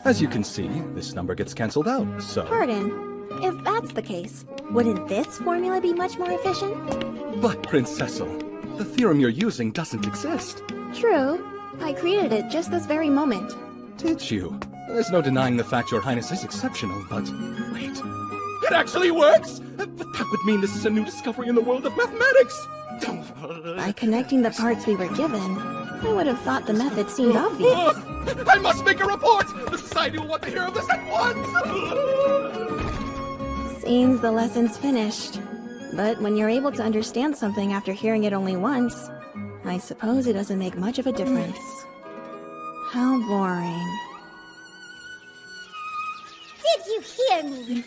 As you can see, this number gets cancelled out, so... Pardon. If that's the case, wouldn't this formula be much more efficient? But, Prince Cecil, the theorem you're using doesn't exist. True. I created it just this very moment. Did you? There's no denying the fact Your Highness is exceptional, but... Wait. It actually works! But that would mean this is a new discovery in the world of mathematics! By connecting the parts we were given, I would have thought the method seemed obvious. I must make a report! The society will want to hear of this at once! Seems the lesson's finished. But when you're able to understand something after hearing it only once, I suppose it doesn't make much of a difference. How boring. Did you hear me?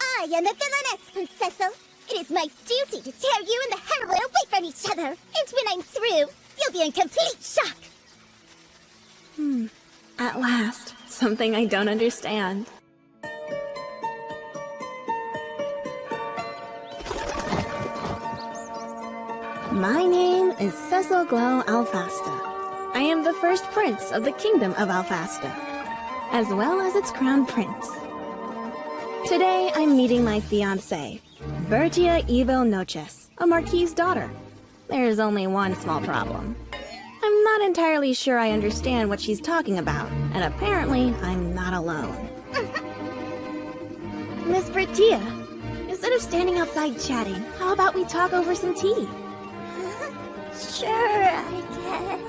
I am a villainess, Prince Cecil. It is my duty to tear you and the heroine away from each other. And when I'm through, you'll be in complete shock. At last, something I don't understand. My name is Cecil Glow Alfasta. I am the first prince of the kingdom of Alfasta, as well as its crown prince. Today, I'm meeting my fiancée, Bertia Evil Noches, a marquis's daughter. There's only one small problem. I'm not entirely sure I understand what she's talking about, and apparently, I'm not alone. Miss Bertia, instead of standing outside chatting, how about we talk over some tea? Sure, I guess.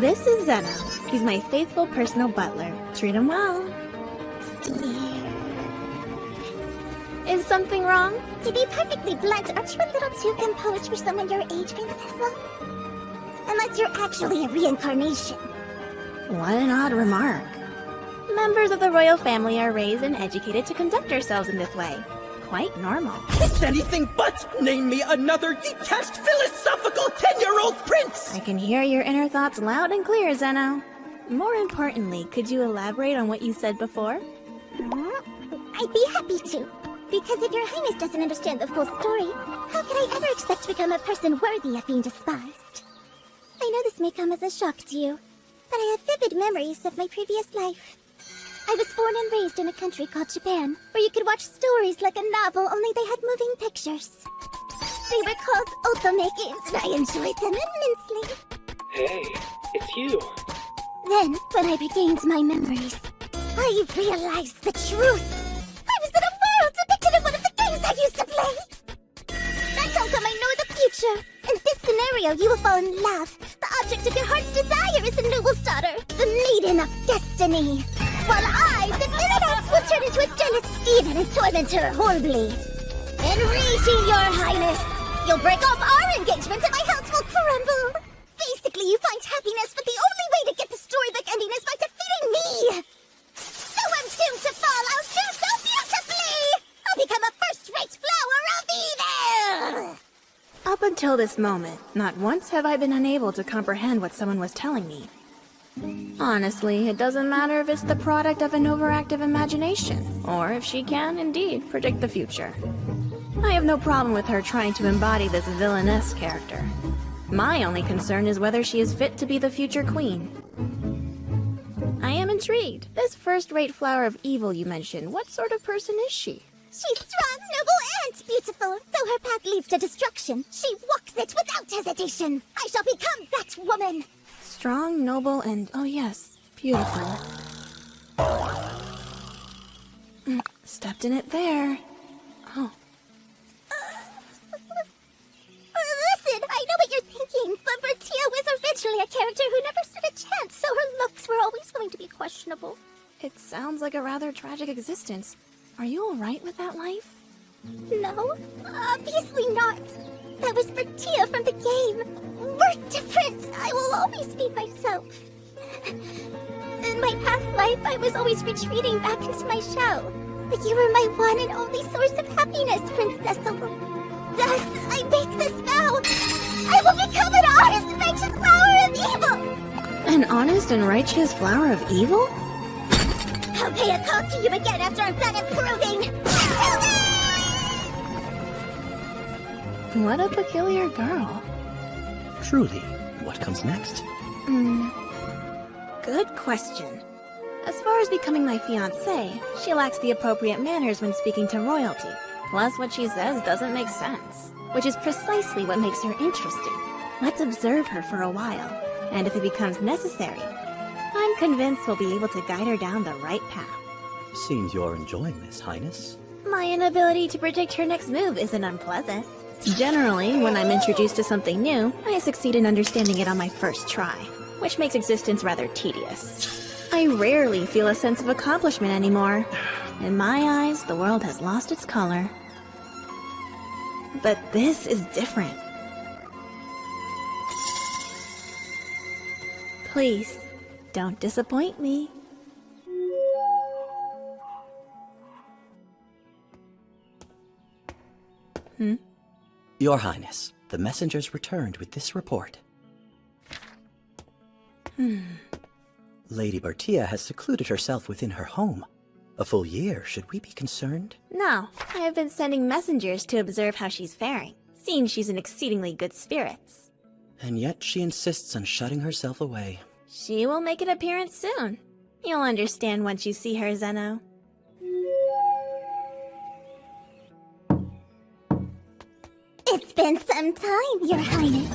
This is Zeno. He's my faithful personal butler. Treat him well. Is something wrong? To be perfectly blunt, aren't you a little too composed for someone your age, Prince Cecil? Unless you're actually a reincarnation. What an odd remark. Members of the royal family are raised and educated to conduct ourselves in this way. Quite normal. It's anything but! Name me another detached philosophical 10-year-old prince! I can hear your inner thoughts loud and clear, Zeno. More importantly, could you elaborate on what you said before? I'd be happy to. Because if your highness doesn't understand the full story, how could I ever expect to become a person worthy of being despised? I know this may come as a shock to you, but I have vivid memories of my previous life. I was born and raised in a country called Japan, where you could watch stories like a novel, only they had moving pictures. They were called otome games, and I enjoyed them immensely. Hey, it's you. Then, when I regained my memories, I realized the truth. I was in a world depicted in one of the games I used to play. That's how come I know the future. In this scenario, you will fall in love. The object of your heart's desire is a noble's daughter, the maiden of destiny. While I, the villainess, will turn into a jealous demon and torment her horribly. Enraging your highness, you'll break off our engagement and my house will crumble. Basically, you find happiness, but the only way to get the storybook ending is by defeating me. So I'm doomed to fall out so beautifully. I'll become a first-rate flower of evil. Up until this moment, not once have I been unable to comprehend what someone was telling me. Honestly, it doesn't matter if it's the product of an overactive imagination, or if she can, indeed, predict the future. I have no problem with her trying to embody this villainess character. My only concern is whether she is fit to be the future queen. I am intrigued. This first-rate flower of evil you mentioned, what sort of person is she? She's strong, noble, and beautiful. Though her path leads to destruction, she walks it without hesitation. I shall become that woman. Strong, noble, and, oh yes, beautiful. Stepped in it there. Oh. Listen, I know what you're thinking, but Bertia was originally a character who never stood a chance, so her looks were always going to be questionable. It sounds like a rather tragic existence. Are you alright with that life? No, obviously not. That was Bertia from the game. We're different. I will always be myself. In my past life, I was always retreating back into my shell. But you were my one and only source of happiness, Prince Cecil. Thus, I make this vow. I will become an honest, righteous flower of evil. An honest and righteous flower of evil? I'll pay a call to you again after I'm done improving. Until then! What a peculiar girl. Truly, what comes next? Good question. As far as becoming my fiancé, she lacks the appropriate manners when speaking to royalty. Plus, what she says doesn't make sense, which is precisely what makes her interesting. Let's observe her for a while, and if it becomes necessary, I'm convinced we'll be able to guide her down the right path. Seems you're enjoying this, Highness. My inability to predict her next move isn't unpleasant. Generally, when I'm introduced to something new, I succeed in understanding it on my first try, which makes existence rather tedious. I rarely feel a sense of accomplishment anymore. In my eyes, the world has lost its color. But this is different. Please, don't disappoint me. Your Highness, the messengers returned with this report. Lady Bertia has secluded herself within her home. A full year, should we be concerned? No, I have been sending messengers to observe how she's faring, seeing she's in exceedingly good spirits. And yet she insists on shutting herself away. She will make an appearance soon. You'll understand once you see her, Zeno. It's been some time, Your Highness.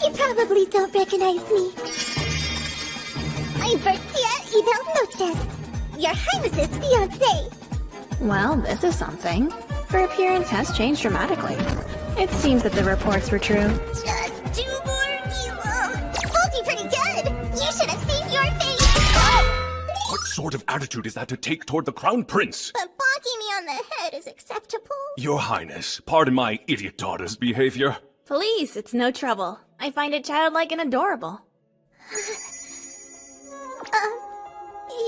You probably don't recognize me. I'm Bertia Noches, Your Highness's fiancé. Well, this is something. Her appearance has changed dramatically. It seems that the reports were true. Just 2 more kilos. Told you pretty good. You should have seen your face. What sort of attitude is that to take toward the Crown Prince? But bonking me on the head is acceptable. Your Highness, pardon my idiot daughter's behavior. Please, it's no trouble. I find it childlike and adorable.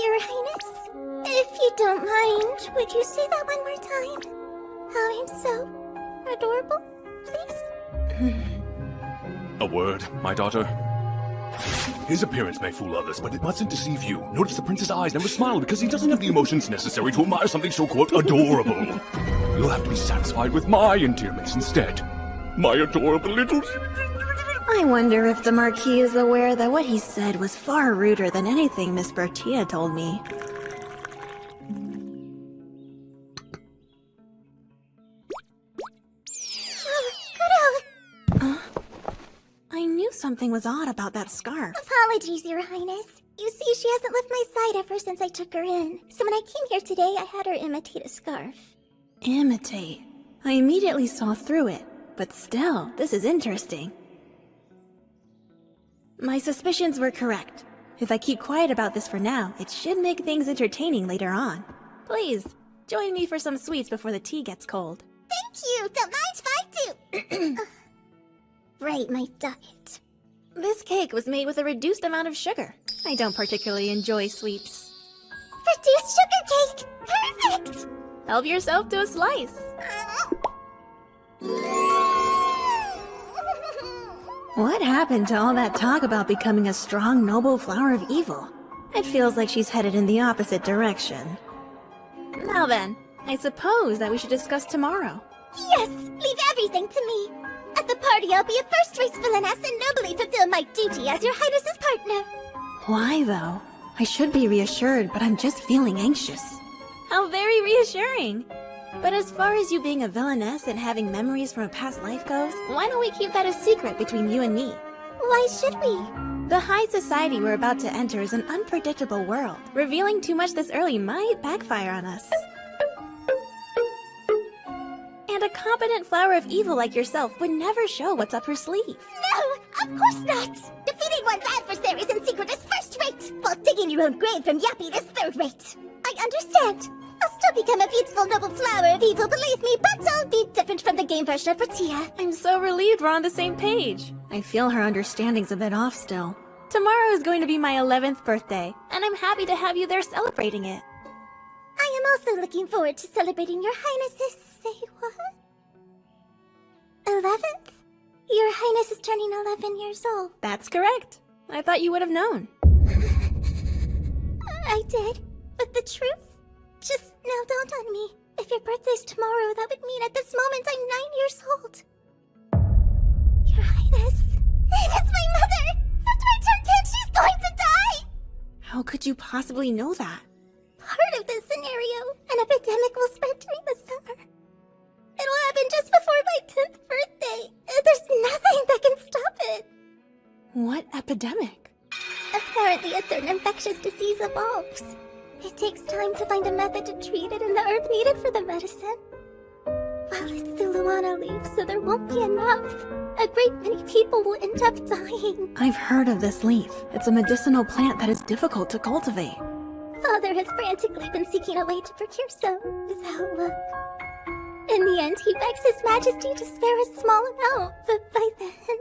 Your Highness, if you don't mind, would you say that one more time? How I'm so adorable, please? A word, my daughter. His appearance may fool others, but it mustn't deceive you. Notice the prince's eyes never smile because he doesn't have the emotions necessary to admire something so, quote, adorable. You'll have to be satisfied with my endearments instead. My adorable little... I wonder if the Marquis is aware that what he said was far ruder than anything Miss Bertia told me. I knew something was odd about that scarf. Apologies, Your Highness. You see, she hasn't left my side ever since I took her in. So when I came here today, I had her imitate a scarf. Imitate. I immediately saw through it, but still, this is interesting. My suspicions were correct. If I keep quiet about this for now, it should make things entertaining later on. Please, join me for some sweets before the tea gets cold. Thank you! Don't mind if I do! Right, my diet. This cake was made with a reduced amount of sugar. I don't particularly enjoy sweets. Reduced sugar cake! Perfect! Help yourself to a slice. What happened to all that talk about becoming a strong, noble flower of evil? It feels like she's headed in the opposite direction. Now then, I suppose that we should discuss tomorrow. Yes! Leave everything to me! At the party, I'll be a first-rate villainess and nobly fulfill my duty as Your Highness's partner. Why, though? I should be reassured, but I'm just feeling anxious. How very reassuring! But as far as you being a villainess and having memories from a past life goes, why don't we keep that a secret between you and me? Why should we? The high society we're about to enter is an unpredictable world. Revealing too much this early might backfire on us. And a competent flower of evil like yourself would never show what's up her sleeve. No, of course not! Defeating one's adversaries in secret is first-rate, while digging your own grave from Yappy is third-rate. I understand. I'll still become a beautiful noble flower of evil, believe me, but I'll be different from the game version of Bertia. I'm so relieved we're on the same page. I feel her understanding's a bit off still. Tomorrow is going to be my 11th birthday, and I'm happy to have you there celebrating it. I am also looking forward to celebrating Your Highness's... Say what? 11th? Your Highness is turning 11 years old. That's correct. I thought you would have known. I did, but the truth just now dawned on me. If your birthday's tomorrow, that would mean at this moment I'm 9 years old. possibly know that? Part of this scenario, an epidemic will spread during the summer. It'll happen just before my 10th birthday. There's nothing that can stop it. What epidemic? Apparently, a certain infectious disease evolves. It takes time to find a method to treat it and the herb needed for the medicine. Well, it's the Luana leaf, so there won't be enough. A great many people will end up dying. I've heard of this leaf. It's a medicinal plant that is difficult to cultivate. Father has frantically been seeking a way to procure some, without luck. In the end, he begs His Majesty to spare a small amount, but by then...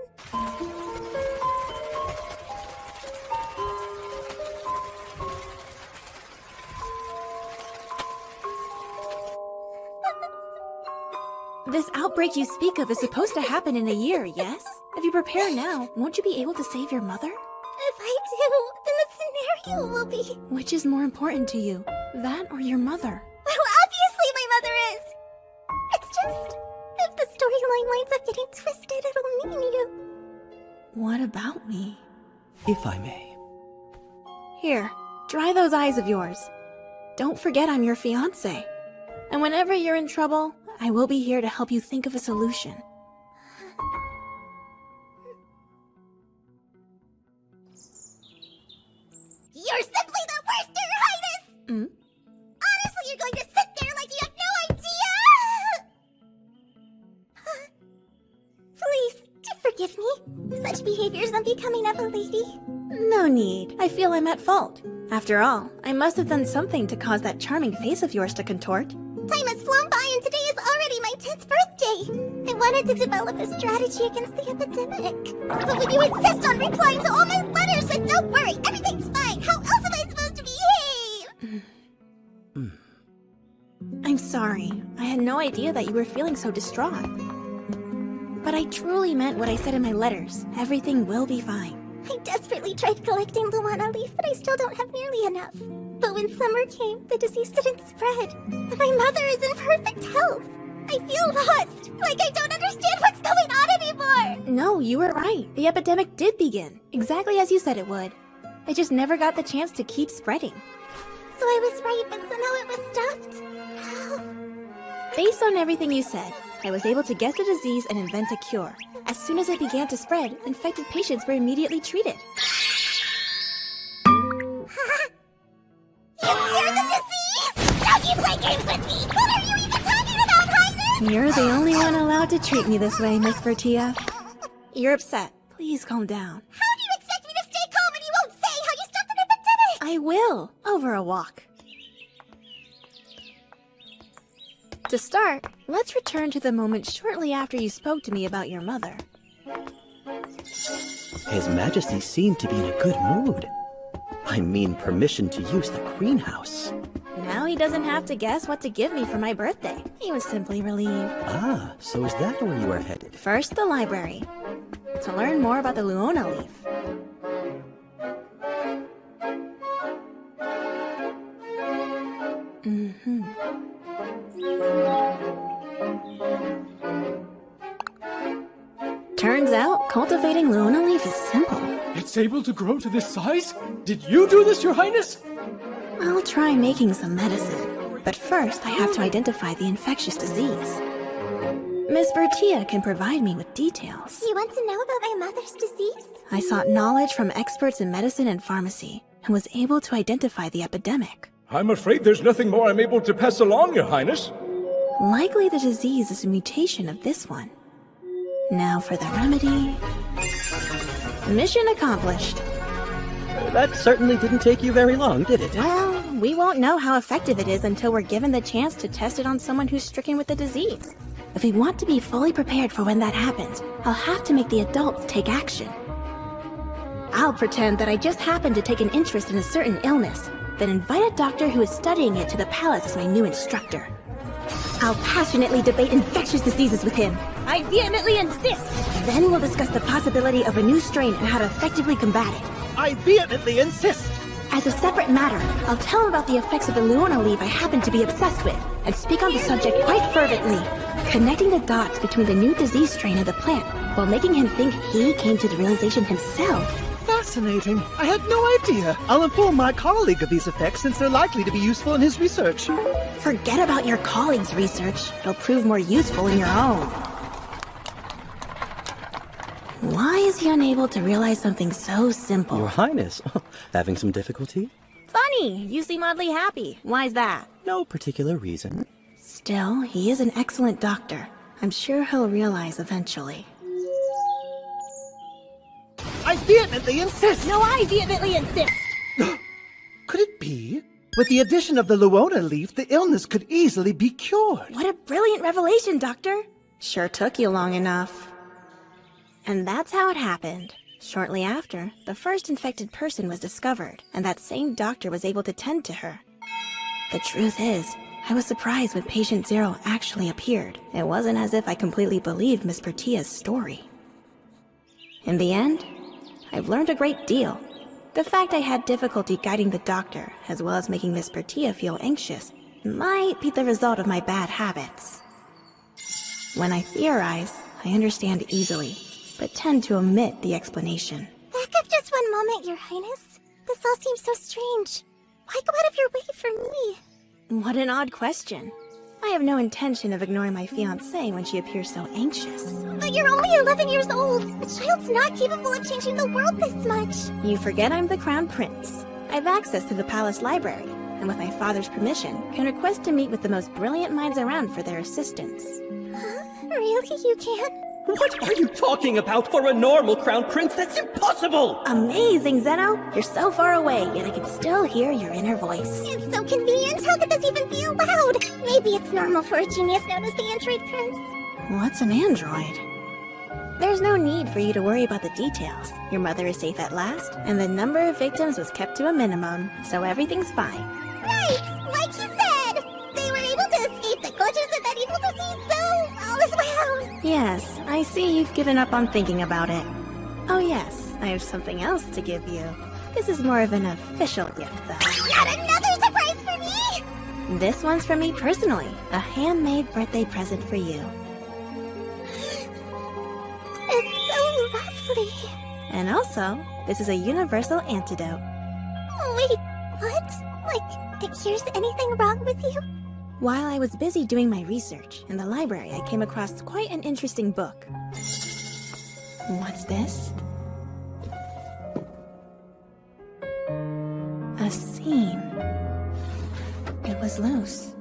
This outbreak you speak of is supposed to happen in a year, yes? If you prepare now, won't you be able to save your mother? If I do, then the scenario will be... Which is more important to you, that or your mother? Well, obviously my mother is! It's just... if the storyline winds up getting twisted, it'll mean you. What about me? If I may. Here, dry those eyes of yours. Don't forget I'm your fiancé. And whenever you're in trouble, I will be here to help you think of a solution. You're simply the worst, Your Highness! Honestly, you're going to sit there like you have no idea! Please, do forgive me. Such behavior's unbecoming of a lady. No need. I feel I'm at fault. After all, I must have done something to cause that charming face of yours to contort. Time has flown by and today is already my 10th birthday. I wanted to develop a strategy against the epidemic. But when you insist on replying to all my letters, then don't worry, everything's fine. How else am I supposed to behave? I'm sorry. I had no idea that you were feeling so distraught. But I truly meant what I said in my letters. Everything will be fine. I desperately tried collecting Luana leaf, but I still don't have nearly enough. But when summer came, the disease didn't spread. And my mother is in perfect health. I feel lost, like I don't understand what's going on anymore. No, you were right. The epidemic did begin, exactly as you said it would. It just never got the chance to keep spreading. So I was right, but somehow it was stopped. How? Based on everything you said, I was able to guess the disease and invent a cure. As soon as it began to spread, infected patients were immediately treated. You hear the disease? Don't you play games with me! What are you even talking about, Highness? You're the only one allowed to treat me this way, Miss Bertia. You're upset. Please calm down. How do you expect me to stay calm when you won't say how you stopped an epidemic? I will, over a walk. To start, let's return to the moment shortly after you spoke to me about your mother. His Majesty seemed to be in a good mood. I mean, permission to use the greenhouse. Now he doesn't have to guess what to give me for my birthday. He was simply relieved. Ah, so is that where you are headed? First, the library. To learn more about the Luona leaf. Turns out, cultivating Luona leaf is simple. It's able to grow to this size? Did you do this, Your Highness? I'll try making some medicine. But first, I have to identify the infectious disease. Miss Bertia can provide me with details. You want to know about my mother's disease? I sought knowledge from experts in medicine and pharmacy, and was able to identify the epidemic. I'm afraid there's nothing more I'm able to pass along, Your Highness. Likely the disease is a mutation of this one. Now for the remedy. Mission accomplished. That certainly didn't take you very long, did it? Well, we won't know how effective it is until we're given the chance to test it on someone who's stricken with the disease. If we want to be fully prepared for when that happens, I'll have to make the adults take action. I'll pretend that I just happened to take an interest in a certain illness, then invite a doctor who is studying it to the palace as my new instructor. I'll passionately debate infectious diseases with him. I vehemently insist! Then we'll discuss the possibility of a new strain and how to effectively combat it. I vehemently insist! As a separate matter, I'll tell him about the effects of the Luona leaf I happen to be obsessed with, and speak on the subject quite fervently, connecting the dots between the new disease strain and the plant, while making him think he came to the realization himself. That Fascinating. I had no idea. I'll inform my colleague of these effects since they're likely to be useful in his research. Forget about your colleague's research. It'll prove more useful in your own. Why is he unable to realize something so simple? Your Highness, having some difficulty? Funny, you seem oddly happy. Why's that? No particular reason. Still, he is an excellent doctor. I'm sure he'll realize eventually. I vehemently insist! No, I vehemently insist. Could it be? With the addition of the Luona leaf, the illness could easily be cured. What a brilliant revelation, Doctor! Sure took you long enough. And that's how it happened. Shortly after, the first infected person was discovered, and that same doctor was able to tend to her. The truth is, I was surprised when Patient Zero actually appeared. It wasn't as if I completely believed Miss Pertia's story. In the end, I've learned a great deal. The fact I had difficulty guiding the doctor, as well as making Miss Pertia feel anxious, might be the result of my bad habits. When I theorize, I understand easily, but tend to omit the explanation. Back up just one moment, Your Highness. This all seems so strange. Why go out of your way for me? What an odd question. I have no intention of ignoring my fiancée when she appears so anxious. But you're only 11 years old. A child's not capable of changing the world this much. You forget I'm the Crown Prince. I have access to the palace library, and with my father's permission, can request to meet with the most brilliant minds around for their assistance. Huh? Really? You can? What are you talking about? For a normal Crown Prince, that's impossible! Amazing, Zeno! You're so far away, yet I can still hear your inner voice. It's so convenient. How could this even be allowed? Maybe it's normal for a genius known as the Android Prince. What's an android? There's no need for you to worry about the details. Your mother is safe at last, and the number of victims was kept to a minimum, so everything's fine. Right! Like he said! They were able to escape the clutches of that evil disease, so all is well. Yes, I see you've given up on thinking about it. Oh yes, I have something else to give you. This is more of an official gift, though. Not another surprise for me! This one's for me personally, a handmade birthday present for you. It's so lovely. And also, this is a universal antidote. Wait, what? Like, the cure's anything wrong with you? While I was busy doing my research, in the library I came across quite an interesting book. What's this? A seam. It was loose.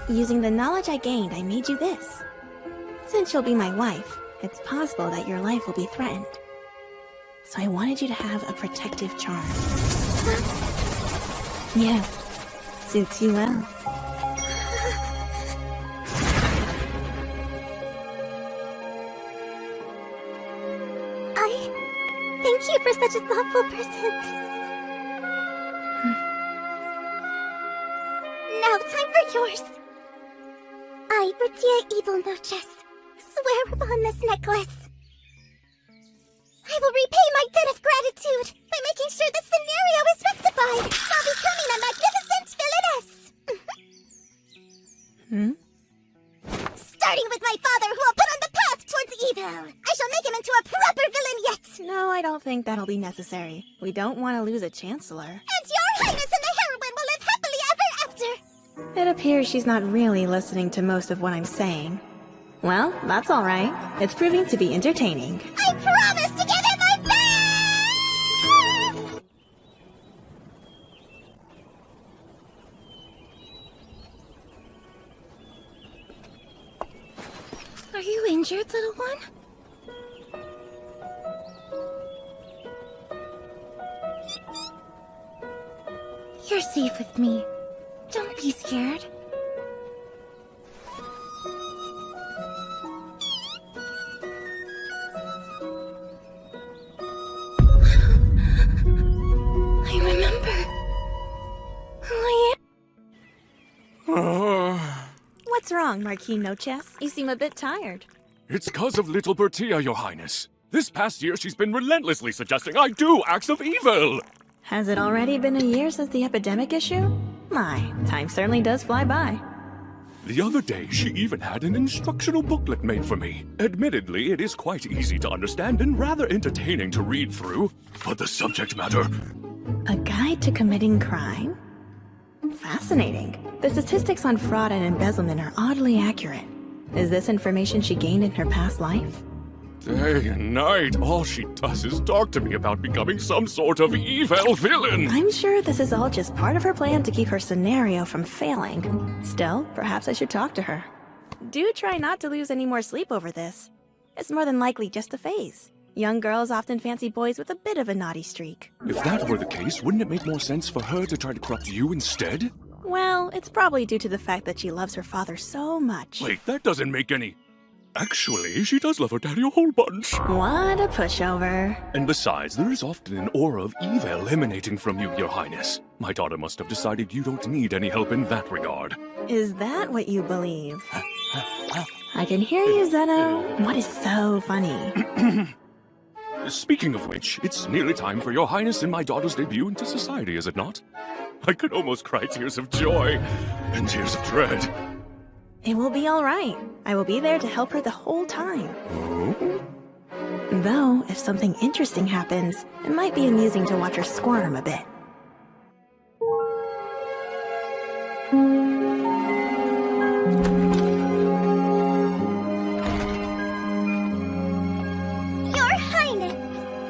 Using the knowledge I gained, I made you this. Since you'll be my wife, it's possible that your life will be threatened. So I wanted you to have a protective charm. Yes, suits you well. Thank you for such a thoughtful present. Now time for yours. I, Bertia Evil Noches, swear upon this necklace. I will repay my debt of gratitude by making sure the scenario is rectified while becoming a magnificent villainess. Starting with my father, who will put on the path towards evil. I shall make him into a proper villain yet. No, I don't think that'll be necessary. We don't want to lose a chancellor. And your highness and the heroine will live happily ever after. It appears she's not really listening to most of what I'm saying. Well, that's all right. It's proving to be entertaining. I promise to give it my best! Are you injured, little one? You're safe with me. Don't be scared. I remember who I am. What's wrong, Marquis Noches? You seem a bit tired. It's cause of little Bertia, Your Highness. This past year, she's been relentlessly suggesting I do acts of evil. Has it already been a year since the epidemic issue? My, time certainly does fly by. The other day, she even had an instructional booklet made for me. Admittedly, it is quite easy to understand and rather entertaining to read through. But the subject matter... A guide to committing crime? Fascinating. The statistics on fraud and embezzlement are oddly accurate. Is this information she gained in her past life? Day and night, all she does is talk to me about becoming some sort of evil villain. I'm sure this is all just part of her plan to keep her scenario from failing. Still, perhaps I should talk to her. Do try not to lose any more sleep over this. It's more than likely just a phase. Young girls often fancy boys with a bit of a naughty streak. If that were the case, wouldn't it make more sense for her to try to corrupt you instead? Well, it's probably due to the fact that she loves her father so much. Wait, that doesn't make any... Actually, she does love her daddy a whole bunch. What a pushover. And besides, there is often an aura of evil emanating from you, Your Highness. My daughter must have decided you don't need any help in that regard. Is that what you believe? I can hear you, Zeno. What is so funny? Speaking of which, it's nearly time for Your Highness and my daughter's debut into society, is it not? I could almost cry tears of joy and tears of dread. It will be all right. I will be there to help her the whole time. Though, if something interesting happens, it might be amusing to watch her squirm a bit. Your Highness!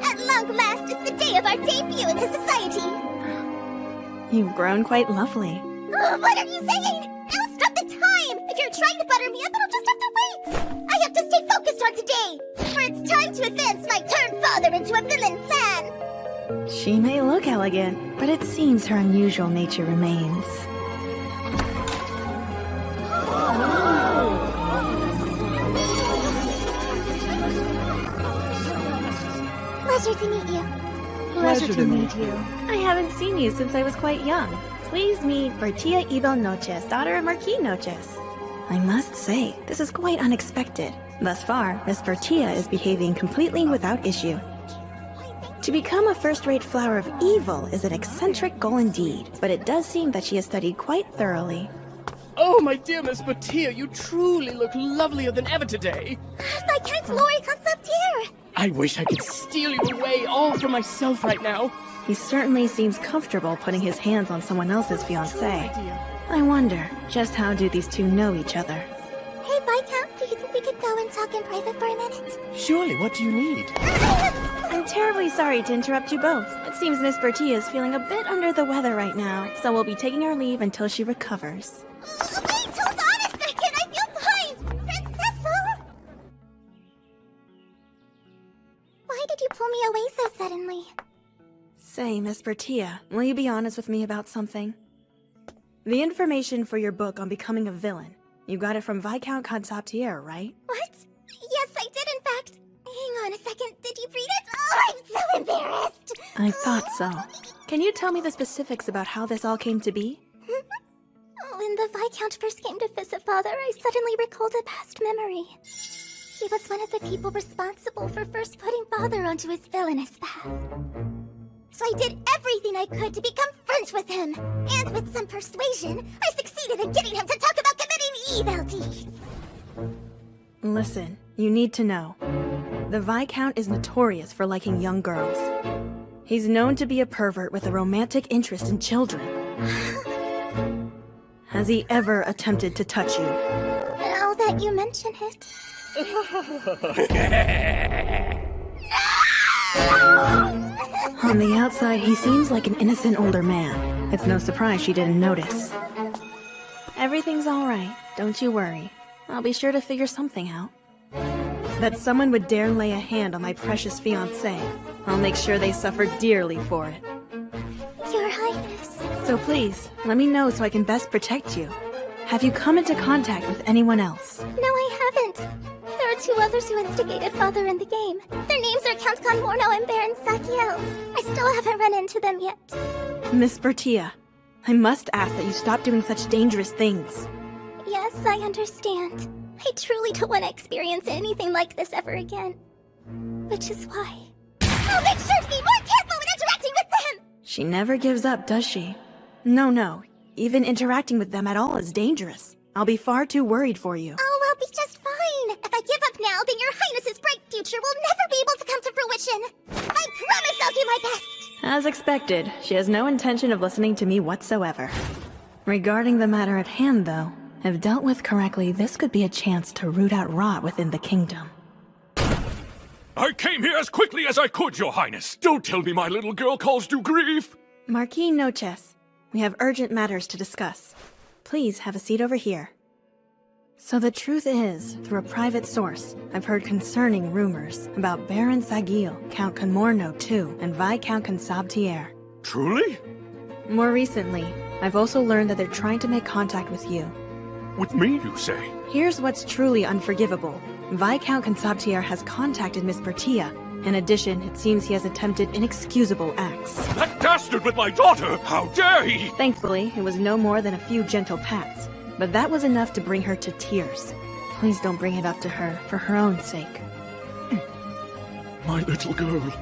At long last, it's the day of our debut into society! You've grown quite lovely. What are you saying? Now stop the time! If you're trying to butter me up, it'll just have to wait! I have to stay focused on today! For it's time to advance my turn father into a villain plan! She may look elegant, but it seems her unusual nature remains. Pleasure to meet you. Pleasure to meet you. I haven't seen you since I was quite young. Please meet Bertia Ibel Noches, daughter of Marquis Noches. I must say, this is quite unexpected. Thus far, Miss Bertia is behaving completely without issue. To become a first-rate flower of evil is an eccentric goal indeed, but it does seem that she has studied quite thoroughly. Oh, my dear Miss Batia, you truly look lovelier than ever today. Viscount Lori Conceptier! I wish I could steal you away all for myself right now. He certainly seems comfortable putting his hands on someone else's fiancée. I wonder, just how do these two know each other? Hey, Viscount, do you think we could go and talk in private for a minute? Surely, what do you need? I'm terribly sorry to interrupt you both. It seems Miss Bertia is feeling a bit under the weather right now, so we'll be taking our leave until she recovers. Wait, hold on a second! I feel fine! Princessa! Why did you pull me away so suddenly? Say, Miss Bertia, will you be honest with me about something? The information for your book on becoming a villain. You got it from Viscount Conceptier, right? What? Yes, I did, in fact. Hang on a second, did you read it? Oh, I'm so embarrassed! I thought so. Can you tell me the specifics about how this all came to be? When the Viscount first came to visit Father, I suddenly recalled a past memory. He was one of the people responsible for first putting Father onto his villainous path. So I did everything I could to become friends with him. And with some persuasion, I succeeded in getting him to talk about committing evil deeds. Listen, you need to know. The Viscount is notorious for liking young girls. He's known to be a pervert with a romantic interest in children. Has he ever attempted to touch you? Now that you mention it... On the outside, he seems like an innocent older man. It's no surprise she didn't notice. Everything's all right. Don't you worry. I'll be sure to figure something out. That someone would dare lay a hand on my precious fiancé. I'll make sure they suffer dearly for it. Your Highness. So please, let me know so I can best protect you. Have you come into contact with anyone else? No, I haven't. There are two others who instigated Father in the game. Their names are Count Conmorno and Baron Sakiel. I still haven't run into them yet. Miss Bertia, I must ask that you stop doing such dangerous things. Yes, I understand. I truly don't want to experience anything like this ever again. Which is why I'll make sure to be more careful when interacting with them! She never gives up, does she? No, Even interacting with them at all is dangerous. I'll be far too worried for you. Oh, I'll be just fine. If I give up now, then your highness's bright future will never be able to come to fruition. I promise I'll do my best. As expected, she has no intention of listening to me whatsoever. Regarding the matter at hand, though, if dealt with correctly, this could be a chance to root out rot within the kingdom. I came here as quickly as I could, Your Highness. Don't tell me my little girl caused you grief. Marquis Noches, we have urgent matters to discuss. Please have a seat over here. So the truth is, through a private source, I've heard concerning rumors about Baron Sagil, Count Conmorno II, and Viscount Consabtier. Truly? More recently, I've also learned that they're trying to make contact with you. With me, you say? Here's what's truly unforgivable. Viscount Consabtier has contacted Miss Bertia. In addition, it seems he has attempted inexcusable acts. That dastard with my daughter! How dare he! Thankfully, it was no more than a few gentle pats. But that was enough to bring her to tears. Please don't bring it up to her, for her own sake. My little girl.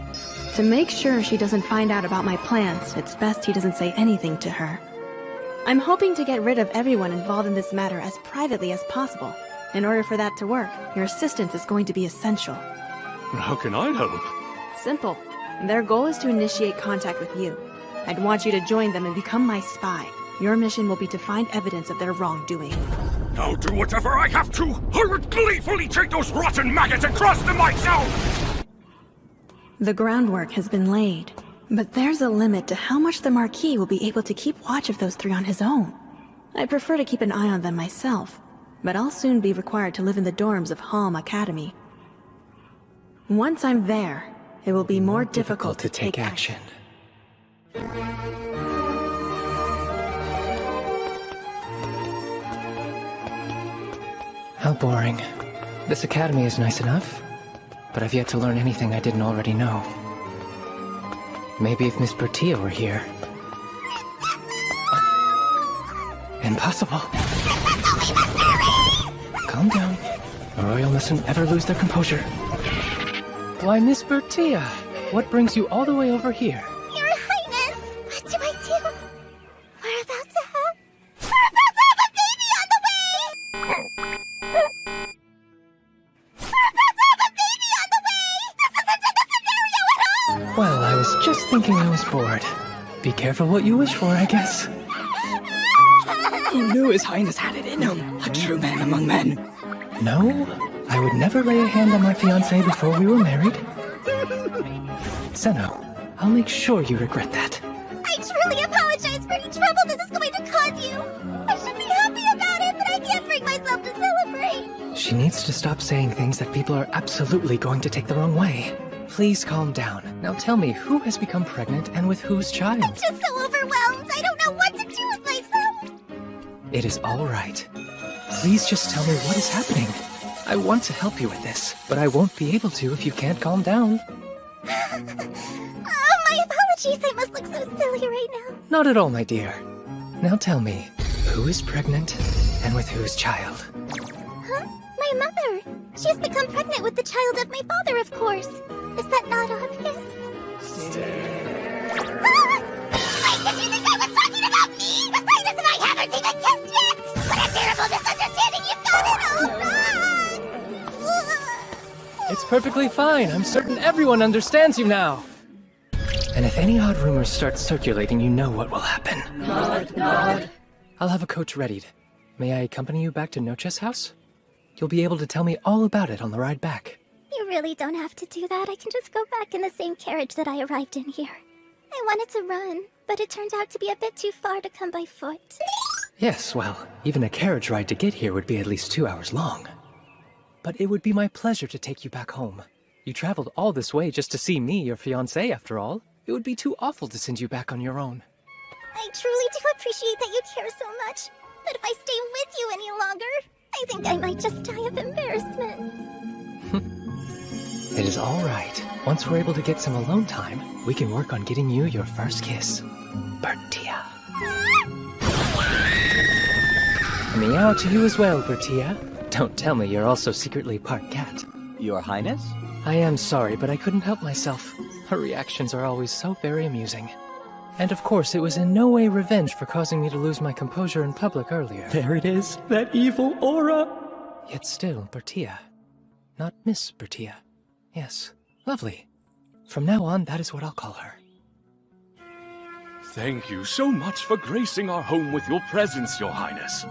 To make sure she doesn't find out about my plans, it's best he doesn't say anything to her. I'm hoping to get rid of everyone involved in this matter as privately as possible. In order for that to work, your assistance is going to be essential. How can I help? Simple. Their goal is to initiate contact with you. I'd want you to join them and become my spy. Your mission will be to find evidence of their wrongdoing. I'll do whatever I have to! I would gleefully take those rotten maggots and cross them myself! The groundwork has been laid, but there's a limit to how much the Marquis will be able to keep watch of those three on his own. I prefer to keep an eye on them myself, but I'll soon be required to live in the dorms of Halm Academy. Once I'm there, it will be more difficult to take action. How boring. This academy is nice enough, but I've yet to learn anything I didn't already know. Maybe if Miss Bertia were here. Impossible. Calm down. A royal mustn't ever lose their composure. Why, Miss Bertia, what brings you all the way over here? Your highness, what do I do? We're about to have a baby on the way! We're about to have a baby on the way! This isn't a scenario at all! Well, I was just thinking I was bored. Be careful what you wish for, I guess. Who knew His Highness had it in him? A true man among men. No, I would never lay a hand on my fiancée before we were married. Senno, I'll make sure you regret that. I truly apologize for any trouble this is going to cause you. I should be happy about it, but I can't bring myself to celebrate. She needs to stop saying things that people are absolutely going to take the wrong way. Please calm down. Now tell me, who has become pregnant and with whose child? I'm just so overwhelmed. I don't know what to do with myself. It is all right. Please just tell me what is happening. I want to help you with this, but I won't be able to if you can't calm down. Oh, my apologies. I must look so silly right now. Not at all, my dear. Now tell me, who is pregnant and with whose child? Huh? My mother. She has become pregnant with the child of my father, of course. Is that not obvious? Wait, did you think I was talking about me? The Highness and I haven't even kissed yet! What a terrible misunderstanding you've got it all! It's perfectly fine. I'm certain everyone understands you now. And if any odd rumors start circulating, you know what will happen. Nod. I'll have a coach readied. May I accompany you back to Noches' house? You'll be able to tell me all about it on the ride back. You really don't have to do that. I can just go back in the same carriage that I arrived in here. I wanted to run, but it turned out to be a bit too far to come by foot. Yes, well, even a carriage ride to get here would be at least 2 hours long. But it would be my pleasure to take you back home. You traveled all this way just to see me, your fiancé, after all. It would be too awful to send you back on your own. I truly do appreciate that you care so much. But if I stay with you any longer, I think I might just die of embarrassment. It is all right. Once we're able to get some alone time, we can work on getting you your first kiss. Bertia. Meow to you as well, Bertia. Don't tell me you're also secretly part cat. Your Highness? I am sorry, but I couldn't help myself. Her reactions are always so very amusing. And of course, it was in no way revenge for causing me to lose my composure in public earlier. There it is, that evil aura. Yet still, Bertia. Not Miss Bertia. Yes, lovely. From now on, that is what I'll call her. Thank you so much for gracing our home with your presence, Your Highness.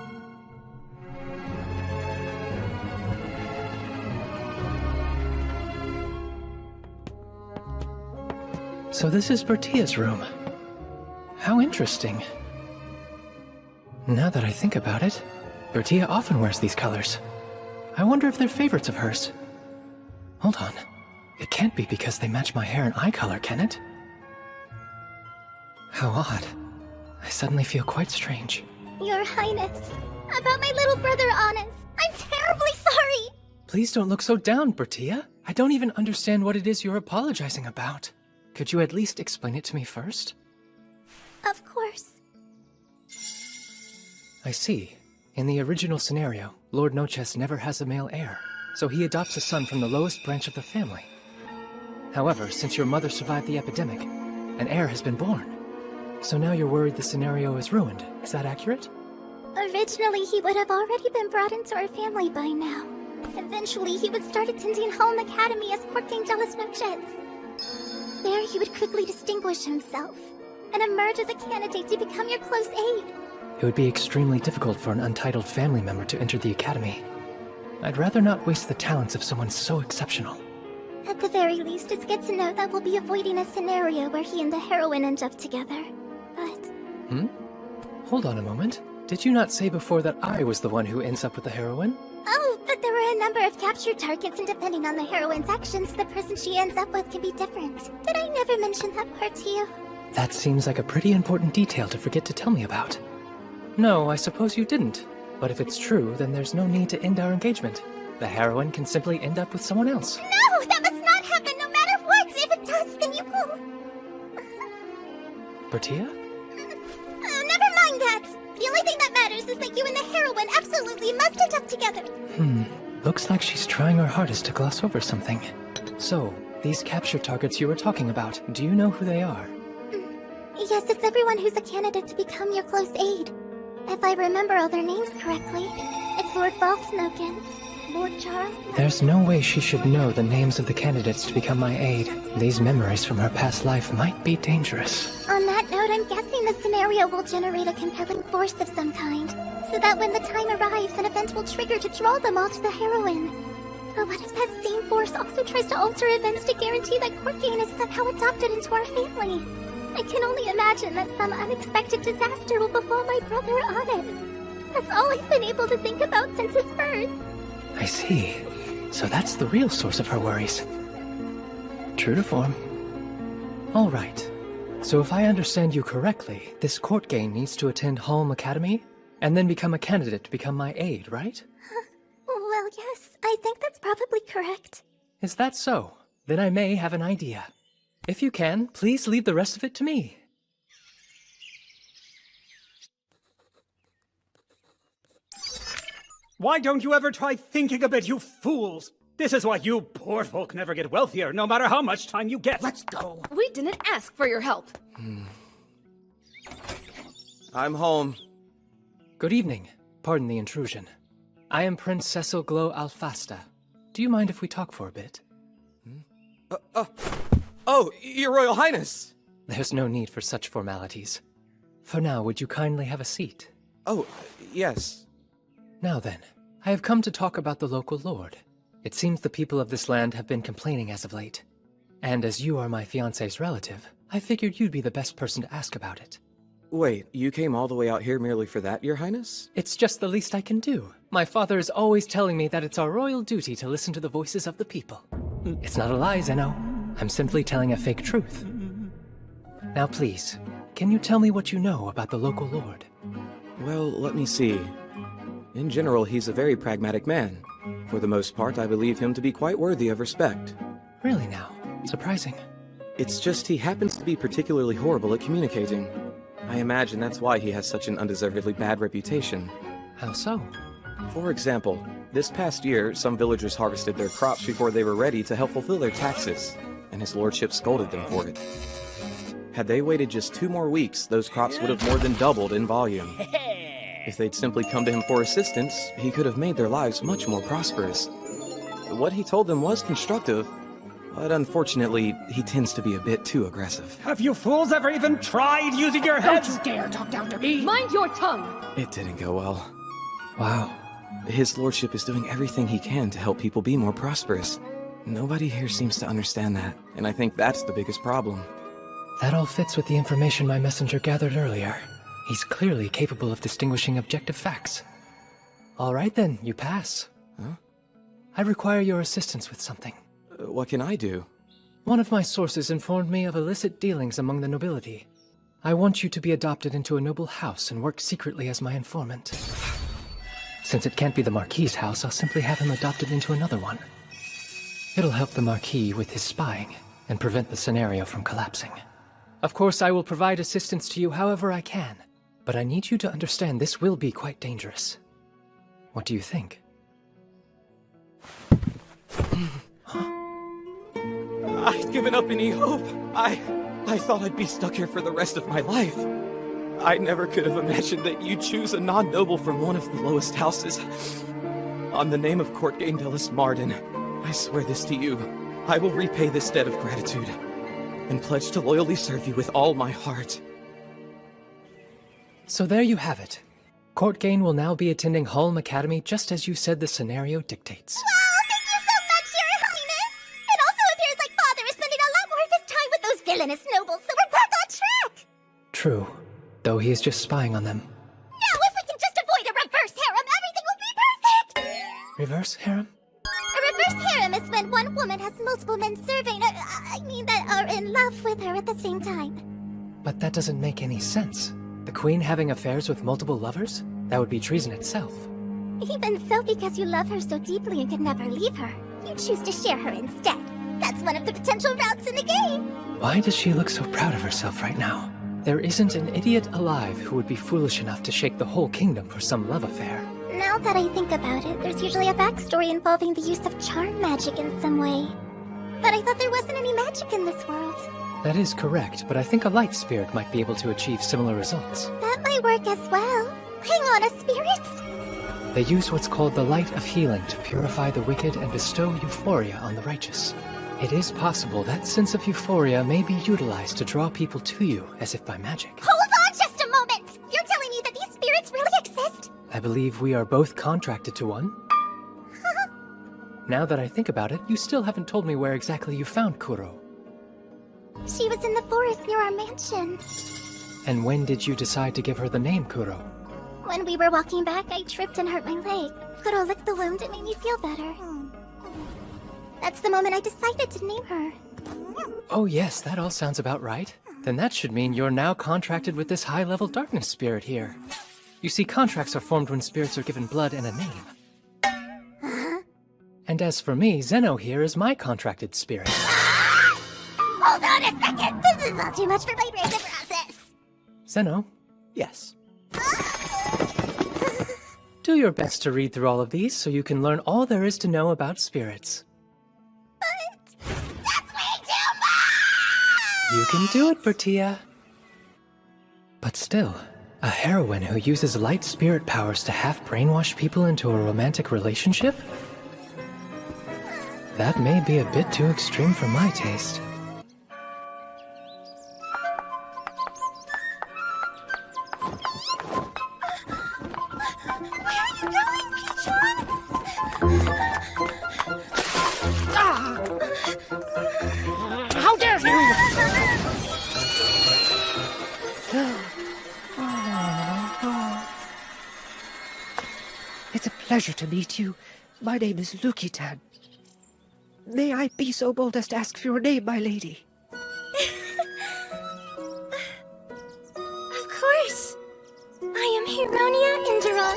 So this is Bertia's room. How interesting. Now that I think about it, Bertia often wears these colors. I wonder if they're favorites of hers. Hold on. It can't be because they match my hair and eye color, can it? How odd. I suddenly feel quite strange. Your Highness, about my little brother Honest, I'm terribly sorry! Please don't look so down, Bertia. I don't even understand what it is you're apologizing about. Could you at least explain it to me first? Of course. I see. In the original scenario, Lord Noches never has a male heir, so he adopts a son from the lowest branch of the family. However, since your mother survived the epidemic, an heir has been born. So now you're worried the scenario is ruined. Is that accurate? Originally, he would have already been brought into our family by now. Eventually, he would start attending Home Academy as Court King de las Noches. There, he would quickly distinguish himself and emerge as a candidate to become your close aide. It would be extremely difficult for an untitled family member to enter the academy. I'd rather not waste the talents of someone so exceptional. At the very least, it's good to know that we'll be avoiding a scenario where he and the heroine end up together. But... Hold on a moment. Did you not say before that I was the one who ends up with the heroine? Oh, but there were a number of captured targets, and depending on the heroine's actions, the person she ends up with can be different. Did I never mention that part to you? That seems like a pretty important detail to forget to tell me about. No, I suppose you didn't. But if it's true, then there's no need to end our engagement. The heroine can simply end up with someone else. No, that must not happen no matter what! If it does, then you will... Bertia? never mind that! The only thing that matters is that you and the heroine absolutely must end up together! Looks like she's trying her hardest to gloss over something. So, these capture targets you were talking about, do you know who they are? Yes, it's everyone who's a candidate to become your close aide. If I remember all their names correctly, it's Lord Volksnoken, Lord Charles... There's no way she should know the names of the candidates to become my aide. These memories from her past life might be dangerous. On that note, I'm guessing the scenario will generate a compelling force of some kind, so that when the time arrives, an event will trigger to draw them all to the heroine. But what if that same force also tries to alter events to guarantee that Corkane is somehow adopted into our family? I can only imagine that some unexpected disaster will befall my brother Anand. That's all I've been able to think about since his birth. I see. So that's the real source of her worries. True to form. All right. So if I understand you correctly, this Courtgane needs to attend Halm Academy, and then become a candidate to become my aide, right? Well, yes, I think that's probably correct. Is that so? Then I may have an idea. If you can, please leave the rest of it to me. Why don't you ever try thinking a bit, you fools? This is why you poor folk never get wealthier, no matter how much time you get. Let's go. We didn't ask for your help. I'm home. Good evening. Pardon the intrusion. I am Prince Cecil Glow Alfasta. Do you mind if we talk for a bit? Oh, Your Royal Highness! There's no need for such formalities. For now, would you kindly have a seat? Oh, yes. Now then, I have come to talk about the local lord. It seems the people of this land have been complaining as of late. And as you are my fiancé's relative, I figured you'd be the best person to ask about it. Wait, you came all the way out here merely for that, Your Highness? It's just the least I can do. My father is always telling me that it's our royal duty to listen to the voices of the people. It's not a lie, Zeno. I'm simply telling a fake truth. Now please, can you tell me what you know about the local lord? Well, let me see. In general, he's a very pragmatic man. For the most part, I believe him to be quite worthy of respect. Really now? Surprising. It's just he happens to be particularly horrible at communicating. I imagine that's why he has such an undeservedly bad reputation. How so? For example, this past year, some villagers harvested their crops before they were ready to help fulfill their taxes, and his lordship scolded them for it. Had they waited just 2 more weeks, those crops would have more than doubled in volume. If they'd simply come to him for assistance, he could have made their lives much more prosperous. What he told them was constructive, but unfortunately, he tends to be a bit too aggressive. Have you fools ever even tried using your heads? Don't you dare talk down to me! Mind your tongue! It didn't go well. Wow. His lordship is doing everything he can to help people be more prosperous. Nobody here seems to understand that, and I think that's the biggest problem. That all fits with the information my messenger gathered earlier. He's clearly capable of distinguishing objective facts. All right then, you pass. Huh? I require your assistance with something. What can I do? One of my sources informed me of illicit dealings among the nobility. I want you to be adopted into a noble house and work secretly as my informant. Since it can't be the Marquis's house, I'll simply have him adopted into another one. It'll help the Marquis with his spying and prevent the scenario from collapsing. Of course, I will provide assistance to you however I can, but I need you to understand this will be quite dangerous. What do you think? I'd given up any hope. I thought I'd be stuck here for the rest of my life. I never could have imagined that you'd choose a non-noble from one of the lowest houses. On the name of Court Gaindelis Marden, I swear this to you. I will repay this debt of gratitude, and pledge to loyally serve you with all my heart. So there you have it. Court Gain will now be attending Hulm Academy just as you said the scenario dictates. Wow, thank you so much, Your Highness! It also appears like Father is spending a lot more of his time with those villainous nobles, so we're back on track! True, though he is just spying on them. Now, if we can just avoid a reverse harem, everything will be perfect! Reverse harem? A reverse harem is when one woman has multiple men serving, that are in love with her at the same time. But that doesn't make any sense. The Queen having affairs with multiple lovers? That would be treason itself. Even so, because you love her so deeply and could never leave her, you choose to share her instead. That's one of the potential routes in the game. Why does she look so proud of herself right now? There isn't an idiot alive who would be foolish enough to shake the whole kingdom for some love affair. Now that I think about it, there's usually a backstory involving the use of charm magic in some way. But I thought there wasn't any magic in this world. That is correct, but I think a light spirit might be able to achieve similar results. That might work as well. Hang on, a spirit? They use what's called the light of healing to purify the wicked and bestow euphoria on the righteous. It is possible that sense of euphoria may be utilized to draw people to you, as if by magic. Hold on just a moment! You're telling me that these spirits really exist? I believe we are both contracted to one. Now that I think about it, you still haven't told me where exactly you found Kuro. She was in the forest near our mansion. And when did you decide to give her the name Kuro? When we were walking back, I tripped and hurt my leg. Kuro licked the wound and made me feel better. That's the moment I decided to name her. Oh yes, that all sounds about right. Then that should mean you're now contracted with this high-level darkness spirit here. You see, contracts are formed when spirits are given blood and a name. And as for me, Zeno here is my contracted spirit. Hold on a second! This is all too much for my brain to process! Zeno, Yes. do your best to read through all of these so you can learn all there is to know about spirits. But that's way too much! You can do it, Bertia. But still, a heroine who uses light spirit powers to half brainwash people into a romantic relationship? That may be a bit too extreme for my taste. Where are you going, Pichon? How dare you! It's a pleasure to meet you. My name is Lukitan. May I be so bold as to ask for your name, my lady? Of course. I am Heronia Indra.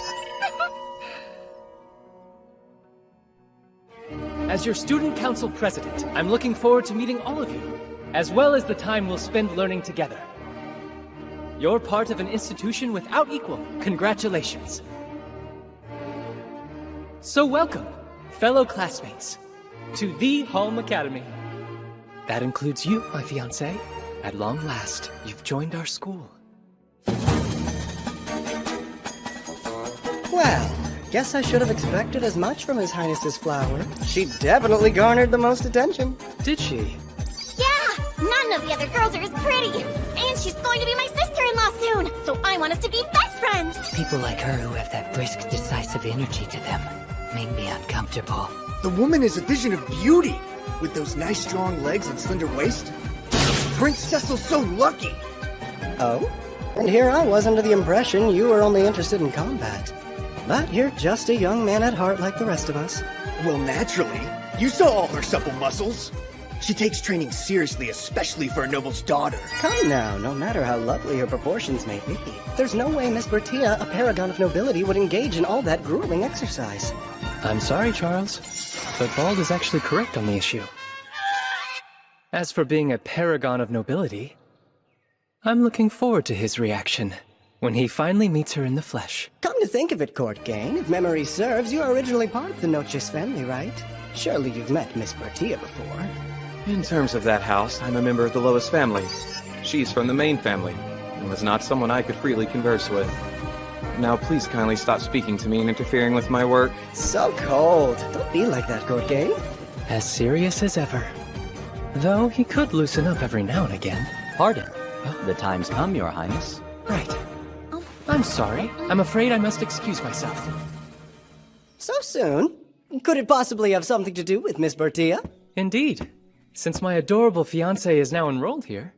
As your student council president, I'm looking forward to meeting all of you, as well as the time we'll spend learning together. You're part of an institution without equal. Congratulations. So welcome, fellow classmates, to the Hulm Academy. That includes you, my fiancé, At long last, you've joined our school. Well, guess I should have expected as much from His Highness's flower. She definitely garnered the most attention. Did she? Yeah! None of the other girls are as pretty! And she's going to be my sister-in-law soon! So I want us to be best friends! People like her who have that brisk, decisive energy to them make me uncomfortable. The woman is a vision of beauty, with those nice strong legs and slender waist. Prince Cecil's so lucky! Oh? And here I was under the impression you were only interested in combat. But you're just a young man at heart like the rest of us. Well, naturally. You saw all her supple muscles. She takes training seriously, especially for a noble's daughter. Come now, no matter how lovely her proportions may be, there's no way Miss Bertia, a paragon of nobility, would engage in all that grueling exercise. I'm sorry, Charles, but Bald is actually correct on the issue. As for being a paragon of nobility, I'm looking forward to his reaction when he finally meets her in the flesh. Come to think of it, Court Gain, if memory serves, you are originally part of the Noches family, right? Surely you've met Miss Bertia before. In terms of that house, I'm a member of the lowest family. She's from the main family, and was not someone I could freely converse with. Now please kindly stop speaking to me and interfering with my work. So cold. Don't be like that, Court Gain. As serious as ever. Though he could loosen up every now and again. Pardon. The time's come, Your Highness. Right. I'm sorry. I'm afraid I must excuse myself. So soon? Could it possibly have something to do with Miss Bertia? Indeed. Since my adorable fiancée is now enrolled here,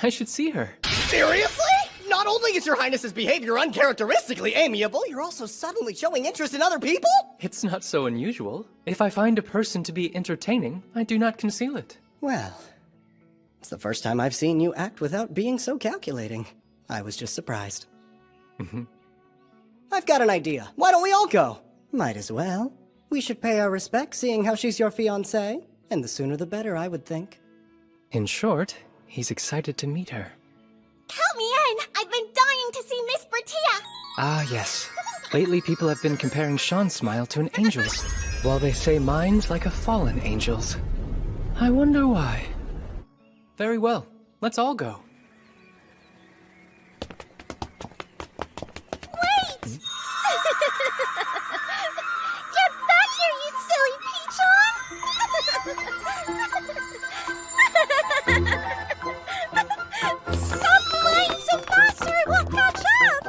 I should see her. Seriously? Not only is Your Highness's behavior uncharacteristically amiable, you're also suddenly showing interest in other people? It's not so unusual. If I find a person to be entertaining, I do not conceal it. Well, it's the first time I've seen you act without being so calculating. I was just surprised. I've got an idea. Why don't we all go? Might as well. We should pay our respects seeing how she's your fiancée. And the sooner the better, I would think. In short, he's excited to meet her. Count me in! I've been dying to see Miss Bertia! Ah, yes. Lately, people have been comparing Sean's smile to an angel's, while they say mine's like a fallen angel's. I wonder why. Very well. Let's all go. Wait! Get back here, you silly peachon! Stop flying so fast or I won't catch up!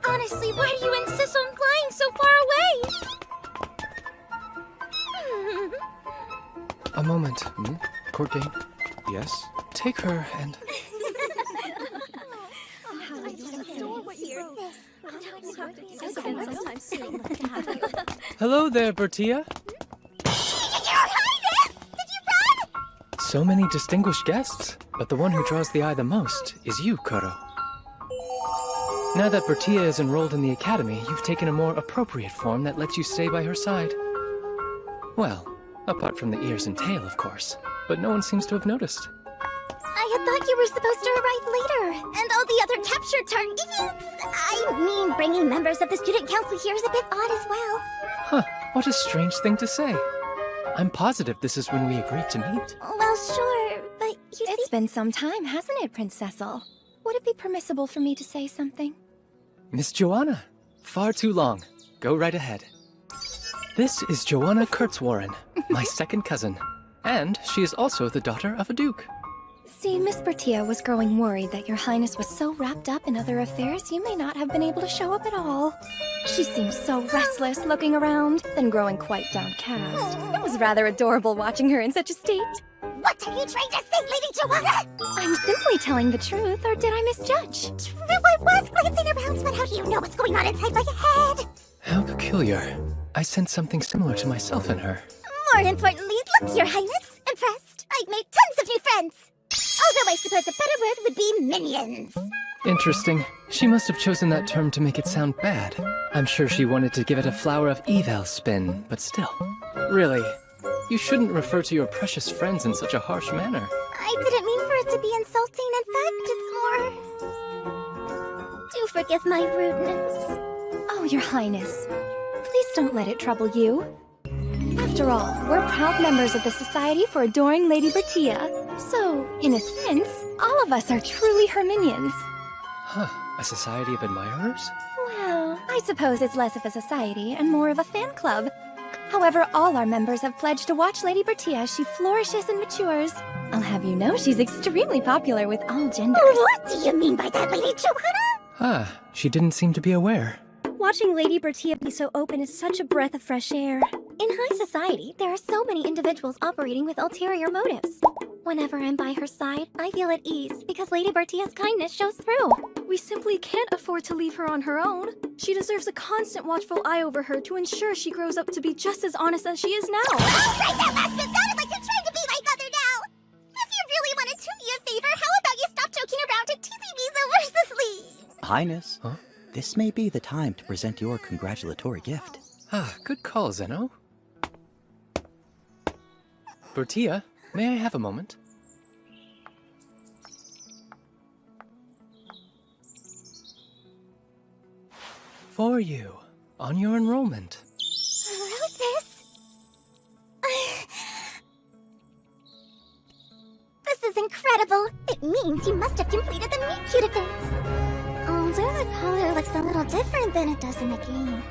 Honestly, why do you insist on flying so far away? A moment. Court Gain. Yes? Take her and... Hello there, Bertia. So many distinguished guests, but the one who draws the eye the most is you, Koro. Now that Bertia is enrolled in the academy, you've taken a more appropriate form that lets you stay by her side. Well, apart from the ears and tail, of course, but no one seems to have noticed. I had thought you were supposed to arrive later, and all the other capture targets. I mean, bringing members of the student council here is a bit odd as well. Huh, what a strange thing to say. I'm positive this is when we agreed to meet. Well, sure, but you see... It's been some time, hasn't it, Prince Cecil? Would it be permissible for me to say something? Miss Joanna, far too long. Go right ahead. This is Joanna Kurtzwarren, my second cousin. And she is also the daughter of a duke. See, Miss Bertia was growing worried that your highness was so wrapped up in other affairs you may not have been able to show up at all. She seemed so restless looking around, then growing quite downcast. It was rather adorable watching her in such a state. What are you trying to say, Lady Joanna? I'm simply telling the truth, or did I misjudge? True, I was glancing around, but how do you know what's going on inside my head? How peculiar. I sense something similar to myself in her. More importantly, look, Your Highness. Impressed. I've made tons of new friends. Although I suppose a better word would be minions. Interesting. She must have chosen that term to make it sound bad. I'm sure she wanted to give it a flower of evil spin, but still. Really, you shouldn't refer to your precious friends in such a harsh manner. I didn't mean for it to be insulting. In fact, it's more... Do forgive my rudeness. Oh, Your Highness. Please don't let it trouble you. After all, we're proud members of the Society for Adoring Lady Bertia. So, in a sense, all of us are truly her minions. Huh, a society of admirers? Well, I suppose it's less of a society and more of a fan club. However, all our members have pledged to watch Lady Bertia as she flourishes and matures. I'll have you know she's extremely popular with all genders. What do you mean by that, Lady Johanna? Ah, she didn't seem to be aware. Watching Lady Bertia be so open is such a breath of fresh air. In high society, there are so many individuals operating with ulterior motives. Whenever I'm by her side, I feel at ease because Lady Bertia's kindness shows through. We simply can't afford to leave her on her own. She deserves a constant watchful eye over her to ensure she grows up to be just as honest as she is now. Right, that last bit sounded like you're trying to be my mother now! If you really want to do me a favor, how about you stop joking around and teasing me so mercilessly? Highness, huh? This may be the time to present your congratulatory gift. Ah, good call, Zeno. Bertia, may I have a moment? For you, on your enrollment. Roses? This is incredible! It means you must have completed the Meet Cute events! Although the color looks a little different than it does in the game.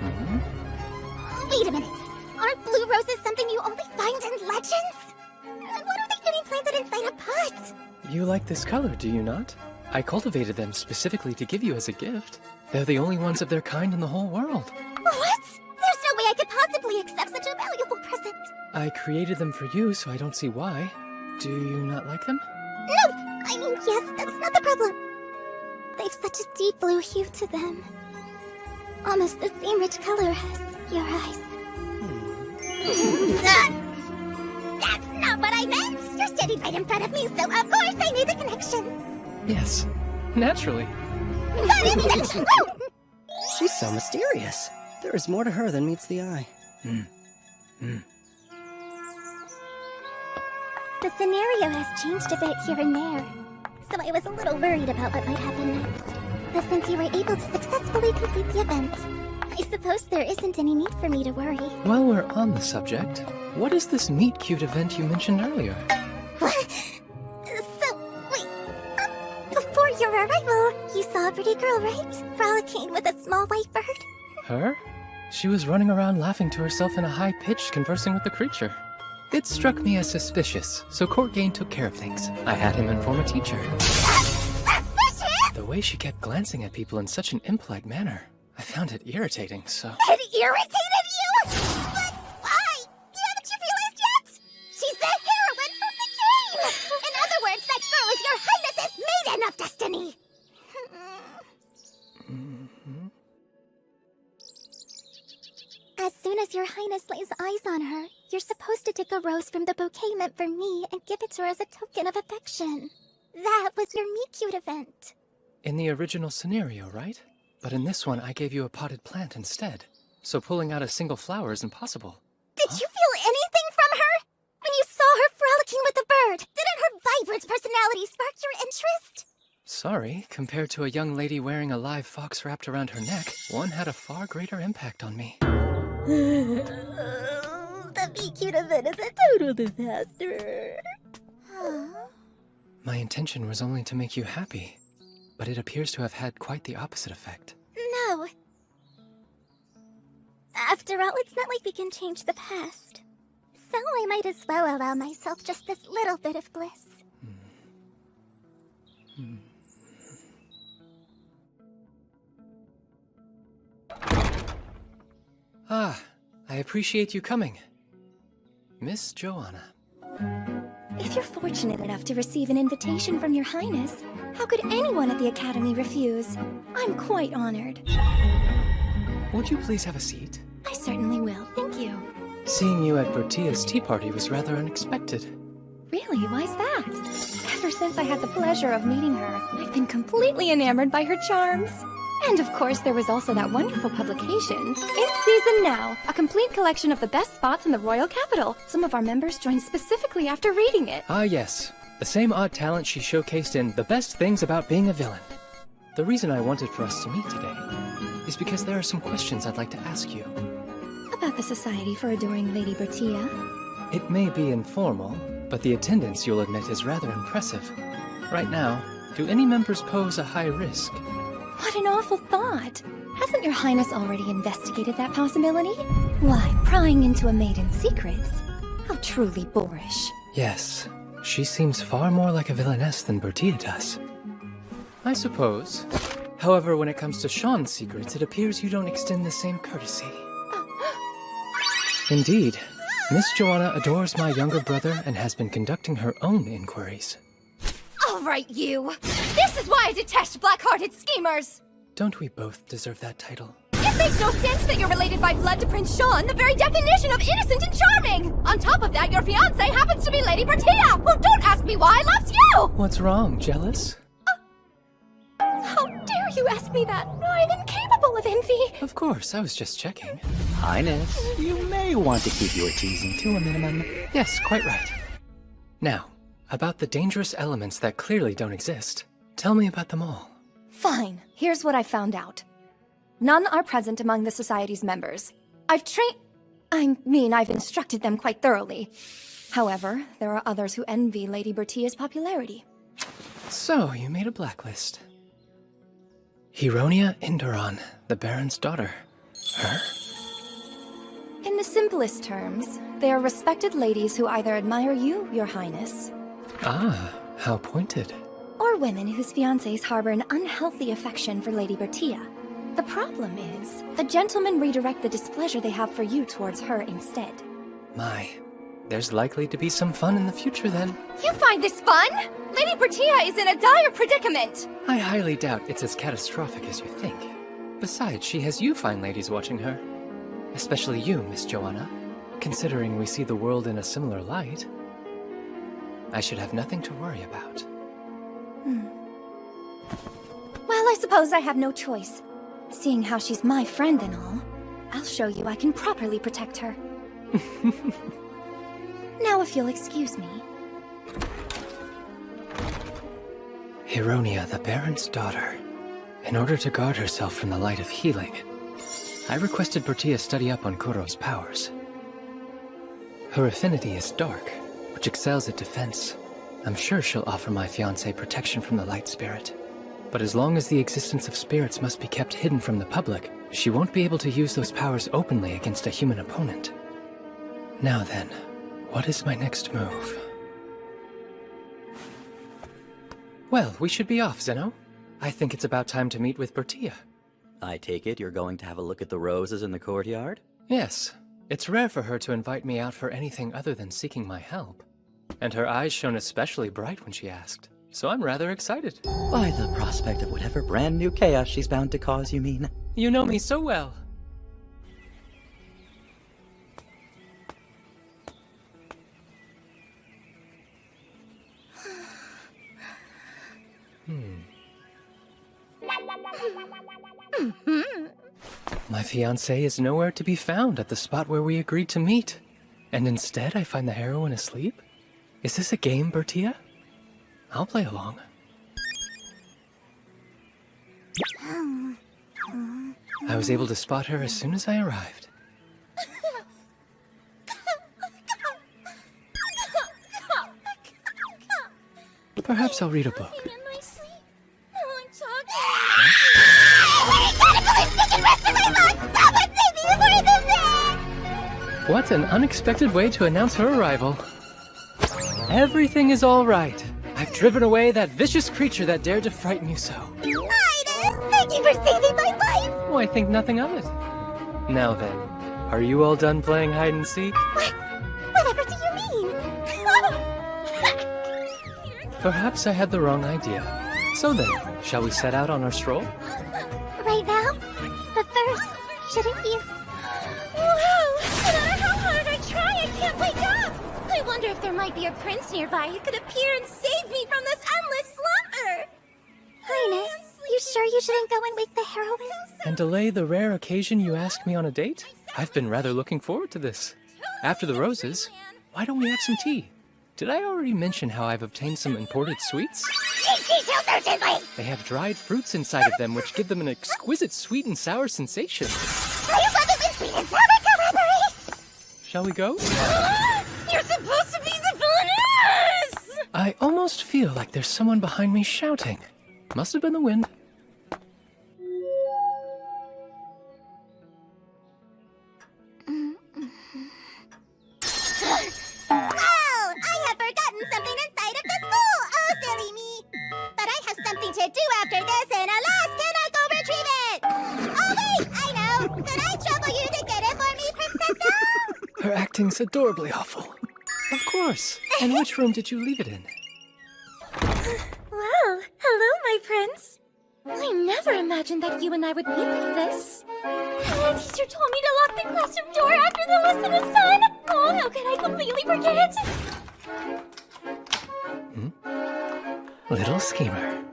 Wait a minute! Aren't blue roses something you only find in legends? What are they getting planted inside a pot? You like this color, do you not? I cultivated them specifically to give you as a gift. They're the only ones of their kind in the whole world. What? There's no way I could possibly accept such a valuable present. I created them for you, so I don't see why. Do you not like them? No! I mean, yes, that's not the problem. They've such a deep blue hue to them. Almost the same rich color as your eyes. That's not what I meant! You're standing right in front of me, so of course I made the connection! Yes, naturally. She's so mysterious. There is more to her than meets the eye. The scenario has changed a bit here and there, so I was a little worried about what might happen next. But since you were able to successfully complete the event, I suppose there isn't any need for me to worry. While we're on the subject, what is this Meet Cute event you mentioned earlier? So, wait, before your arrival, you saw a pretty girl, right? Frolicking with a small white bird? Her? She was running around laughing to herself in a high pitch, conversing with the creature. It struck me as suspicious, so Courtgain took care of things. I had him inform a teacher. Suspicious? The way she kept glancing at people in such an impolite manner, I found it irritating, so... It irritated you? But why? Haven't you realized yet? She's the heroine from the game! In other words, that girl is your highness's maiden of destiny! As soon as your highness lays eyes on her, you're supposed to take a rose from the bouquet meant for me and give it to her as a token of affection. That was your Meet Cute event. In the original scenario, right? But in this one, I gave you a potted plant instead. So pulling out a single flower is impossible. Did you feel anything from her? When you saw her frolicking with the bird, didn't her vibrant personality spark your interest? Sorry, compared to a young lady wearing a live fox wrapped around her neck, one had a far greater impact on me. The Meet Cute event is a total disaster. My intention was only to make you happy, but it appears to have had quite the opposite effect. No. After all, it's not like we can change the past. So I might as well allow myself just this little bit of bliss. Ah, I appreciate you coming. Miss Joanna. If you're fortunate enough to receive an invitation from your highness, how could anyone at the Academy refuse? I'm quite honored. Would you please have a seat? I certainly will, thank you. Seeing you at Bertia's tea party was rather unexpected. Really? Why's that? Ever since I had the pleasure of meeting her, I've been completely enamored by her charms. And of course, there was also that wonderful publication, In Season Now, a complete collection of the best spots in the royal capital. Some of our members joined specifically after reading it. Ah, yes. The same odd talent she showcased in The Best Things About Being a Villain. The reason I wanted for us to meet today is because there are some questions I'd like to ask you. About the Society for Adoring Lady Bertia. It may be informal, but the attendance, you'll admit, is rather impressive. Right now, do any members pose a high risk? What an awful thought. Hasn't your highness already investigated that possibility? Why, prying into a maiden's secrets? How truly boorish. Yes, she seems far more like a villainess than Bertia does. I suppose. However, when it comes to Sean's secrets, it appears you don't extend the same courtesy. Indeed, Miss Joanna adores my younger brother and has been conducting her own inquiries. All right, you. This is why I detest black-hearted schemers. Don't we both deserve that title? It makes no sense that you're related by blood to Prince Sean, the very definition of innocent and charming. On top of that, your fiancé happens to be Lady Bertia, who, don't ask me why, loves you. What's wrong? Jealous? How dare you ask me that? I'm incapable of envy. Of course, I was just checking. Highness, you may want to keep your teasing to a minimum. Yes, quite right. Now, about the dangerous elements that clearly don't exist. Tell me about them all. Fine. Here's what I found out. None are present among the Society's members. I've instructed them quite thoroughly. However, there are others who envy Lady Bertia's popularity. So, you made a blacklist. Heronia Inderon, the Baron's daughter. Her? In the simplest terms, they are respected ladies who either admire you, your highness, Ah, how pointed. or women whose fiancés harbor an unhealthy affection for Lady Bertia. The problem is, the gentlemen redirect the displeasure they have for you towards her instead. My, there's likely to be some fun in the future then. You find this fun? Lady Bertia is in a dire predicament! I highly doubt it's as catastrophic as you think. Besides, she has you fine ladies watching her. Especially you, Miss Joanna. Considering we see the world in a similar light, I should have nothing to worry about. Well, I suppose I have no choice. Seeing how she's my friend and all, I'll show you I can properly protect her. Now, if you'll excuse me. Heronia, the Baron's daughter. In order to guard herself from the light of healing, I requested Bertia study up on Kuro's powers. Her affinity is dark, which excels at defense. I'm sure she'll offer my fiancé protection from the light spirit. But as long as the existence of spirits must be kept hidden from the public, she won't be able to use those powers openly against a human opponent. Now then, what is my next move? Well, we should be off, Zeno. I think it's about time to meet with Bertia. I take it you're going to have a look at the roses in the courtyard? Yes. It's rare for her to invite me out for anything other than seeking my help. And her eyes shone especially bright when she asked, so I'm rather excited. By the prospect of whatever brand new chaos she's bound to cause, you mean? You know me so well. My fiancé is nowhere to be found at the spot where we agreed to meet. And instead I find the heroine asleep? Is this a game, Bertia? I'll play along. I was able to spot her as soon as I arrived. Perhaps I'll read a book. What an unexpected way to announce her arrival. Everything is all right. I've driven away that vicious creature that dared to frighten you so. Ida, thank you for saving my life! Oh, I think nothing of it. Now then, are you all done playing hide and seek? Whatever do you mean? Perhaps I had the wrong idea. So then, shall we set out on our stroll? Right now? But first, shouldn't you? Wow! No matter how hard I try, I can't wake up! I wonder if there might be a prince nearby who could appear and save me from this endless slumber! Highness, you sure you shouldn't go and wake the heroine? And delay the rare occasion you ask me on a date? I've been rather looking forward to this. After the roses, why don't we have some tea? Did I already mention how I've obtained some imported sweets? Details urgently! They have dried fruits inside of them which give them an exquisite sweet and sour sensation. I love it when sweet and sour collaborate! Shall we go? You're supposed to be the villainess! I almost feel like there's someone behind me shouting. Must have been the wind. Oh, I have forgotten something inside of the school! Oh, silly me! But I have something to do after this, and alas, cannot go retrieve it! Oh, wait! I know! Could I trouble you to get it for me, Princess? Her acting's adorably awful. Of course. And which room did you leave it in? Well, hello, my prince. I never imagined that you and I would meet like this. My teacher told me to lock the classroom door after the lesson was done. Oh, how could I completely forget? Little schemer.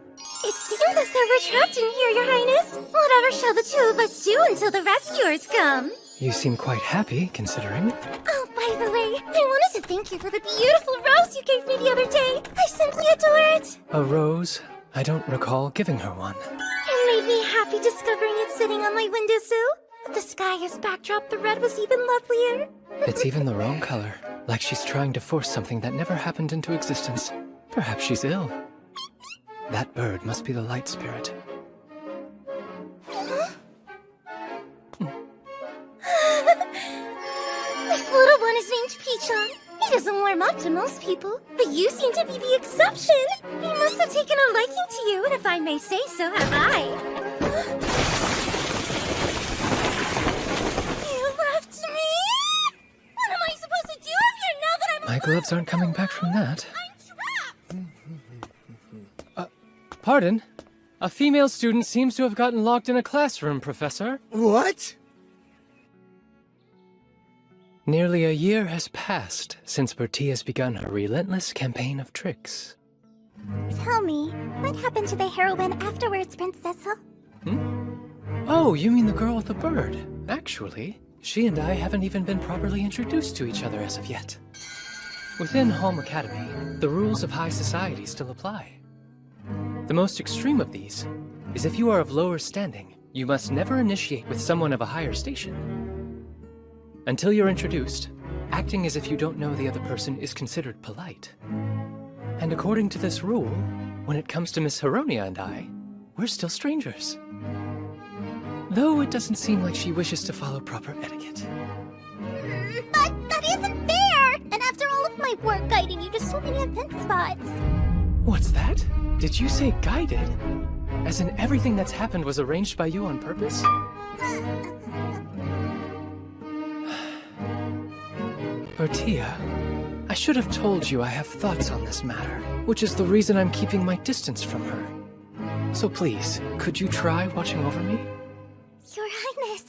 It seems as though we're trapped in here, Your Highness. Whatever shall the two of us do until the rescuers come? You seem quite happy, considering. Oh, by the way, I wanted to thank you for the beautiful rose you gave me the other day. I simply adore it. A rose? I don't recall giving her one. It made me happy discovering it sitting on my windowsill. With the sky as backdrop, the red was even lovelier. It's even the wrong color. Like she's trying to force something that never happened into existence. Perhaps she's ill. That bird must be the light spirit. This little one is named Pichon. He doesn't warm up to most people, but you seem to be the exception. He must have taken a liking to you, and if I may say so, have I. You left me? What am I supposed to do up here now that I'm My gloves aren't coming back from that. Pardon? A female student seems to have gotten locked in a classroom, Professor. What? Nearly a year has passed since Bertie has begun her relentless campaign of tricks. Tell me, what happened to the heroine afterwards, Princess? Oh, you mean the girl with the bird. Actually, she and I haven't even been properly introduced to each other as of yet. Within Home Academy, the rules of high society still apply. The most extreme of these is if you are of lower standing, you must never initiate with someone of a higher station. Until you're introduced, acting as if you don't know the other person is considered polite. And according to this rule, when it comes to Miss Hironia and I, we're still strangers. Though it doesn't seem like she wishes to follow proper etiquette. But that isn't fair! And after all of my work guiding you to so many event spots... What's that? Did you say guided? As in everything that's happened was arranged by you on purpose? Bertia, I should have told you I have thoughts on this matter, which is the reason I'm keeping my distance from her. So please, could you try watching over me? Your Highness.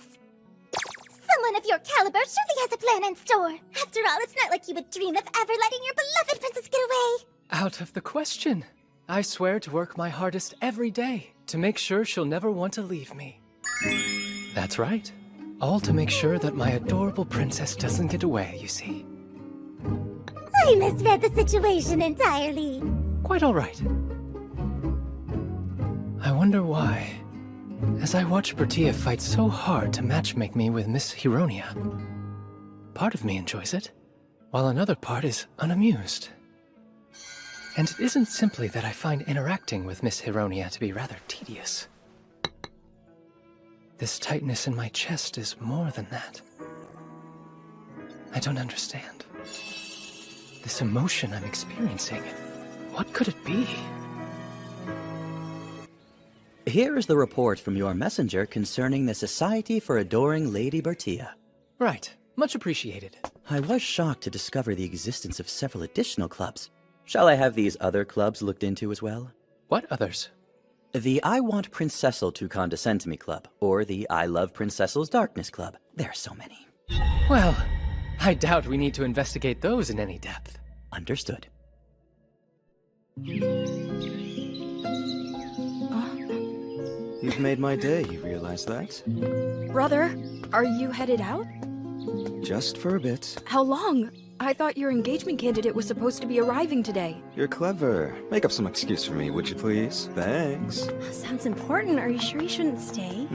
Someone of your caliber surely has a plan in store. After all, it's not like you would dream of ever letting your beloved princess get away. Out of the question. I swear to work my hardest every day to make sure she'll never want to leave me. That's right. All to make sure that my adorable princess doesn't get away, you see. I misread the situation entirely. Quite all right. I wonder why. As I watch Bertia fight so hard to matchmake me with Miss Hironia, part of me enjoys it, while another part is unamused. And it isn't simply that I find interacting with Miss Hironia to be rather tedious. This tightness in my chest is more than that. I don't understand. This emotion I'm experiencing, what could it be? Here is the report from your messenger concerning the Society for Adoring Lady Bertia. Right. Much appreciated. I was shocked to discover the existence of several additional clubs. Shall I have these other clubs looked into as well? What others? The I Want Prince Cecil to Condescend to Me Club, or the I Love Prince Cecil's Darkness Club. There are so many. Well, I doubt we need to investigate those in any depth. Understood. You've made my day, you realize that? Brother, are you headed out? Just for a bit. How long? I thought your engagement candidate was supposed to be arriving today. You're clever. Make up some excuse for me, would you please? Thanks. Sounds important. Are you sure you shouldn't stay?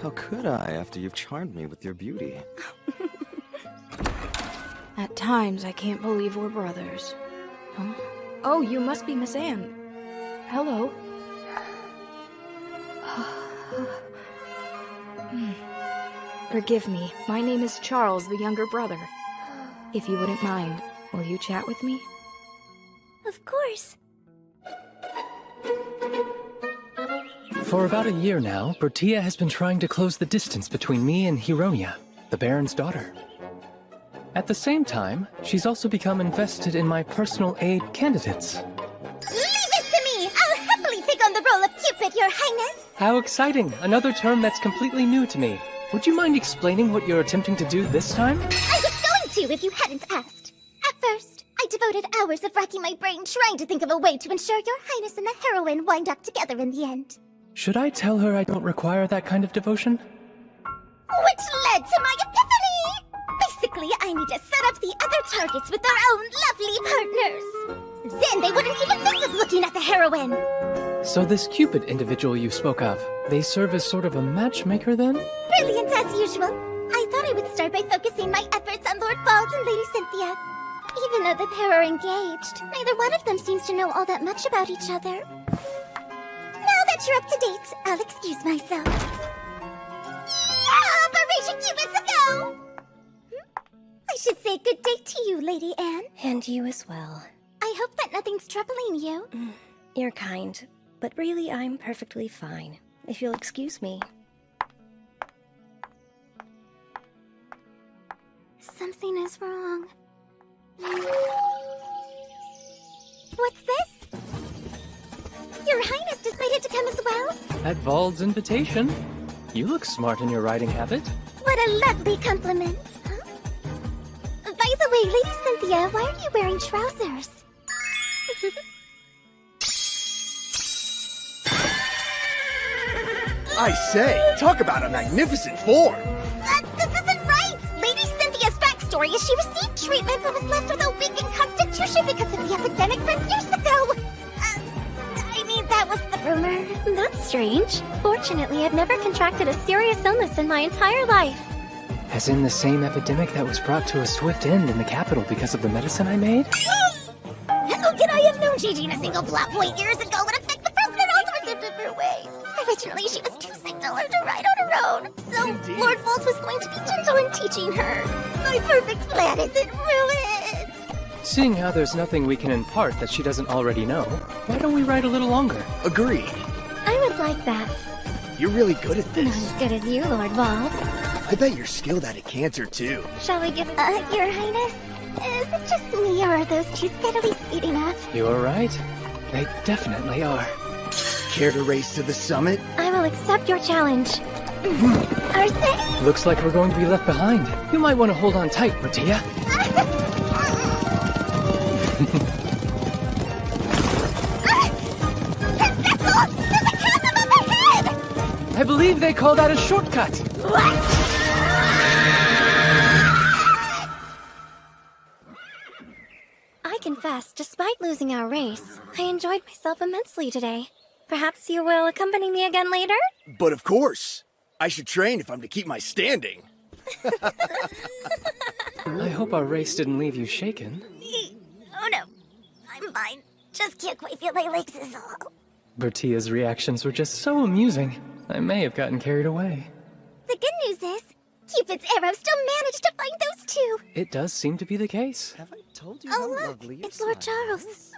How could I after you've charmed me with your beauty? At times, I can't believe we're brothers. Huh? Oh, you must be Miss Anne. Hello. Forgive me. My name is Charles, the younger brother. If you wouldn't mind, will you chat with me? Of course. For about a year now, Bertia has been trying to close the distance between me and Hironia, the Baron's daughter. At the same time, she's also become invested in my personal aid candidates. Leave it to me! I'll happily take on the role of Cupid, Your Highness! How exciting! Another term that's completely new to me. Would you mind explaining what you're attempting to do this time? I was going to if you hadn't asked. At first, I devoted hours of racking my brain trying to think of a way to ensure Your Highness and the heroine wind up together in the end. Should I tell her I don't require that kind of devotion? Which led to my epiphany! Basically, I need to set up the other targets with their own lovely partners. Then they wouldn't even think of looking at the heroine. So this Cupid individual you spoke of, they serve as sort of a matchmaker then? Brilliant as usual. I thought I would start by focusing my efforts on Lord Bald and Lady Cynthia. Even though the pair are engaged, neither one of them seems to know all that much about each other. Now that you're up to date, I'll excuse myself. Yeah, Operation Cupid's a go! I should say good day to you, Lady Anne. And you as well. I hope that nothing's troubling you. You're kind, but really I'm perfectly fine. If you'll excuse me. Something is wrong. What's this? Your Highness decided to come as well? At Vald's invitation. You look smart in your riding habit. What a lovely compliment. Huh? By the way, Lady Cynthia, why are you wearing trousers? I say, talk about a magnificent form! This isn't right! Lady Cynthia's backstory is she received treatment but was left with a weakened constitution because of the epidemic from years ago! I mean, that was the rumor. That's strange. Fortunately, I've never contracted a serious illness in my entire life. As in the same epidemic that was brought to a swift end in the capital because of the medicine I made? How could I have known changing a single plot point years ago would affect the president in all sorts of different ways? Originally, she was too sick to learn to ride on her own. So, Lord Volt was going to be gentle in teaching her. My perfect plan is in ruins. Seeing how there's nothing we can impart that she doesn't already know, why don't we ride a little longer? Agreed. I would like that. You're really good at this. Not as good as you, Lord Bald. I bet you're skilled at a canter, too. Shall we give, Your Highness? Is it just me, or are those two steadily speeding up? You're right. They definitely are. Care to race to the summit? I will accept your challenge. Are they? Looks like we're going to be left behind. You might want to hold on tight, Bertia. I believe they call that a shortcut. What? I confess, despite losing our race, I enjoyed myself immensely today. Perhaps you will accompany me again later? But of course. I should train if I'm to keep my standing. I hope our race didn't leave you shaken. Oh no, I'm fine. Just can't quite feel my legs is all. Bertia's reactions were just so amusing. I may have gotten carried away. The good news is, Cupid's arrow still managed to find those two. It does seem to be the case. Have I told you Oh how look, lovely it's Lord Charles.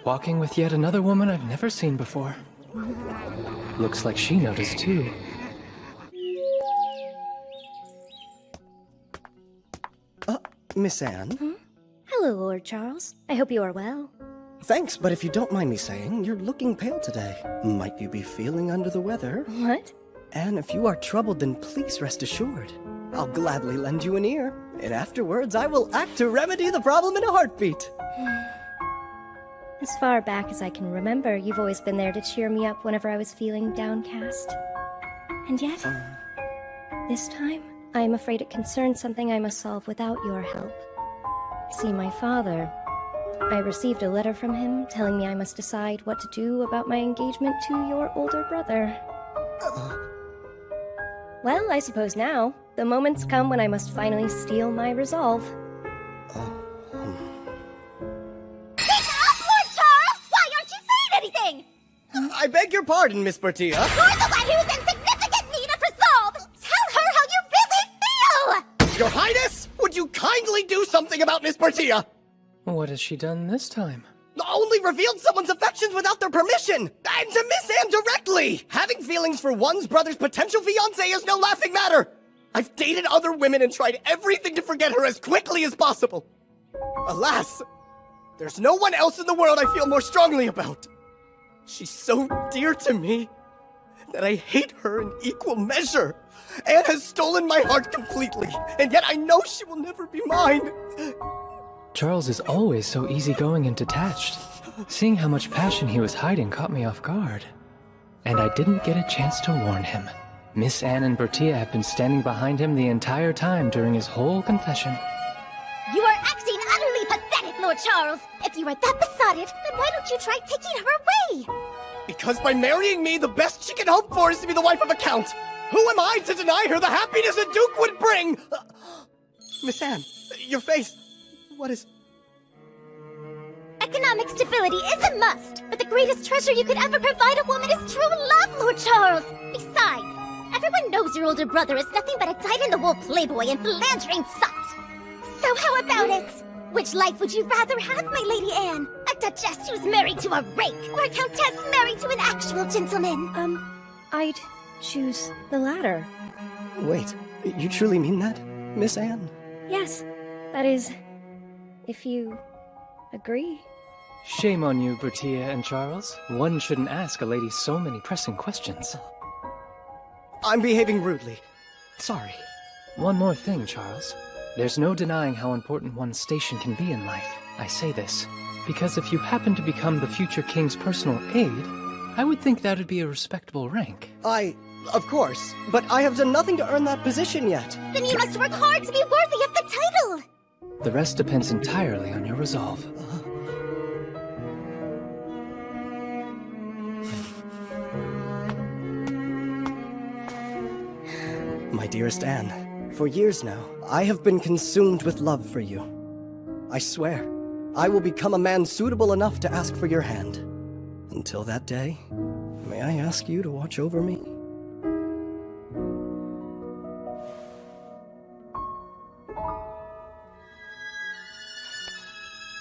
Walking with yet another woman I've never seen before. Looks like she noticed too. Miss Anne? Hello, Lord Charles. I hope you are well. Thanks, but if you don't mind me saying, you're looking pale today. Might you be feeling under the weather? What? And if you are troubled, then please rest assured. I'll gladly lend you an ear, and afterwards I will act to remedy the problem in a heartbeat. As far back as I can remember, you've always been there to cheer me up whenever I was feeling downcast. And yet, this time, I am afraid it concerns something I must solve without your help. See, my father... I received a letter from him telling me I must decide what to do about my engagement to your older brother. Well, I suppose now, the moment's come when I must finally steel my resolve. beg your pardon, Miss Bertia. You're the one who's in significant need of resolve! Tell her how you really feel! Your Highness, would you kindly do something about Miss Bertia? What has she done this time? Only revealed someone's affections without their permission! And to Miss Anne directly! Having feelings for one's brother's potential fiancé is no laughing matter! I've dated other women and tried everything to forget her as quickly as possible. Alas, there's no one else in the world I feel more strongly about. She's so dear to me that I hate her in equal measure. Anne has stolen my heart completely, and yet I know she will never be mine. Charles is always so easygoing and detached. Seeing how much passion he was hiding caught me off guard. And I didn't get a chance to warn him. Miss Anne and Bertia have been standing behind him the entire time during his whole confession. You are acting utterly pathetic, Lord Charles! If you are that besotted, then why don't you try taking her away? Because by marrying me, the best she can hope for is to be the wife of a count. Who am I to deny her the happiness a duke would bring? Miss Anne, your face... What is... Economic stability is a must, but the greatest treasure you could ever provide a woman is true love, Lord Charles! Besides, everyone knows your older brother is nothing but a dyed-in-the-wool playboy and philandering sot. So how about it? Which life would you rather have, my Lady Anne? A duchess who's married to a rake, or a countess married to an actual gentleman? I'd choose the latter. Wait, you truly mean that, Miss Anne? Yes, that is, if you agree. Shame on you, Bertia and Charles. One shouldn't ask a lady so many pressing questions. I'm behaving rudely. Sorry. One more thing, Charles. There's no denying how important one's station can be in life. I say this because if you happen to become the future king's personal aide, I would think that would be a respectable rank. Of course, but I have done nothing to earn that position yet. Then you must work hard to be worthy of the title! The rest depends entirely on your resolve. My dearest Anne, for years now, I have been consumed with love for you. I swear, I will become a man suitable enough to ask for your hand. Until that day, may I ask you to watch over me?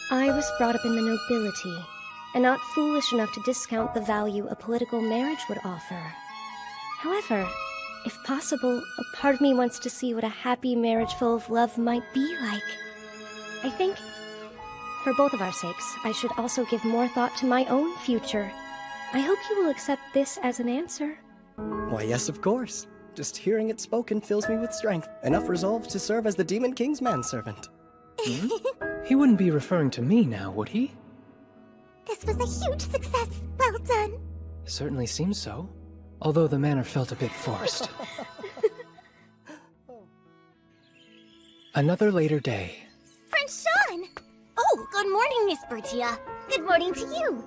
I was brought up in the nobility, and not foolish enough to discount the value a political marriage would offer. However, if possible, a part of me wants to see what a happy marriage full of love might be like. I think, for both of our sakes, I should also give more thought to my own future. I hope you will accept this as an answer. Why, yes, of course. Just hearing it spoken fills me with strength, enough resolve to serve as the Demon King's manservant. He wouldn't be referring to me now, would he? This was a huge success. Well done. Certainly seems so. Although the manner felt a bit forced. Another later day. Friend Sean! Oh, good morning, Miss Bertia. Good morning to you.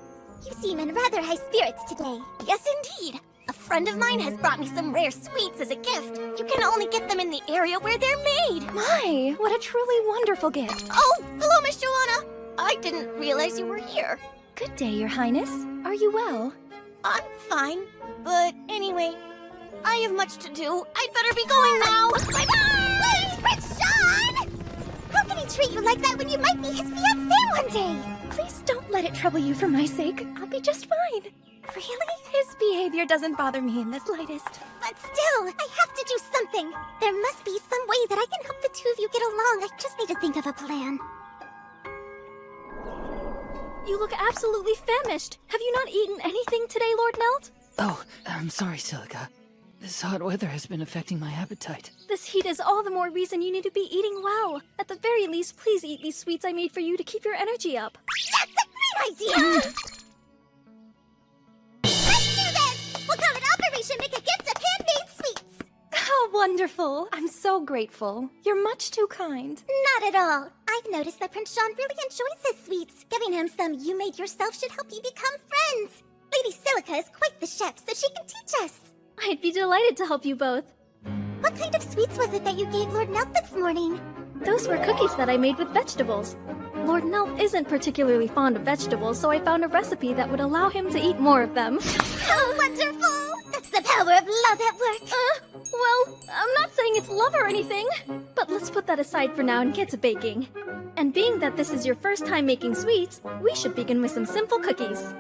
You seem in rather high spirits today. Yes, indeed. A friend of mine has brought me some rare sweets as a gift. You can only get them in the area where they're made. My, what a truly wonderful gift. Oh, hello, Miss Joanna. I didn't realize you were here. Good day, Your Highness. Are you well? I'm fine. But anyway, I have much to do. I'd better be going now. Bye-bye! Wait, Prince Sean! How can he treat you like that when you might be his fiancé one day? Please don't let it trouble you for my sake. I'll be just fine. Really? His behavior doesn't bother me in the slightest. But still, I have to do something. There must be some way that I can help the two of you get along. I just need to think of a plan. You look absolutely famished. Have you not eaten anything today, Lord Melt? Oh, I'm sorry, Silica. This hot weather has been affecting my appetite. This heat is all the more reason you need to be eating well. At the very least, please eat these sweets I made for you to keep your energy up. That's a great idea! Let's do this! We'll call it Operation Make a Gift of Handmade Sweets! How wonderful! I'm so grateful. You're much too kind. Not at all. I've noticed that Prince Sean really enjoys his sweets. Giving him some you made yourself should help you become friends. Lady Silica is quite the chef, so she can teach us. I'd be delighted to help you both. What kind of sweets was it that you gave Lord Melt this morning? Those were cookies that I made with vegetables. Lord Nelt isn't particularly fond of vegetables, so I found a recipe that would allow him to eat more of them. Oh, wonderful! That's the power of love at work. Well, I'm not saying it's love or anything, but let's put that aside for now and get to baking. And being that this is your first time making sweets, we should begin with some simple cookies.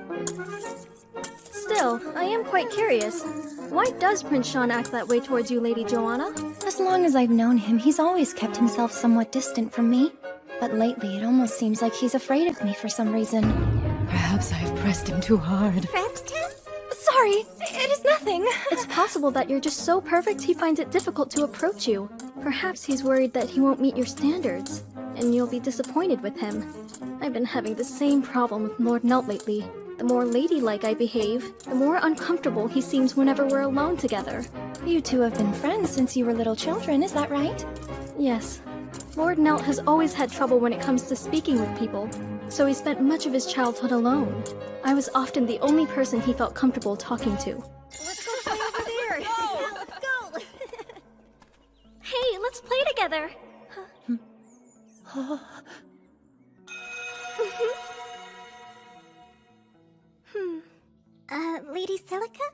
Still, I am quite curious. Why does Prince Sean act that way towards you, Lady Joanna? As long as I've known him, he's always kept himself somewhat distant from me. But lately, it almost seems like he's afraid of me for some reason. Perhaps I have pressed him too hard. Pressed him? Sorry, it is nothing. It's possible that you're just so perfect he finds it difficult to approach you. Perhaps he's worried that he won't meet your standards, and you'll be disappointed with him. I've been having the same problem with Lord Nelt lately. The more ladylike I behave, the more uncomfortable he seems whenever we're alone together. You two have been friends since you were little children, is that right? Yes. Lord Nelt has always had trouble when it comes to speaking with people, so he spent much of his childhood alone. I was often the only person he felt comfortable talking to. Let's go play over there. Let's go. Hey, let's play together. Lady Silica?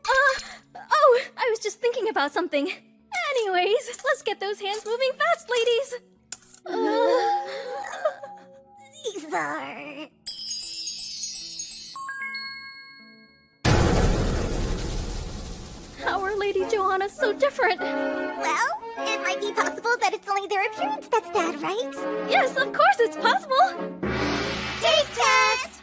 Oh, I was just thinking about something. Anyways, let's get those hands moving fast, ladies. These are... How are Lady Joanna so different? Well, it might be possible that it's only their appearance that's bad, right? Yes, of course it's possible. Taste test!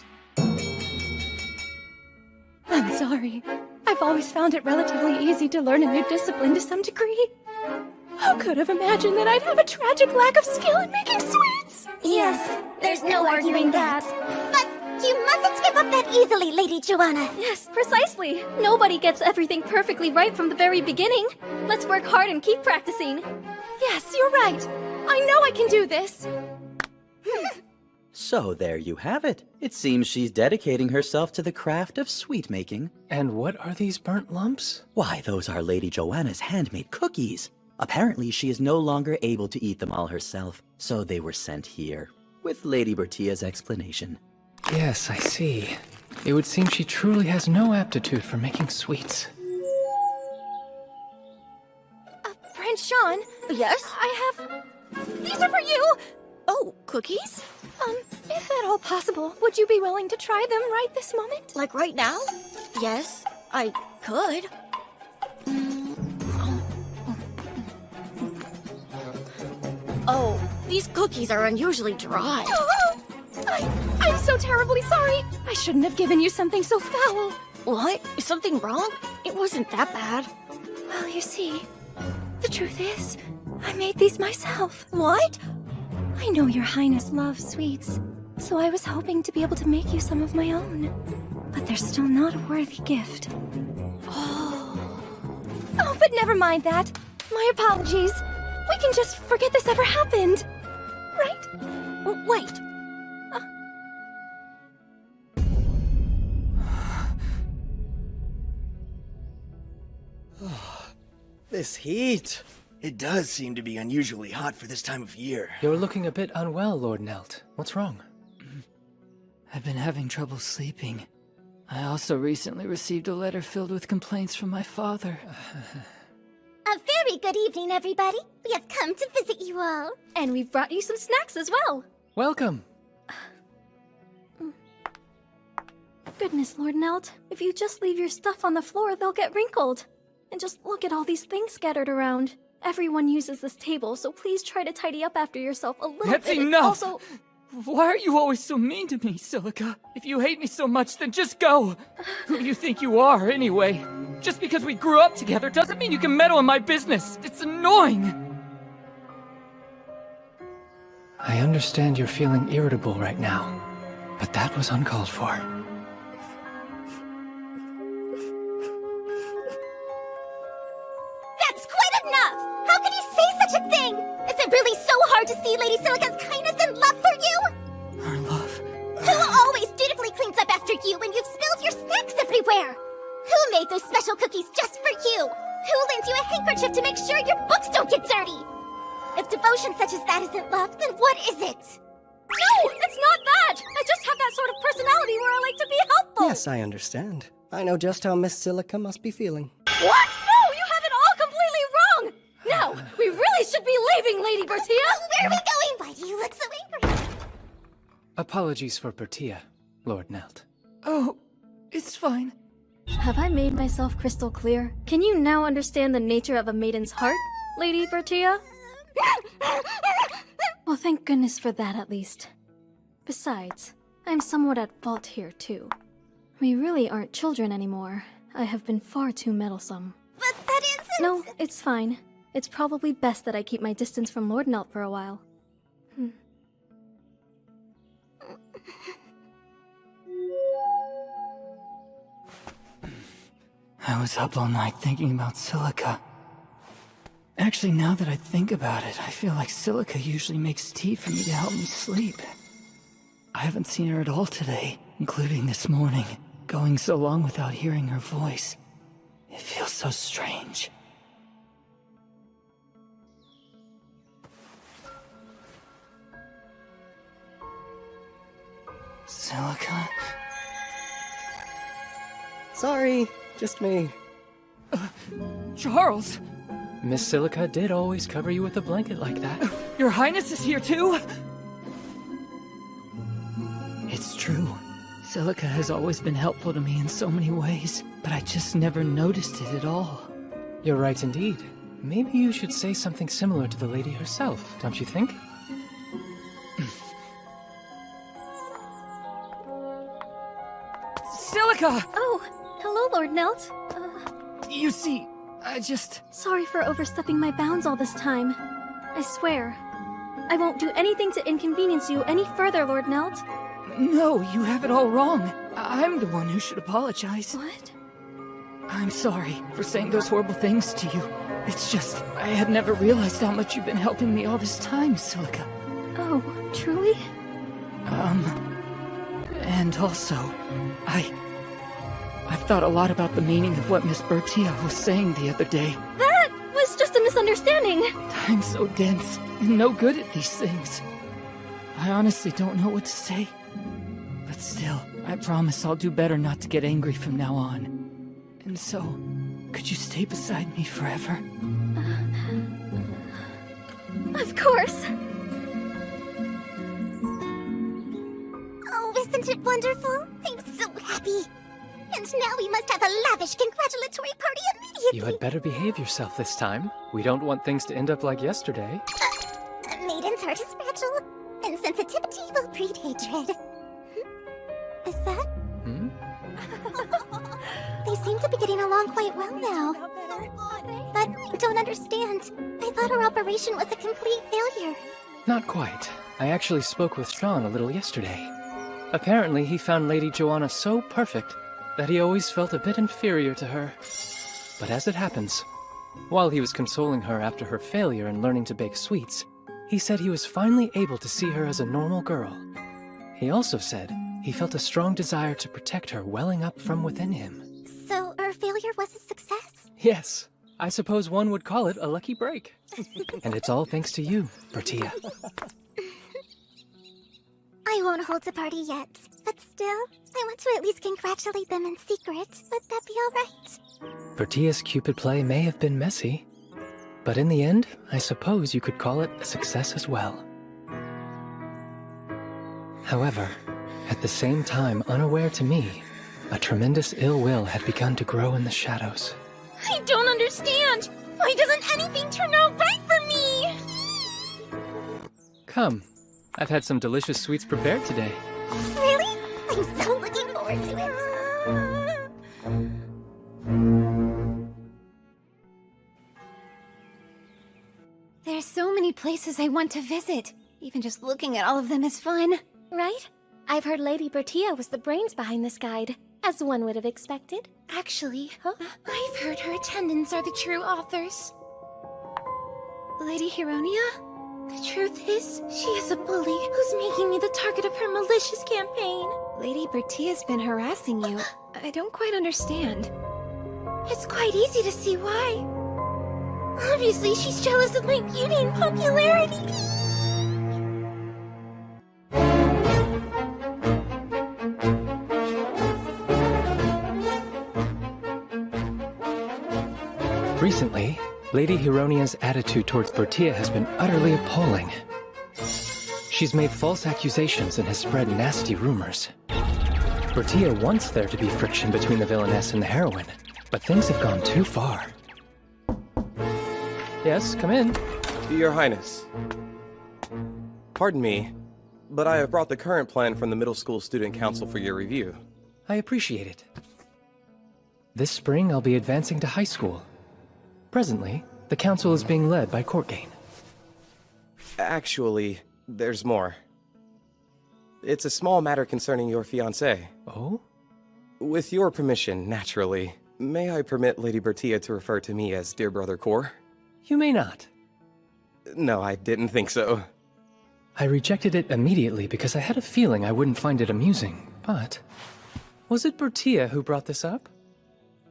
I'm sorry. I've always found it relatively easy to learn a new discipline to some degree. Who could have imagined that I'd have a tragic lack of skill in making sweets? Yes, there's no arguing that. But you mustn't give up that easily, Lady Joanna. Yes, precisely. Nobody gets everything perfectly right from the very beginning. Let's work hard and keep practicing. Yes, you're right. I know I can do this. So there you have it. It seems she's dedicating herself to the craft of sweet making. And what are these burnt lumps? Why, those are Lady Joanna's handmade cookies. Apparently, she is no longer able to eat them all herself, so they were sent here, with Lady Bertia's explanation. Yes, I see. It would seem she truly has no aptitude for making sweets. Prince Sean? Yes? I have... These are for you! Oh, cookies? If at all possible, would you be willing to try them right this moment? Like right now? Yes, I could. Oh, these cookies are unusually dry. I'm so terribly sorry. I shouldn't have given you something so foul. What? Is something wrong? It wasn't that bad. Well, you see, the truth is, I made these myself. What? I know your highness loves sweets, so I was hoping to be able to make you some of my own. But they're still not a worthy gift. Oh, but never mind that. My apologies. We can just forget this ever happened. Right? Wait. This heat. It does seem to be unusually hot for this time of year. You're looking a bit unwell, Lord Nelt. What's wrong? I've been having trouble sleeping. I also recently received a letter filled with complaints from my father. A very good evening, everybody. We have come to visit you all. And we've brought you some snacks as well. Welcome. Goodness, Lord Nelt. If you just leave your stuff on the floor, they'll get wrinkled. And just look at all these things scattered around. Everyone uses this table, so please try to tidy up after yourself a little That's bit. enough! Also, why are you always so mean to me, Silica? If you hate me so much, then just go! Who do you think you are, anyway? Just because we grew up together doesn't mean you can meddle in my business! It's annoying! I understand you're feeling irritable right now, but that was uncalled for. That's quite enough! How can you say such a thing? Is it really so hard to see Lady Silica's kindness and love for you? Our love. Who always dutifully cleans up after you when you've spilled your snacks everywhere? Who made those special cookies just for you? Who lends you a handkerchief to make sure your books don't get dirty? If devotion such as that isn't love, then what is it? No, it's not that! I just have that sort of personality where I like to be helpful! Yes, I understand. I know just how Miss Silica must be feeling. What? No, you have it all completely wrong! No, we really should be leaving, Lady Bertia! Where are we going? Why do you look so angry? Apologies for Bertia, Lord Nelt. Oh, it's fine. Have I made myself crystal clear? Can you now understand the nature of a maiden's heart, Lady Bertia? Well, thank goodness for that at least. Besides, I'm somewhat at fault here too. We really aren't children anymore. I have been far too meddlesome. But that isn't... No, it's fine. It's probably best that I keep my distance from Lord Nelt for a while. I was up all night thinking about Silica. Actually, now that I think about it, I feel like Silica usually makes tea for me to help me sleep. I haven't seen her at all today, including this morning. Going so long without hearing her voice. It feels so strange. Silica? Sorry, just me. Charles! Miss Silica did always cover you with a blanket like that. Your Highness is here too? It's true. Silica has always been helpful to me in so many ways, but I just never noticed it at all. You're right indeed. Maybe you should say something similar to the lady herself, don't you think? Silica! Oh, hello, Lord Nelt. You see, I just... Sorry for overstepping my bounds all this time. I swear. I won't do anything to inconvenience you any further, Lord Nelt. No, you have it all wrong. I'm the one who should apologize. What? I'm sorry for saying those horrible things to you. It's just, I had never realized how much you've been helping me all this time, Silica. Oh, truly? And also, I've thought a lot about the meaning of what Miss Bertia was saying the other day. That was just a misunderstanding. I'm so dense and no good at these things. I honestly don't know what to say. But still, I promise I'll do better not to get angry from now on. And so, could you stay beside me forever? Of course. Oh, isn't it wonderful? I'm so happy. And now we must have a lavish congratulatory party immediately. You had better behave yourself this time. We don't want things to end up like yesterday. A maiden's heart is fragile, and sensitivity will breed hatred. Is that? They seem to be getting along quite well now. But I don't understand. I thought our operation was a complete failure. Not quite. I actually spoke with Sean a little yesterday. Apparently, he found Lady Joanna so perfect that he always felt a bit inferior to her. But as it happens, while he was consoling her after her failure in learning to bake sweets, he said he was finally able to see her as a normal girl. He also said he felt a strong desire to protect her welling up from within him. So our failure was a success? Yes, I suppose one would call it a lucky break. And it's all thanks to you, Bertia. I won't hold a party yet, but still, I want to at least congratulate them in secret. Would that be alright? Bertia's Cupid play may have been messy, but in the end, I suppose you could call it a success as well. However, at the same time, unaware to me, a tremendous ill will had begun to grow in the shadows. I don't understand. Why doesn't anything turn out right for me? Come, I've had some delicious sweets prepared today. Really? I'm so looking forward to it. There's so many places I want to visit. Even just looking at all of them is fun. Right? I've heard Lady Bertia was the brains behind this guide, as one would have expected. Actually, I've heard her attendants are the true authors. Lady Hironia? The truth is, she is a bully who's making me the target of her malicious campaign. Lady Bertia's been harassing you. I don't quite understand. It's quite easy to see why. Obviously, she's jealous of my beauty and popularity. Recently, Lady Hironia's attitude towards Bertia has been utterly appalling. She's made false accusations and has spread nasty rumors. Bertia wants there to be friction between the villainess and the heroine, but things have gone too far. Yes, come in. Your Highness. Pardon me, but I have brought the current plan from the Middle School Student Council for your review. I appreciate it. This spring, I'll be advancing to high school. Presently, the council is being led by Courtgain. Actually, there's more. It's a small matter concerning your fiancé. Oh? With your permission, naturally, may I permit Lady Bertia to refer to me as Dear Brother Cor? You may not. No, I didn't think so. I rejected it immediately because I had a feeling I wouldn't find it amusing, but... Was it Bertia who brought this up?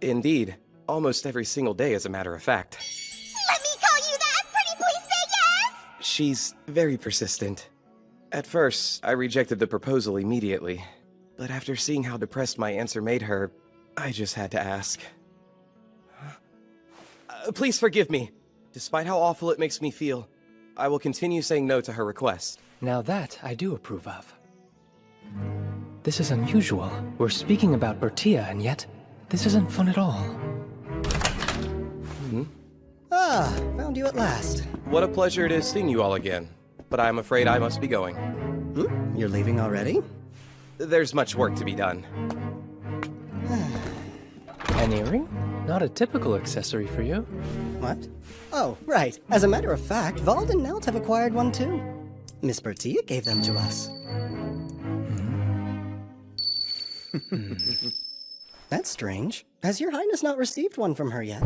Indeed. Almost every single day, as a matter of fact. Let me call you that! Pretty please say yes! She's very persistent. At first, I rejected the proposal immediately. But after seeing how depressed my answer made her, I just had to ask. Please forgive me. Despite how awful it makes me feel, I will continue saying no to her request. Now that I do approve of. This is unusual. We're speaking about Bertia, and yet, this isn't fun at all. Ah, found you at last. What a pleasure it is seeing you all again. But I'm afraid I must be going. You're leaving already? There's much work to be done. An earring? Not a typical accessory for you. What? Oh, right. As a matter of fact, Vald and Nelt have acquired one too. Miss Bertia gave them to us. That's strange. Has your Highness not received one from her yet?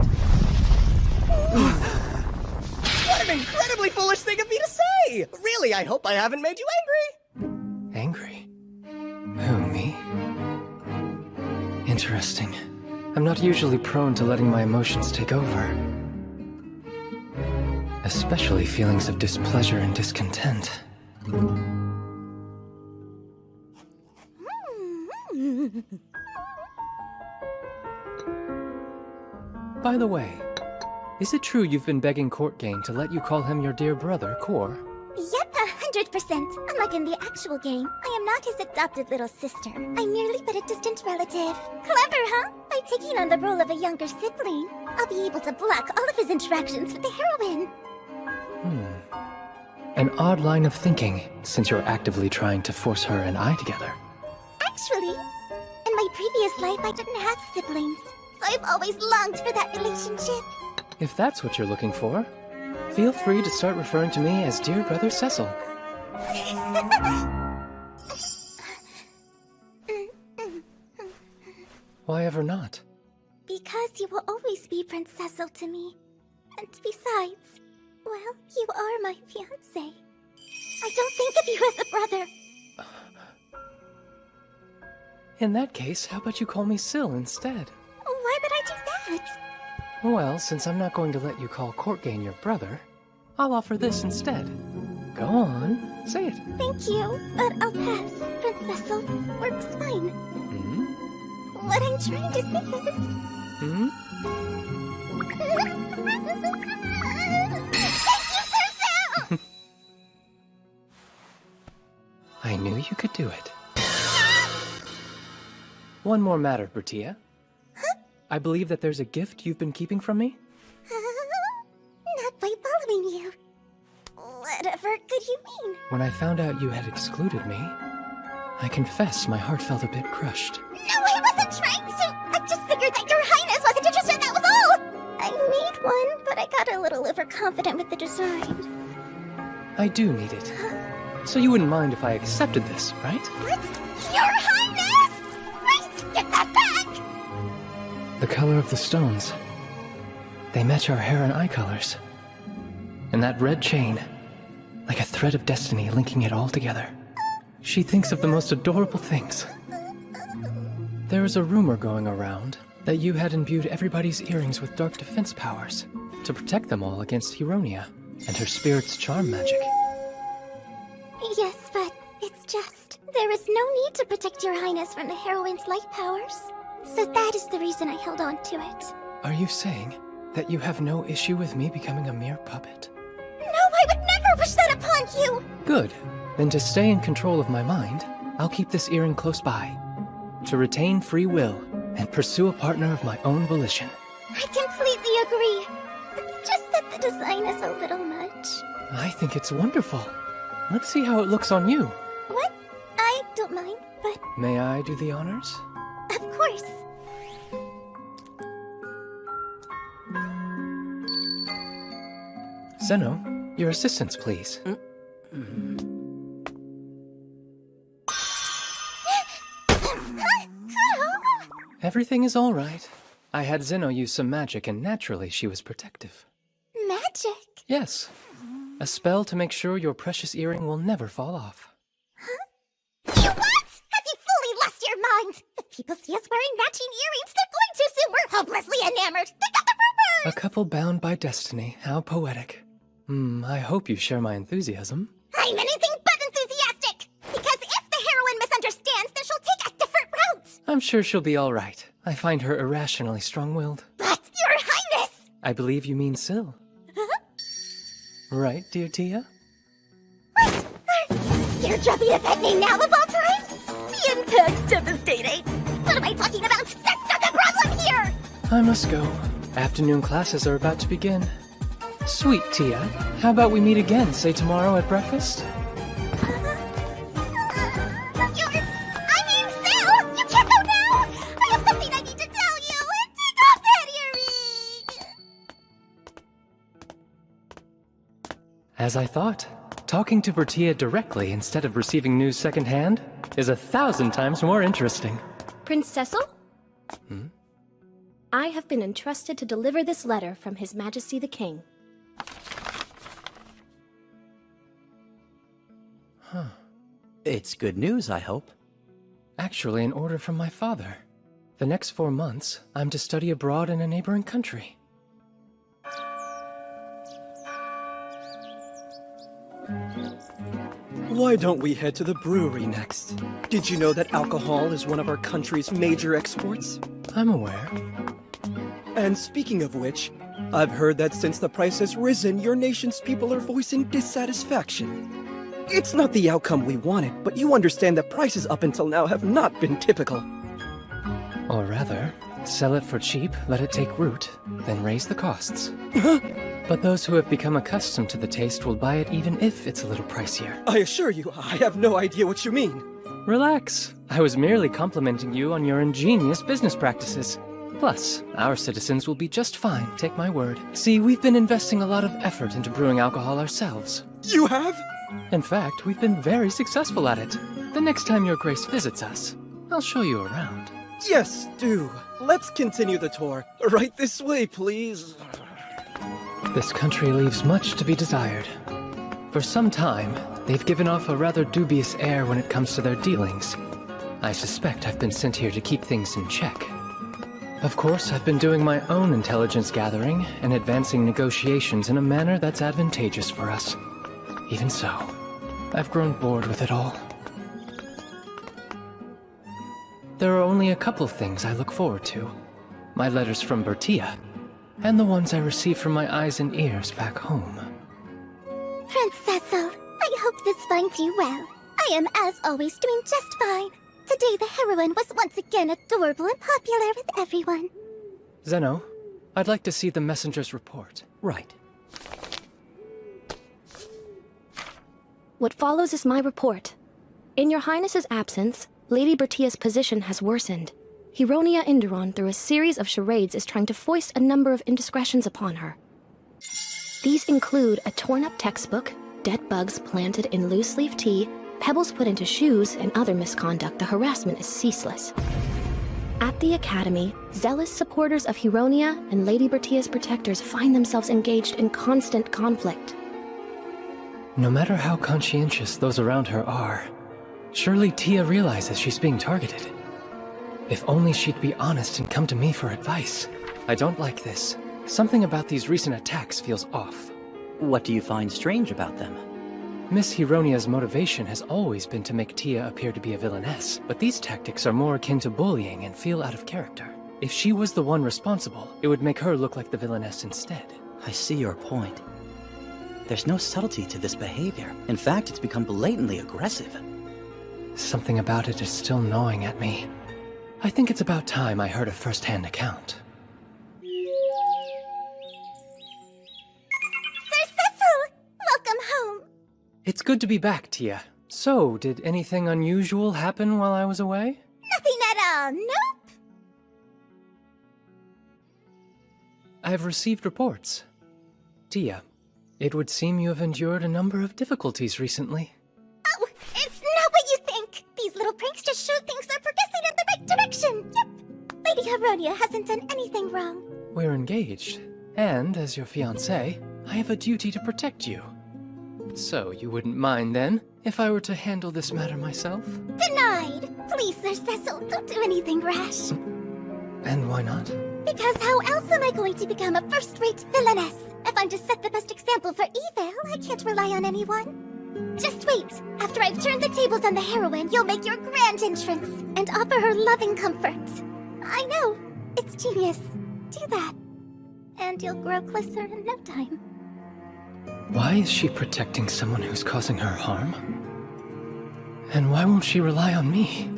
What an incredibly foolish thing of me to say! Really, I hope I haven't made you angry. Angry? Who, me? Interesting. I'm not usually prone to letting my emotions take over. Especially feelings of displeasure and discontent. By the way, is it true you've been begging Courtgain to let you call him your dear brother, Cor? Yep, 100%. Unlike in the actual game, I am not his adopted little sister. I'm merely but a distant relative. Clever, huh? By taking on the role of a younger sibling, I'll be able to block all of his interactions with the heroine. An odd line of thinking, since you're actively trying to force her and I together. Actually, in my previous life, I didn't have siblings, so I've always longed for that relationship. If that's what you're looking for, feel free to start referring to me as Dear Brother Cecil. Why ever not? Because you will always be Prince Cecil to me. And besides, well, you are my fiancé. I don't think of you as a brother. In that case, how about you call me Syl instead? Why would I do that? Well, since I'm not going to let you call Courtgain your brother, I'll offer this instead. Go on, say it. Thank you, but I'll pass. Prince Cecil works fine. What I'm trying to say is... I knew you could do it. One more matter, Bertia. I believe that there's a gift you've been keeping from me? Not by following you. Whatever could you mean? When I found out you had excluded me, I confess my heart felt a bit crushed. No, I wasn't trying to. I just figured that your Highness wasn't interested, that was all. I need one, but I got a little overconfident with the design. I do need it. So you wouldn't mind if I accepted this, right? What? Your Highness! Wait, get that back! The color of the stones. They match our hair and eye colors. And that red chain, like a thread of destiny linking it all together. She thinks of the most adorable things. There is a rumor going around that you had imbued everybody's earrings with dark defense powers to protect them all against Hironia and her spirit's charm magic. Yes, but it's just... There is no need to protect your Highness from the heroine's light powers. So that is the reason I held on to it. Are you saying that you have no issue with me becoming a mere puppet? No, I would never wish that upon you! Good. Then to stay in control of my mind, I'll keep this earring close by. To retain free will and pursue a partner of my own volition. I completely agree. It's just that the design is a little much. I think it's wonderful. Let's see how it looks on you. What? I don't mind, but... May I do the honors? Of course. Zeno, your assistance, please. Everything is all right. I had Zeno use some magic, and naturally she was protective. Magic? Yes. A spell to make sure your precious earring will never fall off. You what? Have you fully lost your mind? If people see us wearing matching earrings, they're going to assume we're hopelessly enamored. They got the rumors! A couple bound by destiny. How poetic. I hope you share my enthusiasm. I'm anything but enthusiastic! Because if the heroine misunderstands, then she'll take a different route! I'm sure she'll be all right. I find her irrationally strong-willed. But, Your Highness! I believe you mean Syl. Right, dear Tia? What? You're dropping a pet name now of all time? The impact's devastating. What am I talking about? That's not the problem here! I must go. Afternoon classes are about to begin. Sweet Tia, how about we meet again, say tomorrow at breakfast? Syl! You can't go now! I have something I need to tell you! Take off that earring! As I thought, talking to Bertia directly instead of receiving news secondhand is 1,000 times more interesting. Prince Cecil? I have been entrusted to deliver this letter from His Majesty the King. It's good news, I hope. Actually, an order from my father. The next 4 months, I'm to study abroad in a neighboring country. Why don't we head to the brewery next? Did you know that alcohol is one of our country's major exports? I'm aware. And speaking of which, I've heard that since the price has risen, your nation's people are voicing dissatisfaction. It's not the outcome we wanted, but you understand that prices up until now have not been typical. Or rather, sell it for cheap, let it take root, then raise the costs. But those who have become accustomed to the taste will buy it even if it's a little pricier. I assure you, I have no idea what you mean. Relax. I was merely complimenting you on your ingenious business practices. Plus, our citizens will be just fine, take my word. See, we've been investing a lot of effort into brewing alcohol ourselves. You have? In fact, we've been very successful at it. The next time your grace visits us, I'll show you around. Yes, do. Let's continue the tour. Right this way, please. This country leaves much to be desired. For some time, they've given off a rather dubious air when it comes to their dealings. I suspect I've been sent here to keep things in check. Of course, I've been doing my own intelligence gathering and advancing negotiations in a manner that's advantageous for us. Even so, I've grown bored with it all. There are only a couple things I look forward to. My letters from Bertia, and the ones I receive from my eyes and ears back home. Prince Cecil, I hope this finds you well. I am, as always, doing just fine. Today the heroine was once again adorable and popular with everyone. Zeno, I'd like to see the messenger's report. Right. What follows is my report. In your Highness's absence, Lady Bertia's position has worsened. Hironia Inderon, through a series of charades, is trying to foist a number of indiscretions upon her. These include a torn-up textbook, dead bugs planted in loose-leaf tea, pebbles put into shoes, and other misconduct. The harassment is ceaseless. At the Academy, zealous supporters of Hironia and Lady Bertia's protectors find themselves engaged in constant conflict. No matter how conscientious those around her are, surely Tia realizes she's being targeted. If only she'd be honest and come to me for advice. I don't like this. Something about these recent attacks feels off. What do you find strange about them? Miss Hironia's motivation has always been to make Tia appear to be a villainess, but these tactics are more akin to bullying and feel out of character. If she was the one responsible, it would make her look like the villainess instead. I see your point. There's no subtlety to this behavior. In fact, it's become blatantly aggressive. Something about it is still gnawing at me. I think it's about time I heard a first-hand account. Sir Cecil! Welcome home! It's good to be back, Tia. So, did anything unusual happen while I was away? Nothing at all, nope! I've received reports. Tia, it would seem you have endured a number of difficulties recently. Oh, it's not what you think! These little pranks just show things are progressing in the right direction! Yep! Lady Hironia hasn't done anything wrong. We're engaged, and as your fiancé, I have a duty to protect you. So, you wouldn't mind, then, if I were to handle this matter myself? Denied! Please, Sir Cecil, don't do anything rash. And why not? Because how else am I going to become a first-rate villainess? If I'm to set the best example for evil, I can't rely on anyone. Just wait. After I've turned the tables on the heroine, you'll make your grand entrance and offer her loving comfort. I know. It's genius. Do that. And you'll grow closer in no time. Why is she protecting someone who's causing her harm? And why won't she rely on me?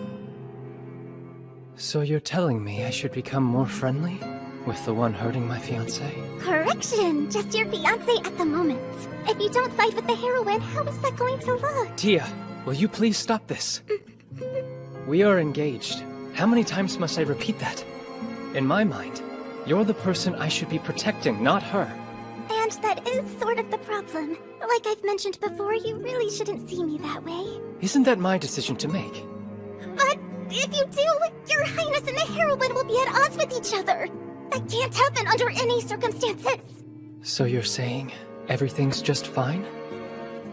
So you're telling me I should become more friendly with the one hurting my fiancé? Correction! Just your fiancé at the moment. If you don't side with the heroine, how is that going to look? Tia, will you please stop this? We are engaged. How many times must I repeat that? In my mind, you're the person I should be protecting, not her. And that is sort of the problem. Like I've mentioned before, you really shouldn't see me that way. Isn't that my decision to make? But if you do, your Highness and the heroine will be at odds with each other. That can't happen under any circumstances. So you're saying everything's just fine?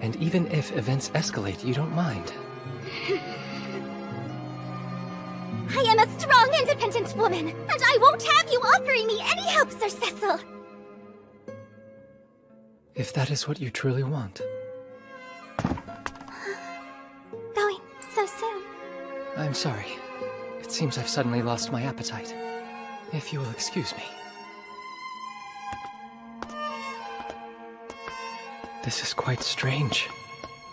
And even if events escalate, you don't mind? I am a strong, independent woman, and I won't have you offering me any help, Sir Cecil. If that is what you truly want. Going so soon. I'm sorry. It seems I've suddenly lost my appetite. If you will excuse me. This is quite strange.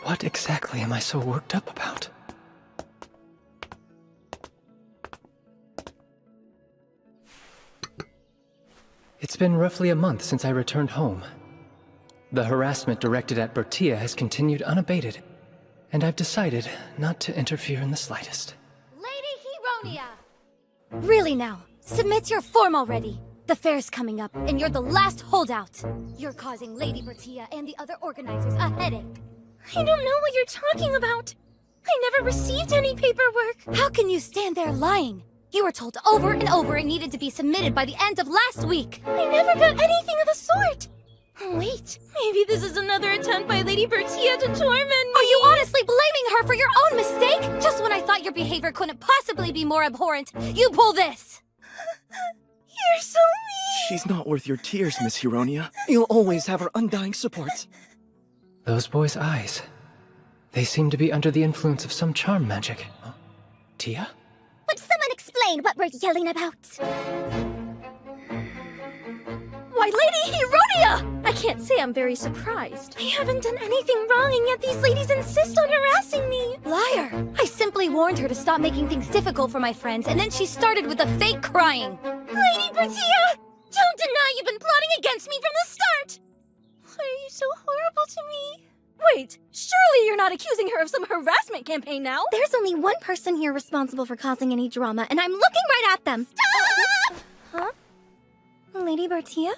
What exactly am I so worked up about? It's been roughly a month since I returned home. The harassment directed at Bertia has continued unabated, and I've decided not to interfere in the slightest. Lady Hironia! Really now, submit your form already. The fair's coming up, and you're the last holdout. You're causing Lady Bertia and the other organizers a headache. I don't know what you're talking about. I never received any paperwork. How can you stand there lying? You were told over and over it needed to be submitted by the end of last week. I never got anything of the sort. Wait, maybe this is another attempt by Lady Bertia to torment me. Are you honestly blaming her for your own mistake? Just when I thought your behavior couldn't possibly be more abhorrent, you pull this. You're so mean. She's not worth your tears, Miss Hironia. You'll always have her undying support. Those boys' eyes. They seem to be under the influence of some charm magic. Huh? Tia? Would someone explain what we're yelling about? Why, Lady Hironia! I can't say I'm very surprised. I haven't done anything wrong, and yet these ladies insist on harassing me. Liar! I simply warned her to stop making things difficult for my friends, and then she started with the fake crying. Lady Bertia! Don't deny you've been plotting against me from the start! Why are you so horrible to me? Wait, surely you're not accusing her of some harassment campaign now? There's only one person here responsible for causing any drama, and I'm looking right at them. Stop! Huh? Lady Bertia?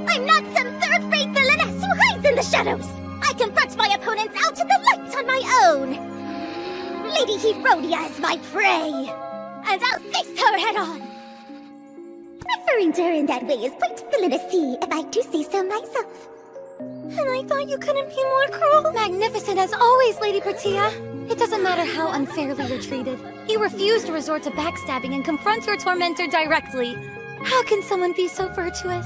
I'm not some third-rate villainess who hides in the shadows. I confront my opponents out in the light on my own. Lady Hironia is my prey, and I'll face her head-on. Referring to her in that way is quite villainousy, if I do say so myself. And I thought you couldn't be more cruel. Magnificent as always, Lady Bertia. It doesn't matter how unfairly you're treated. You refuse to resort to backstabbing and confront your tormentor directly. How can someone be so virtuous?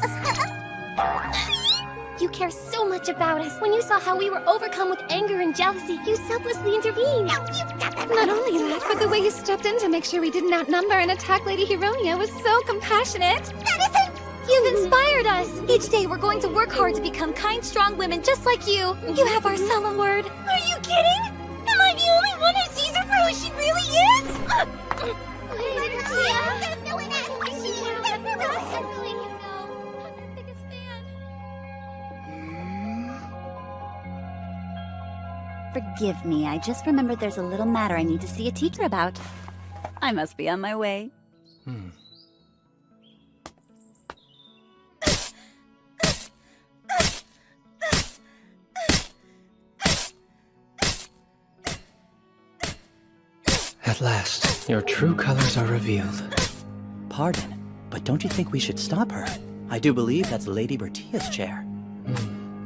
You care so much about us. When you saw how we were overcome with anger and jealousy, you selflessly intervened. Not only that, but the way you stepped in to make sure we didn't outnumber and attack Lady Hironia was so compassionate. That isn't... You've inspired us. Each day we're going to work hard to become kind, strong women just like you. You have our solemn word. Are you kidding? Am I the only one who sees her for who she really is? Forgive me, I just remembered there's a little matter I need to see a teacher about. I must be on my way. At last, your true colors are revealed. Pardon, but don't you think we should stop her? I do believe that's Lady Bertia's chair.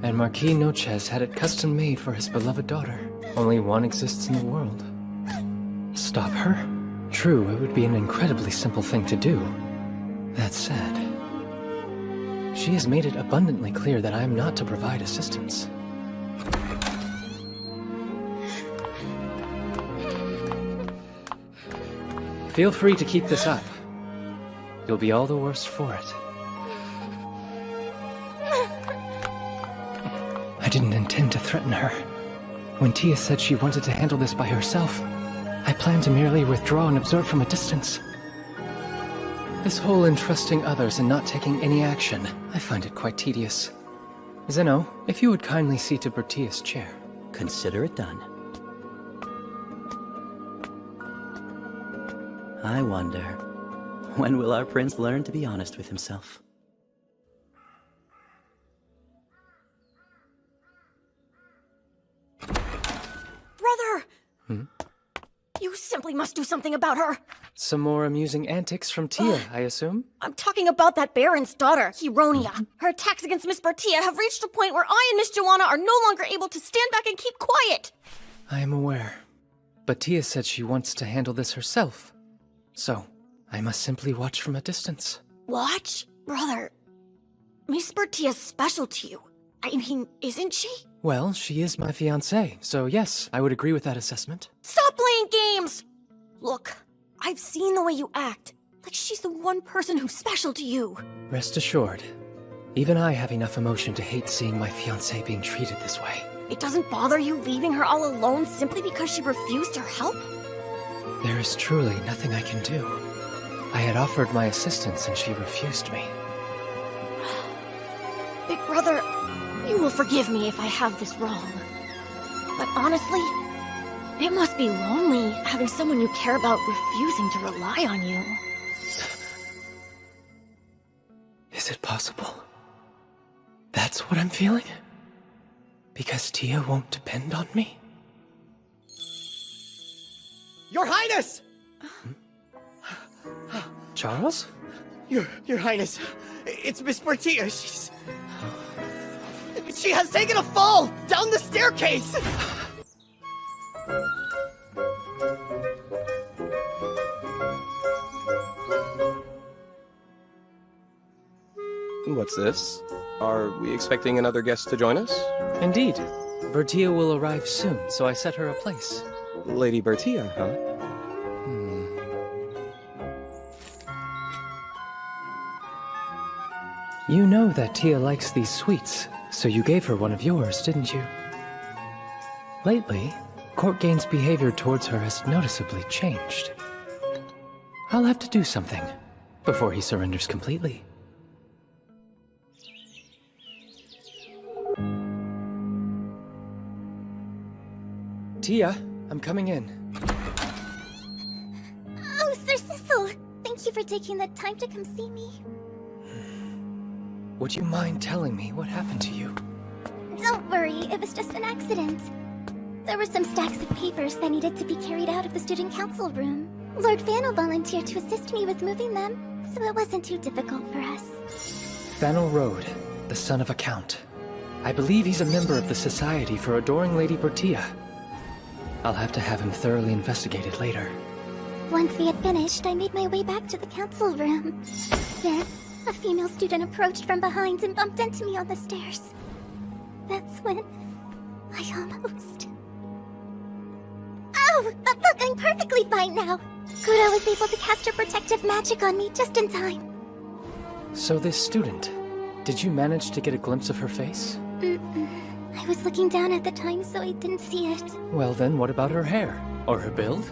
And Marquis Noches had it custom made for his beloved daughter. Only one exists in the world. Stop her? True, it would be an incredibly simple thing to do. That said, she has made it abundantly clear that I am not to provide assistance. Feel free to keep this up. You'll be all the worse for it. I didn't intend to threaten her. When Tia said she wanted to handle this by herself, I planned to merely withdraw and observe from a distance. This whole entrusting others and not taking any action, I find it quite tedious. Zeno, if you would kindly see to Bertia's chair. Consider it done. I wonder, when will our prince learn to be honest with himself? Brother! You simply must do something about her. Some more amusing antics from Tia, I assume? I'm talking about that Baron's daughter, Hironia. Her attacks against Miss Bertia have reached a point where I and Miss Joanna are no longer able to stand back and keep quiet. I am aware. But Tia said she wants to handle this herself. So, I must simply watch from a distance. Watch? Brother, Miss Bertia's special to you. I mean, isn't she? Well, she is my fiancée, so yes, I would agree with that assessment. Stop playing games! Look, I've seen the way you act. Like she's the one person who's special to you. Rest assured, even I have enough emotion to hate seeing my fiancée being treated this way. It doesn't bother you leaving her all alone simply because she refused your help? There is truly nothing I can do. I had offered my assistance and she refused me. Big brother, you will forgive me if I have this wrong. But honestly, it must be lonely having someone you care about refusing to rely on you. Is it possible? That's what I'm feeling? Because Tia won't depend on me? Your Highness! Charles? Your Highness, it's Miss Bertia. She has taken a fall down the staircase! What's this? Are we expecting another guest to join us? Indeed. Bertia will arrive soon, so I set her a place. Lady Bertia, huh? You know that Tia likes these sweets, so you gave her one of yours, didn't you? Lately, Courtgain's behavior towards her has noticeably changed. I'll have to do something before he surrenders completely. Tia, I'm coming in. Oh, Sir Cecil! Thank you for taking the time to come see me. Would you mind telling me what happened to you? Don't worry, it was just an accident. There were some stacks of papers that needed to be carried out of the student council room. Lord Fannel volunteered to assist me with moving them, so it wasn't too difficult for us. Fannel Road, the son of a count. I believe he's a member of the Society for Adoring Lady Bertia. I'll have to have him thoroughly investigated later. Once we had finished, I made my way back to the council room. Then, a female student approached from behind and bumped into me on the stairs. That's when I almost... Oh, but look, I'm perfectly fine now. Kuro was able to cast her protective magic on me just in time. So this student, did you manage to get a glimpse of her face? I was looking down at the time, so I didn't see it. Well then, what about her hair? Or her build?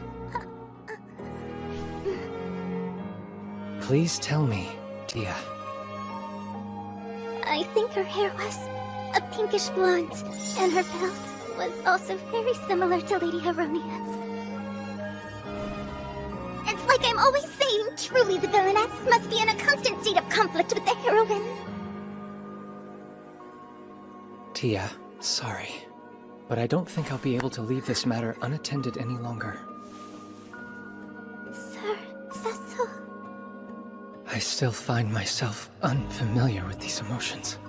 Please tell me, Tia. I think her hair was a pinkish blonde, and her belt was also very similar to Lady Hironia's. It's like I'm always saying, truly the villainess must be in a constant state of conflict with the heroine. Tia, sorry. But I don't think I'll be able to leave this matter unattended any longer. Sir Cecil. I still find myself unfamiliar with these emotions.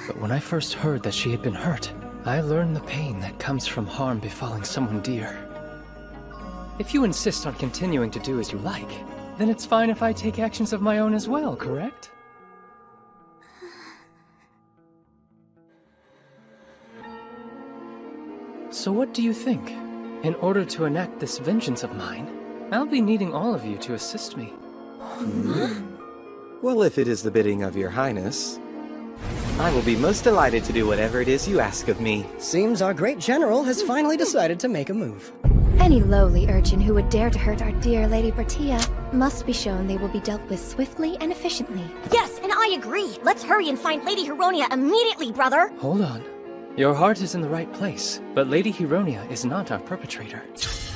But when I first heard that she had been hurt, I learned the pain that comes from harm befalling someone dear. If you insist on continuing to do as you like, then it's fine if I take actions of my own as well, correct? So what do you think? In order to enact this vengeance of mine, I'll be needing all of you to assist me. Well, if it is the bidding of your highness, I will be most delighted to do whatever it is you ask of me. Seems our great general has finally decided to make a move. Any lowly urchin who would dare to hurt our dear Lady Bertia must be shown they will be dealt with swiftly and efficiently. Yes, and I agree. Let's hurry and find Lady Hironia immediately, brother. Hold on. Your heart is in the right place, but Lady Hironia is not our perpetrator.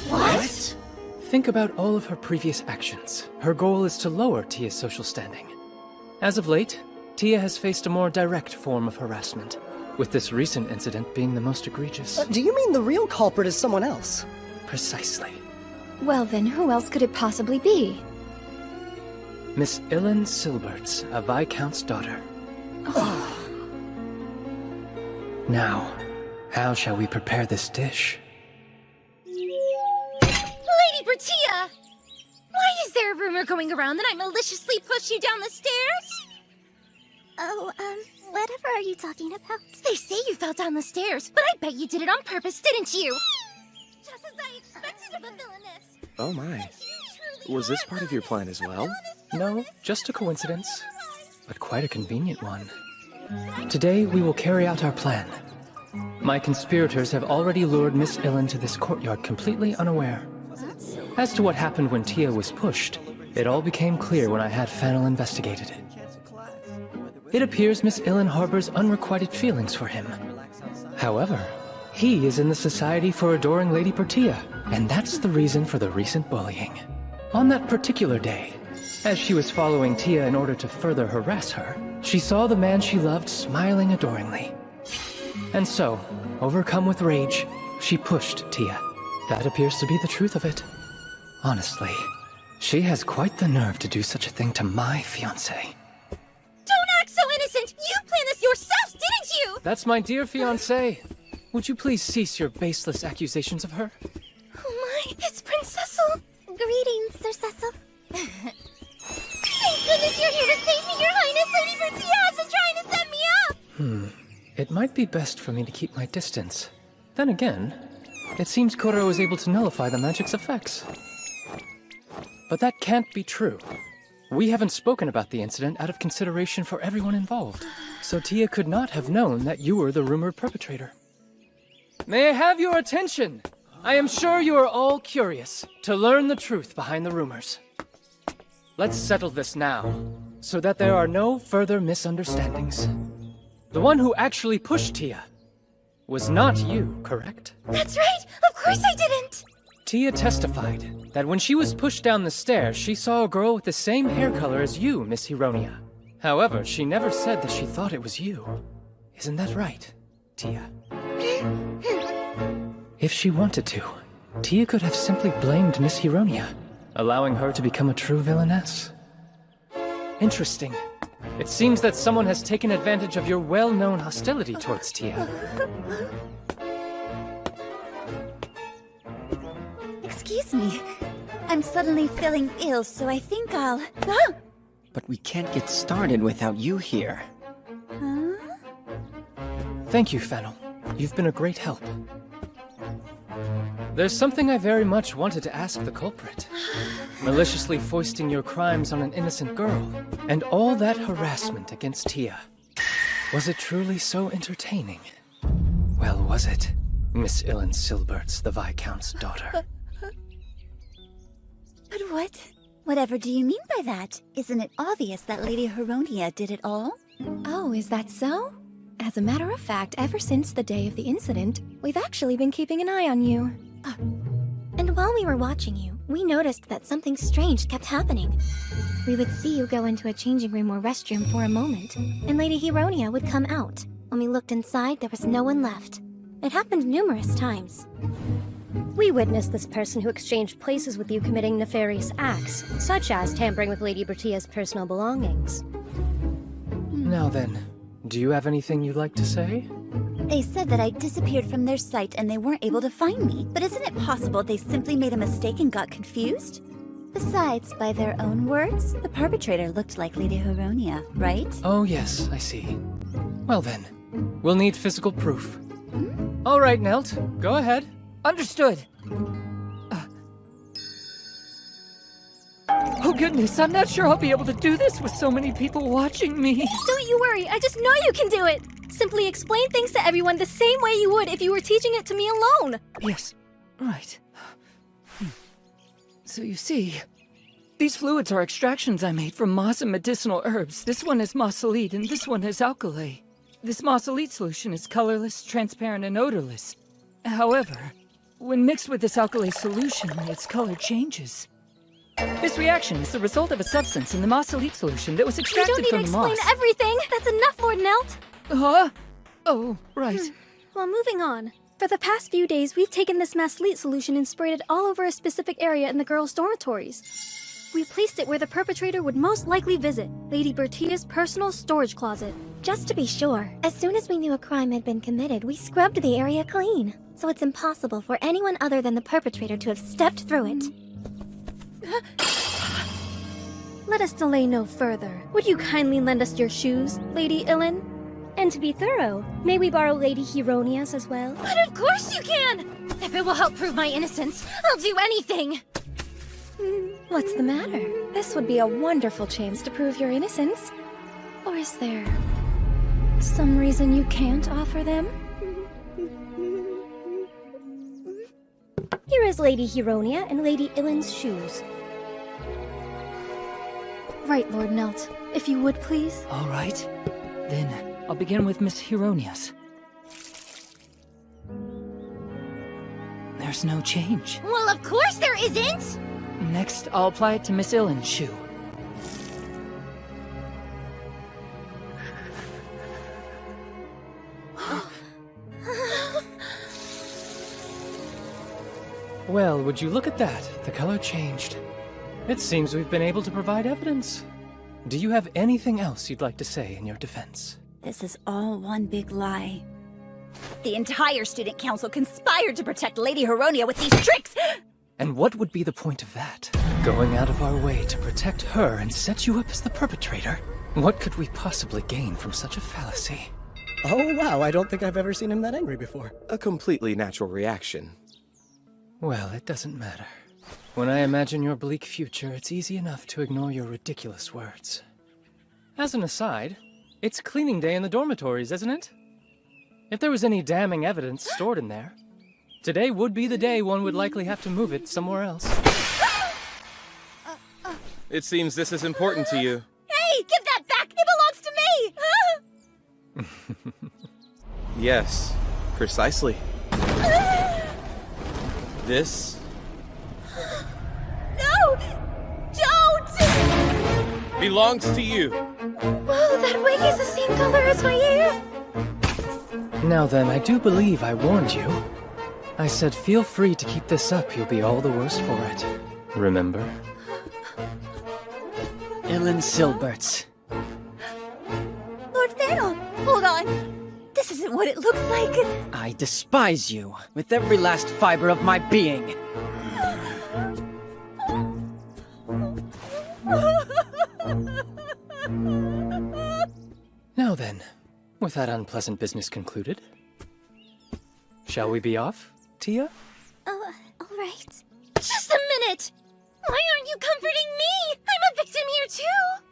What? Think about all of her previous actions. Her goal is to lower Tia's social standing. As of late, Tia has faced a more direct form of harassment, with this recent incident being the most egregious. Do you mean the real culprit is someone else? Precisely. Well then, who else could it possibly be? Miss Ilyn Silberts, a Viscount's daughter. Now, how shall we prepare this dish? Lady Bertia! Why is there a rumor going around that I maliciously pushed you down the stairs? Oh, whatever are you talking about? They say you fell down the stairs, but I bet you did it on purpose, didn't you? Just as I expected of a villainess. Oh my. Was this part of your plan as well? No, just a coincidence, but quite a convenient one. Today, we will carry out our plan. My conspirators have already lured Miss Ilyn to this courtyard completely unaware. As to what happened when Tia was pushed, it all became clear when I had Fennel investigated it. It appears Miss Ilyn harbors unrequited feelings for him. However, he is in the Society for Adoring Lady Bertia, and that's the reason for the recent bullying. On that particular day, as she was following Tia in order to further harass her, she saw the man she loved smiling adoringly. And so, overcome with rage, she pushed Tia. That appears to be the truth of it. Honestly, she has quite the nerve to do such a thing to my fiancé. Don't act so innocent! You planned this yourself, didn't you? That's my dear fiancé. Would you please cease your baseless accusations of her? Oh my, it's Prince Cecil! Greetings, Sir Cecil. Thank goodness you're here to save me, Your Highness! Lady Bertia has been trying to set me up! It might be best for me to keep my distance. Then again, it seems Kuro is able to nullify the magic's effects. But that can't be true. We haven't spoken about the incident out of consideration for everyone involved, so Tia could not have known that you were the rumored perpetrator. May I have your attention? I am sure you are all curious to learn the truth behind the rumors. Let's settle this now, so that there are no further misunderstandings. The one who actually pushed Tia was not you, correct? That's right! Of course I didn't! Tia testified that when she was pushed down the stairs, she saw a girl with the same hair color as you, Miss Hironia. However, she never said that she thought it was you. Isn't that right, Tia? If she wanted to, Tia could have simply blamed Miss Hironia, allowing her to become a true villainess. Interesting. It seems that someone has taken advantage of your well-known hostility towards Tia. Excuse me. I'm suddenly feeling ill, so I think I'll... But we can't get started without you here. Huh? Thank you, Fennel. You've been a great help. There's something I very much wanted to ask the culprit. Maliciously foisting your crimes on an innocent girl, and all that harassment against Tia. Was it truly so entertaining? Well, was it, Miss Illen Silberts, the Viscount's daughter? But what? Whatever do you mean by that? Isn't it obvious that Lady Heronia did it all? Oh, is that so? As a matter of fact, ever since the day of the incident, we've actually been keeping an eye on you. And while we were watching you, we noticed that something strange kept happening. We would see you go into a changing room or restroom for a moment, and Lady Heronia would come out. When we looked inside, there was no one left. It happened numerous times. We witnessed this person who exchanged places with you committing nefarious acts, such as tampering with Lady Bertia's personal belongings. Now then, do you have anything you'd like to say? They said that I disappeared from their sight and they weren't able to find me. But isn't it possible they simply made a mistake and got confused? Besides, by their own words, the perpetrator looked like Lady Heronia, right? Oh yes, I see. Well then, we'll need physical proof. All right, Nelt, go ahead. Understood. Oh goodness, I'm not sure I'll be able to do this with so many people watching me. Don't you worry, I just know you can do it! Simply explain things to everyone the same way you would if you were teaching it to me alone! Yes, right. So you see, these fluids are extractions I made from moss and medicinal herbs. This one is mossolite and this one is alkali. This mossolite solution is colorless, transparent, and odorless. However, when mixed with this alkali solution, its color changes. This reaction is the result of a substance in the mossolite solution that was extracted from the moss. You don't need to explain everything! That's enough, Lord Nelt! Huh? Oh, right. Well, moving on. For the past few days, we've taken this mossolite solution and sprayed it all over a specific area in the girls' dormitories. We placed it where the perpetrator would most likely visit, Lady Bertia's personal storage closet. Just to be sure, as soon as we knew a crime had been committed, we scrubbed the area clean. So it's impossible for anyone other than the perpetrator to have stepped through it. Let us delay no further. Would you kindly lend us your shoes, Lady Illen? And to be thorough, may we borrow Lady Heronia's as well? But of course you can! If it will help prove my innocence, I'll do anything! What's the matter? This would be a wonderful chance to prove your innocence. Or is there some reason you can't offer them? Here is Lady Heronia and Lady Illen's shoes. Right, Lord Nelt. If you would, please. All right. Then I'll begin with Miss Heronia's. There's no change. Well, of course there isn't! Next, I'll apply it to Miss Illen's shoe. Well, would you look at that? The color changed. It seems we've been able to provide evidence. Do you have anything else you'd like to say in your defense? This is all one big lie. The entire student council conspired to protect Lady Heronia with these tricks! And what would be the point of that? Going out of our way to protect her and set you up as the perpetrator? What could we possibly gain from such a fallacy? Oh wow, I don't think I've ever seen him that angry before. A completely natural reaction. Well, it doesn't matter. When I imagine your bleak future, it's easy enough to ignore your ridiculous words. As an aside, it's cleaning day in the dormitories, isn't it? If there was any damning evidence stored in there, today would be the day one would likely have to move it somewhere else. It seems this is important to you. Hey, give that back! It belongs to me! Yes, precisely. This No! Don't! belongs to you. Whoa, that wig is the same color as my hair! Now then, I do believe I warned you. I said feel free to keep this up, you'll be all the worse for it. Remember? Illen Silberts. Lord Fennel, hold on. This isn't what it looks like. I despise you with every last fiber of my being. Now then, With that unpleasant business concluded, shall we be off, Tia? Oh, alright. Just a minute! Why aren't you comforting me? I'm a victim here too!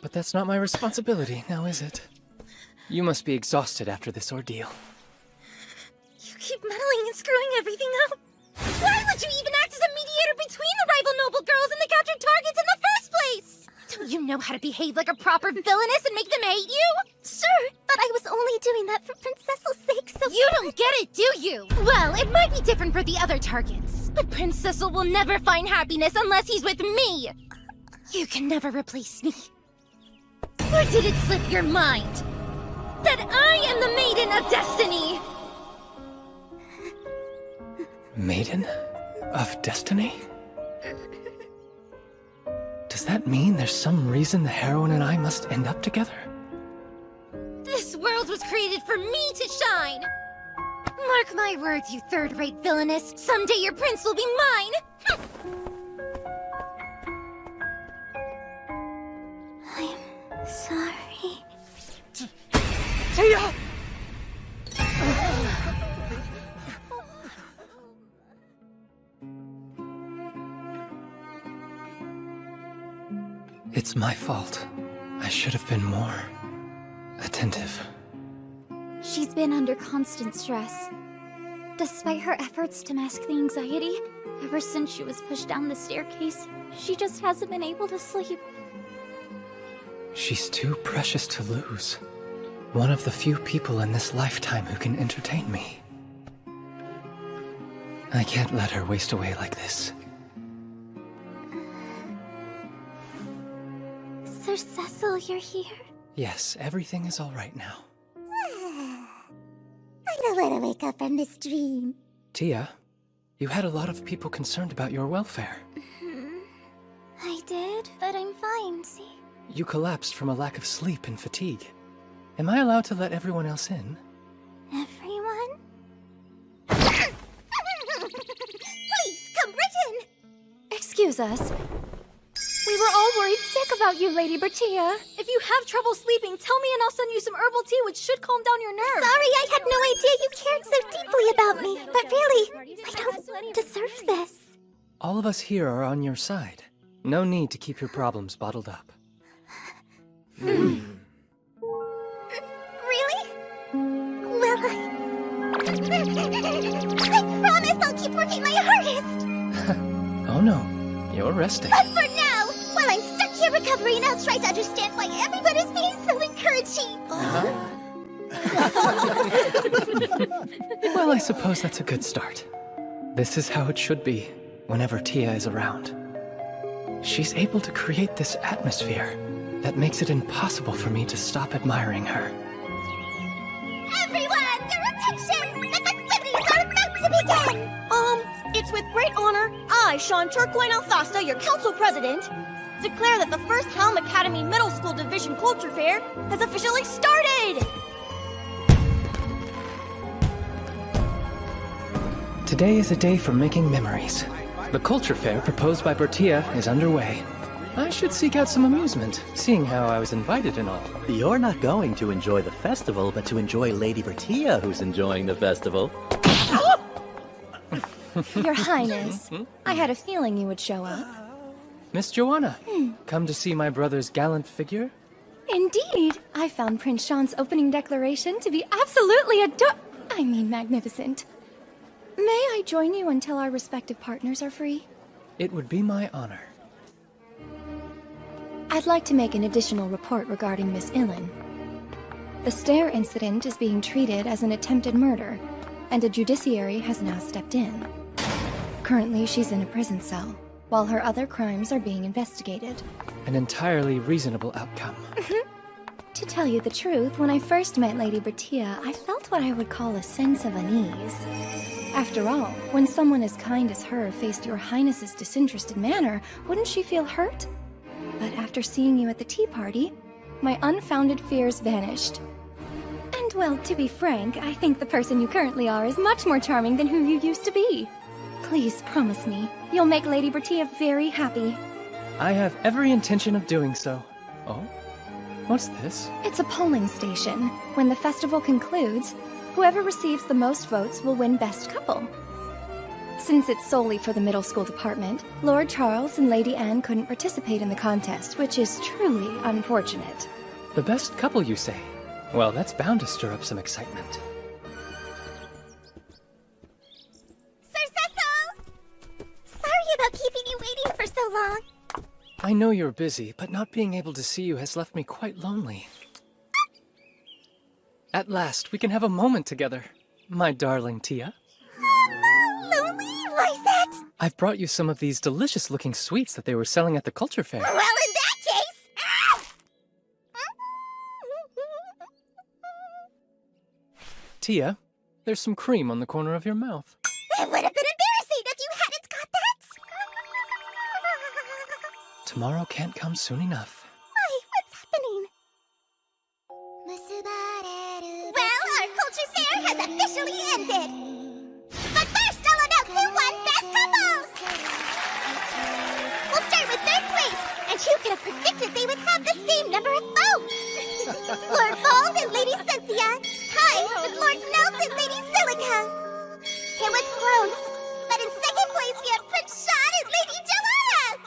But that's not my responsibility, now is it? You must be exhausted after this ordeal. You keep meddling and screwing everything up. Why would you even act as a mediator between the rival noble girls and the captured targets in the first place? Don't you know how to behave like a proper villainess and make them hate you? Sure, but I was only doing that for Princessel's sake, so... You don't get it, do you? Well, it might be different for the other targets, but Prince Cecil will never find happiness unless he's with me. You can never replace me. Or did it slip your mind that I am the Maiden of Destiny? Maiden of Destiny? Does that mean there's some reason the heroine and I must end up together? This world was created for me to shine! Mark my words, you third-rate villainess. Someday your prince will be mine! I'm sorry. Tia! It's my fault. I should have been more attentive. She's been under constant stress. Despite her efforts to mask the anxiety, ever since she was pushed down the staircase, she just hasn't been able to sleep. She's too precious to lose. One of the few people in this lifetime who can entertain me. I can't let her waste away like this. Sir Cecil, you're here? Yes, everything is all right now. I don't want to wake up from this dream. Tia, you had a lot of people concerned about your welfare. I did, but I'm fine, see? You collapsed from a lack of sleep and fatigue. Am I allowed to let everyone else in? Everyone? Please, come right in! Excuse us. We were all worried sick about you, Lady Bertia. If you have trouble sleeping, tell me and I'll send you some herbal tea which should calm down your nerves. Sorry, I had no idea you cared so deeply about me. But really, I don't deserve this. All of us here are on your side. No need to keep your problems bottled up. Really? Well, I promise I'll keep working my hardest. Oh no, you're resting. But for now, while I'm stuck here recovering, I'll try to understand why everybody's being so encouraging. Well, I suppose that's a good start. This is how it should be, whenever Tia is around. She's able to create this atmosphere that makes it impossible for me to stop admiring her. Everyone, your attention! The festivities are about to begin! It's with great honor, I, Sean Turquoise Alfasta, your council president, declare that the first Helm Academy Middle School Division Culture Fair has officially started! Today is a day for making memories. The culture fair proposed by Bertia is underway. I should seek out some amusement, seeing how I was invited and all. You're not going to enjoy the festival, but to enjoy Lady Bertia, who's enjoying the festival. Your Highness, I had a feeling you would show up. Miss Joanna, come to see my brother's gallant figure? Indeed, I found Prince Sean's opening declaration to be absolutely magnificent. May I join you until our respective partners are free? It would be my honor. I'd like to make an additional report regarding Miss Ilin. The stair incident is being treated as an attempted murder, and a judiciary has now stepped in. Currently, she's in a prison cell, while her other crimes are being investigated. An entirely reasonable outcome. To tell you the truth, when I first met Lady Bertia, I felt what I would call a sense of unease. After all, when someone as kind as her faced your Highness's disinterested manner, wouldn't she feel hurt? But after seeing you at the tea party, my unfounded fears vanished. And well, to be frank, I think the person you currently are is much more charming than who you used to be. Please promise me, you'll make Lady Bertia very happy. I have every intention of doing so. Oh? What's this? It's a polling station. When the festival concludes, whoever receives the most votes will win Best Couple. Since it's solely for the middle school department, Lord Charles and Lady Anne couldn't participate in the contest, which is truly unfortunate. The best couple, you say? Well, that's bound to stir up some excitement. Sir Cecil! Sorry about keeping you waiting for so long. I know you're busy, but not being able to see you has left me quite lonely. At last, we can have a moment together, my darling Tia. Lonely? Why's that? I've brought you some of these delicious-looking sweets that they were selling at the culture fair. Well, in that case... Tia, there's some cream on the corner of your mouth. It would have been embarrassing if you hadn't got that. Tomorrow can't come soon enough. Why? What's happening? Well, our culture fair has officially ended. But first, I'll announce who won Best Couples. We'll start with third place. And who could have predicted they would have the same number of votes? Lord Bald and Lady Cynthia, tied with Lord Nels and Lady Silica. It was close, but in second place we have Prince Sean and Lady Joanna.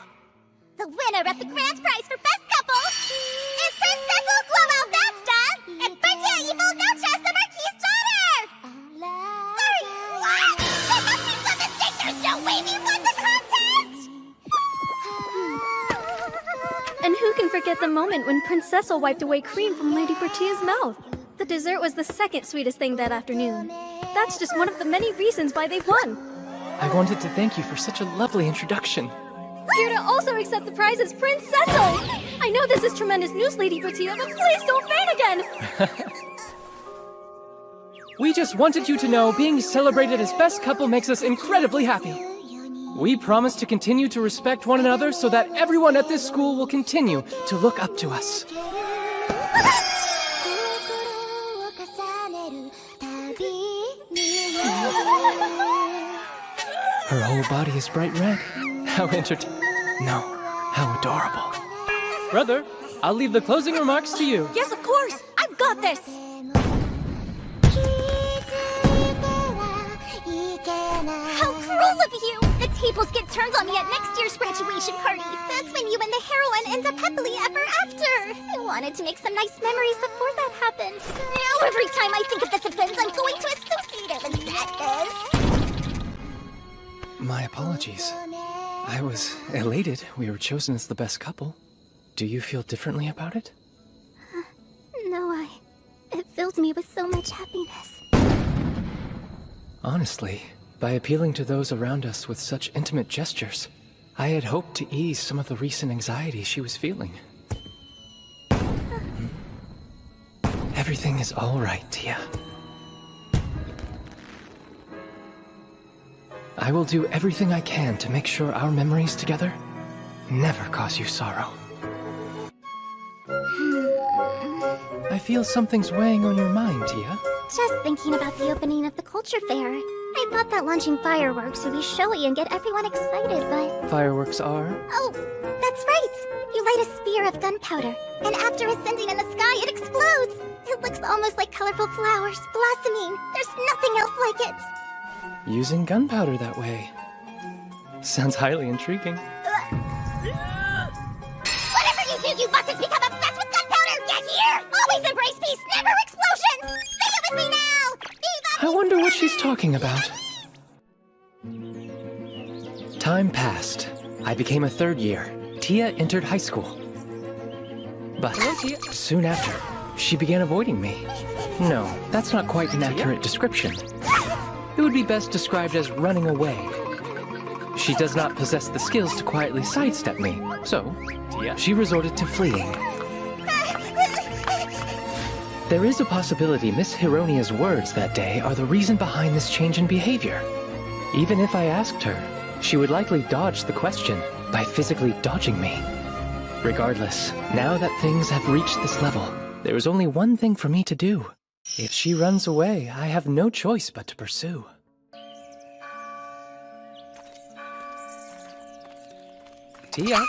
The winner of the grand prize for Best Couple is Princess Glow Vesta and Bertia Evil Nochas, the Marquis's daughter! Sorry, what? There must be some mistake. There's no way we won the contest! And who can forget the moment when Prince Cecil wiped away cream from Lady Bertia's mouth? The dessert was the second sweetest thing that afternoon. That's just one of the many reasons why they won. I wanted to thank you for such a lovely introduction. Here to also accept the prize is Prince Cecil! I know this is tremendous news, Lady Bertia, but please don't faint again! We just wanted you to know being celebrated as best couple makes us incredibly happy. We promise to continue to respect one another so that everyone at this school will continue to look up to us. Her whole body is bright red. How how adorable. Brother, I'll leave the closing remarks to you. Yes, of course! I've got this! How cruel of you! The tables get turned on me at next year's graduation party. That's when you and the heroine end up happily ever after. I wanted to make some nice memories before that happens. Now every time I think of this event, I'm going to associate it with sadness. My apologies. I was elated we were chosen as the best couple. Do you feel differently about it? No, it filled me with so much happiness. Honestly, by appealing to those around us with such intimate gestures, I had hoped to ease some of the recent anxiety she was feeling. Everything is all right, Tia. I will do everything I can to make sure our memories together never cause you sorrow. I feel something's weighing on your mind, Tia. Just thinking about the opening of the culture fair. I thought that launching fireworks would be showy and get everyone excited, but... Fireworks are? Oh, that's right! You light a spear of gunpowder, and after ascending in the sky, it explodes! It looks almost like colorful flowers blossoming. There's nothing else like it! Using gunpowder that way. Sounds highly intriguing. Whatever you do, you mustn't become obsessed with gunpowder! Get here! Always embrace peace, never explosions! Say it with me now! I wonder what she's talking about. Time passed. I became a third year. Tia entered high school. But soon after, she began avoiding me. No, that's not quite an accurate description. It would be best described as running away. She does not possess the skills to quietly sidestep me, so she resorted to fleeing. There is a possibility Miss Hironia's words that day are the reason behind this change in behavior. Even if I asked her, she would likely dodge the question by physically dodging me. Regardless, now that things have reached this level, there is only one thing for me to do. If she runs away, I have no choice but to pursue. Tia?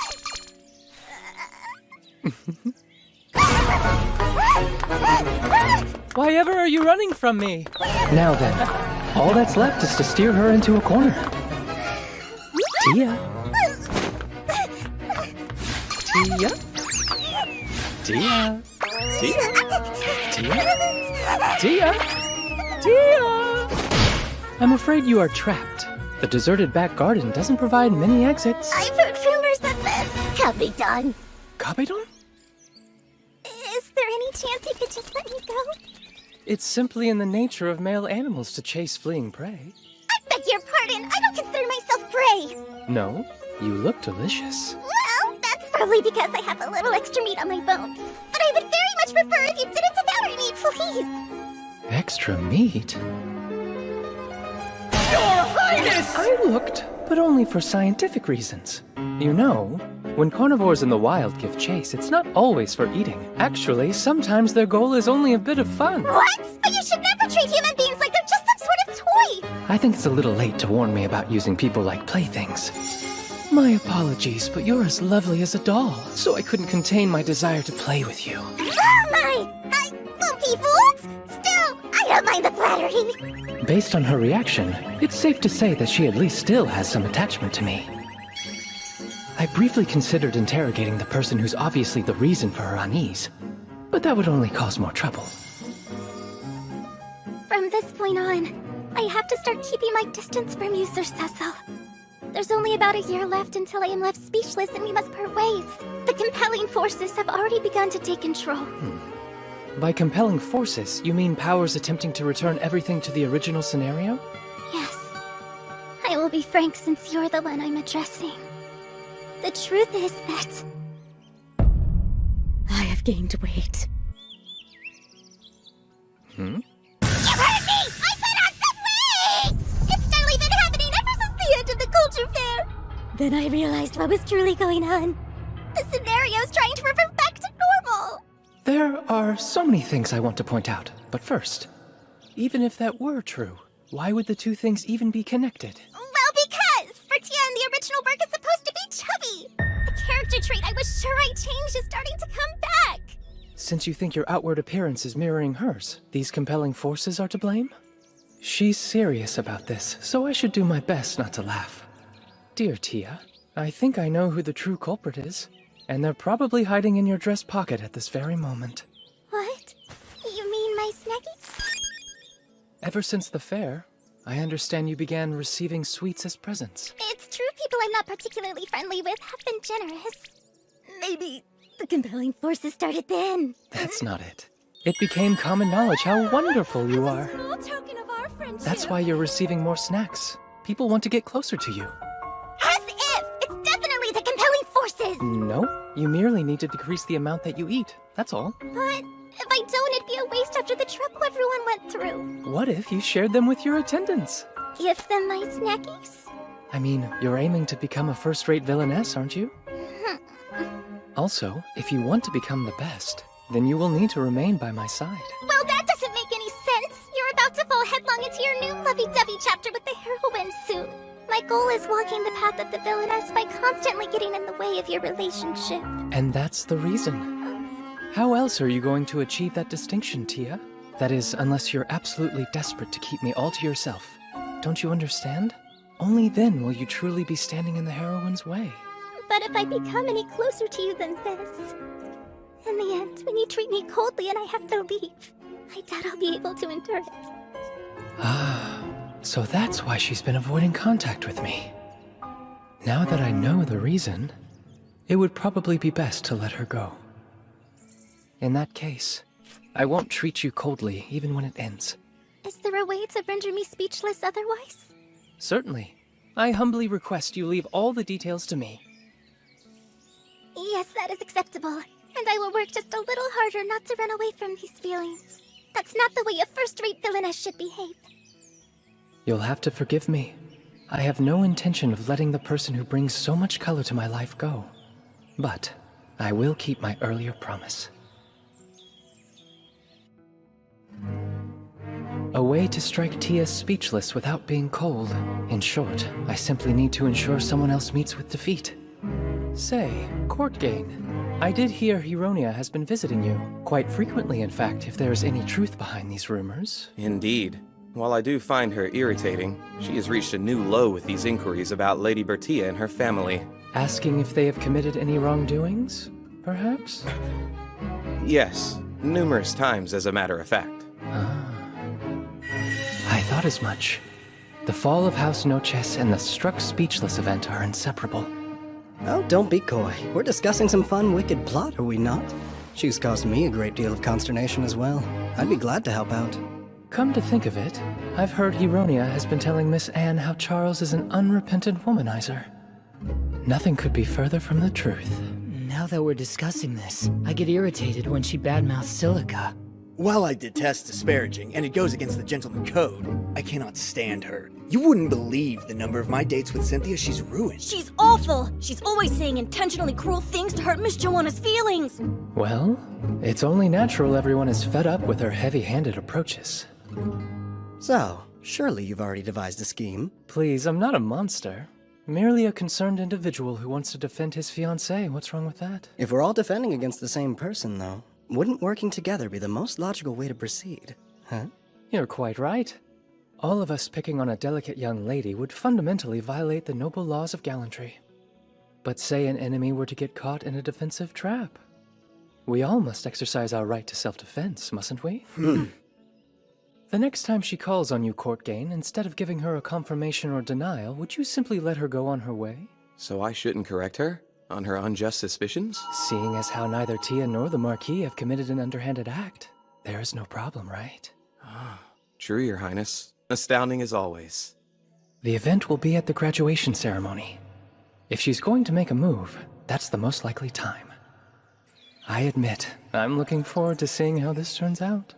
Why ever are you running from me? Now then, all that's left is to steer her into a corner. Tia. Tia. Tia. Tia. Tia. Tia. I'm afraid you are trapped. The deserted back garden doesn't provide many exits. I've heard rumors of this. Kabedon. Kabedon? Is there any chance you could just let me go? It's simply in the nature of male animals to chase fleeing prey. I beg your pardon. I don't consider myself prey. No, you look delicious. Well, that's probably because I have a little extra meat on my bones. But I would very much prefer if you didn't devour me, please. Extra meat? Your Highness! I looked, but only for scientific reasons. You know, when carnivores in the wild give chase, it's not always for eating. Actually, sometimes their goal is only a bit of fun. What? But you should never treat human beings like they're just some sort of toy! I think it's a little late to warn me about using people like playthings. My apologies, but you're as lovely as a doll, so I couldn't contain my desire to play with you. Oh my! I won't be fooled! Still, I don't mind the flattery. Based on her reaction, it's safe to say that she at least still has some attachment to me. I briefly considered interrogating the person who's obviously the reason for her unease, but that would only cause more trouble. From this point on, I have to start keeping my distance from you, Sir Cecil. There's only about a year left until I am left speechless and we must part ways. The compelling forces have already begun to take control. By compelling forces, you mean powers attempting to return everything to the original scenario? Yes. I will be frank since you're the one I'm addressing. The truth is that I have gained weight. You heard me! I put on some weight! It's steadily been happening ever since the end of the culture fair. Then I realized what was truly going on. The scenario's trying to revert back to normal. There are so many things I want to point out, but first, even if that were true, why would the two things even be connected? Well, because Bertia in the original work is supposed to be chubby. A character trait I was sure I changed is starting to come back. Since you think your outward appearance is mirroring hers, these compelling forces are to blame? She's serious about this, so I should do my best not to laugh. Dear Tia, I think I know who the true culprit is, and they're probably hiding in your dress pocket at this very moment. What? You mean my snackies? Ever since the fair, I understand you began receiving sweets as presents. It's true people I'm not particularly friendly with have been generous. Maybe the compelling forces started then. That's not it. It became common knowledge how wonderful you are. Small token of our friendship. That's why you're receiving more snacks. People want to get closer to you. As if! It's definitely the compelling forces! No, you merely need to decrease the amount that you eat. That's all. But if I don't, it'd be a waste after the trouble everyone went through. What if you shared them with your attendants? Give them my snackies? I mean, you're aiming to become a first-rate villainess, aren't you? Also, if you want to become the best, then you will need to remain by my side. Well, that doesn't make any sense. You're about to fall headlong into your new lovey-dovey chapter with the heroine soon. My goal is walking the path of the villainess by constantly getting in the way of your relationship. And that's the reason. How else are you going to achieve that distinction, Tia? That is, unless you're absolutely desperate to keep me all to yourself. Don't you understand? Only then will you truly be standing in the heroine's way. But if I become any closer to you than this, in the end, when you treat me coldly and I have to leave, I doubt I'll be able to endure it. Ah, so that's why she's been avoiding contact with me. Now that I know the reason, it would probably be best to let her go. In that case, I won't treat you coldly even when it ends. Is there a way to render me speechless otherwise? Certainly. I humbly request you leave all the details to me. Yes, that is acceptable. And I will work just a little harder not to run away from these feelings. That's not the way a first-rate villainess should behave. You'll have to forgive me. I have no intention of letting the person who brings so much color to my life go. But I will keep my earlier promise. A way to strike Tia speechless without being cold. In short, I simply need to ensure someone else meets with defeat. Say, court gain. I did hear Hironia has been visiting you. Quite frequently, in fact, if there's any truth behind these rumors. Indeed. While I do find her irritating, she has reached a new low with these inquiries about Lady Bertia and her family. Asking if they have committed any wrongdoings, perhaps? Yes, numerous times as a matter of fact. I thought as much. The fall of House Noches and the Struck Speechless event are inseparable. Oh, don't be coy. We're discussing some fun, wicked plot, are we not? She's caused me a great deal of consternation as well. I'd be glad to help out. Come to think of it, I've heard Hironia has been telling Miss Anne how Charles is an unrepentant womanizer. Nothing could be further from the truth. Now that we're discussing this, I get irritated when she badmouths Silica. While I detest disparaging, and it goes against the gentleman code, I cannot stand her. You wouldn't believe the number of my dates with Cynthia she's ruined. She's awful! She's always saying intentionally cruel things to hurt Miss Joanna's feelings! Well, it's only natural everyone is fed up with her heavy-handed approaches. So, surely you've already devised a scheme. Please, I'm not a monster. Merely a concerned individual who wants to defend his fiancée. What's wrong with that? If we're all defending against the same person, though, wouldn't working together be the most logical way to proceed? Huh? You're quite right. All of us picking on a delicate young lady would fundamentally violate the noble laws of gallantry. But say an enemy were to get caught in a defensive trap. We all must exercise our right to self-defense, mustn't we? The next time she calls on you, Courtgain, instead of giving her a confirmation or denial, would you simply let her go on her way? So I shouldn't correct her? On her unjust suspicions? Seeing as how neither Tia nor the Marquis have committed an underhanded act, there is no problem, right? True, Your Highness. Astounding as always. The event will be at the graduation ceremony. If she's going to make a move, that's the most likely time. I admit, I'm looking forward to seeing how this turns out.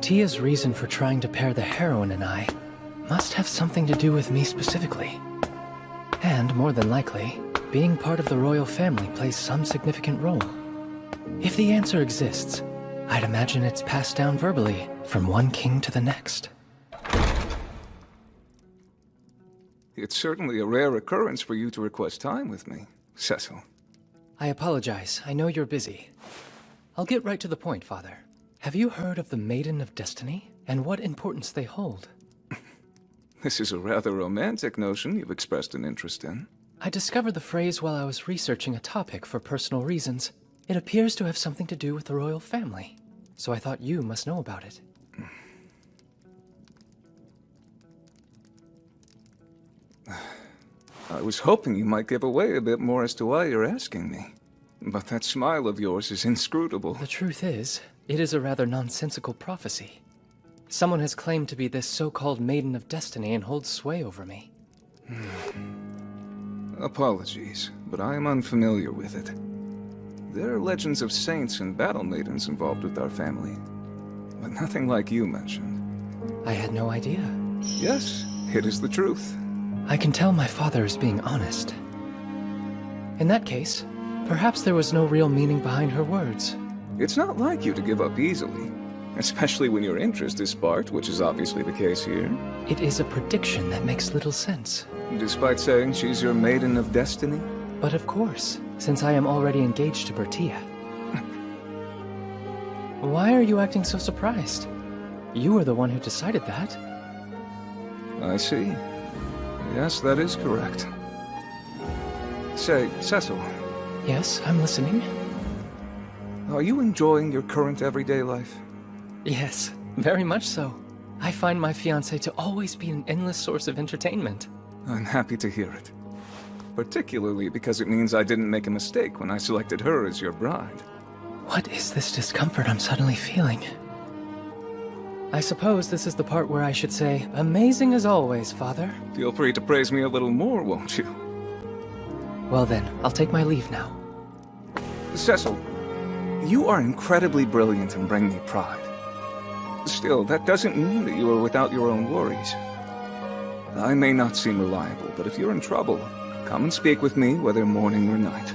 Tia's reason for trying to pair the heroine and I must have something to do with me specifically. And, more than likely, being part of the royal family plays some significant role. If the answer exists, I'd imagine it's passed down verbally from one king to the next. It's certainly a rare occurrence for you to request time with me, Cecil. I apologize. I know you're busy. I'll get right to the point, Father. Have you heard of the Maiden of Destiny and what importance they hold? This is a rather romantic notion you've expressed an interest in. I discovered the phrase while I was researching a topic for personal reasons. It appears to have something to do with the royal family, so I thought you must know about it. I was hoping you might give away a bit more as to why you're asking me. But that smile of yours is inscrutable. The truth is, it is a rather nonsensical prophecy. Someone has claimed to be this so-called Maiden of Destiny and holds sway over me. Apologies, but I am unfamiliar with it. There are legends of saints and battle maidens involved with our family, but nothing like you mentioned. I had no idea. Yes, it is the truth. I can tell my father is being honest. In that case, perhaps there was no real meaning behind her words. It's not like you to give up easily, especially when your interest is sparked, which is obviously the case here. It is a prediction that makes little sense. Despite saying she's your Maiden of Destiny? But of course, since I am already engaged to Bertia. Why are you acting so surprised? You were the one who decided that. I see. Yes, that is correct. Say, Cecil. Yes, I'm listening. Are you enjoying your current everyday life? Yes, very much so. I find my fiancée to always be an endless source of entertainment. I'm happy to hear it. Particularly because it means I didn't make a mistake when I selected her as your bride. What is this discomfort I'm suddenly feeling? I suppose this is the part where I should say, amazing as always, Father. Feel free to praise me a little more, won't you? Well then, I'll take my leave now. Cecil, you are incredibly brilliant and bring me pride. Still, that doesn't mean that you are without your own worries. I may not seem reliable, but if you're in trouble, come and speak with me, whether morning or night.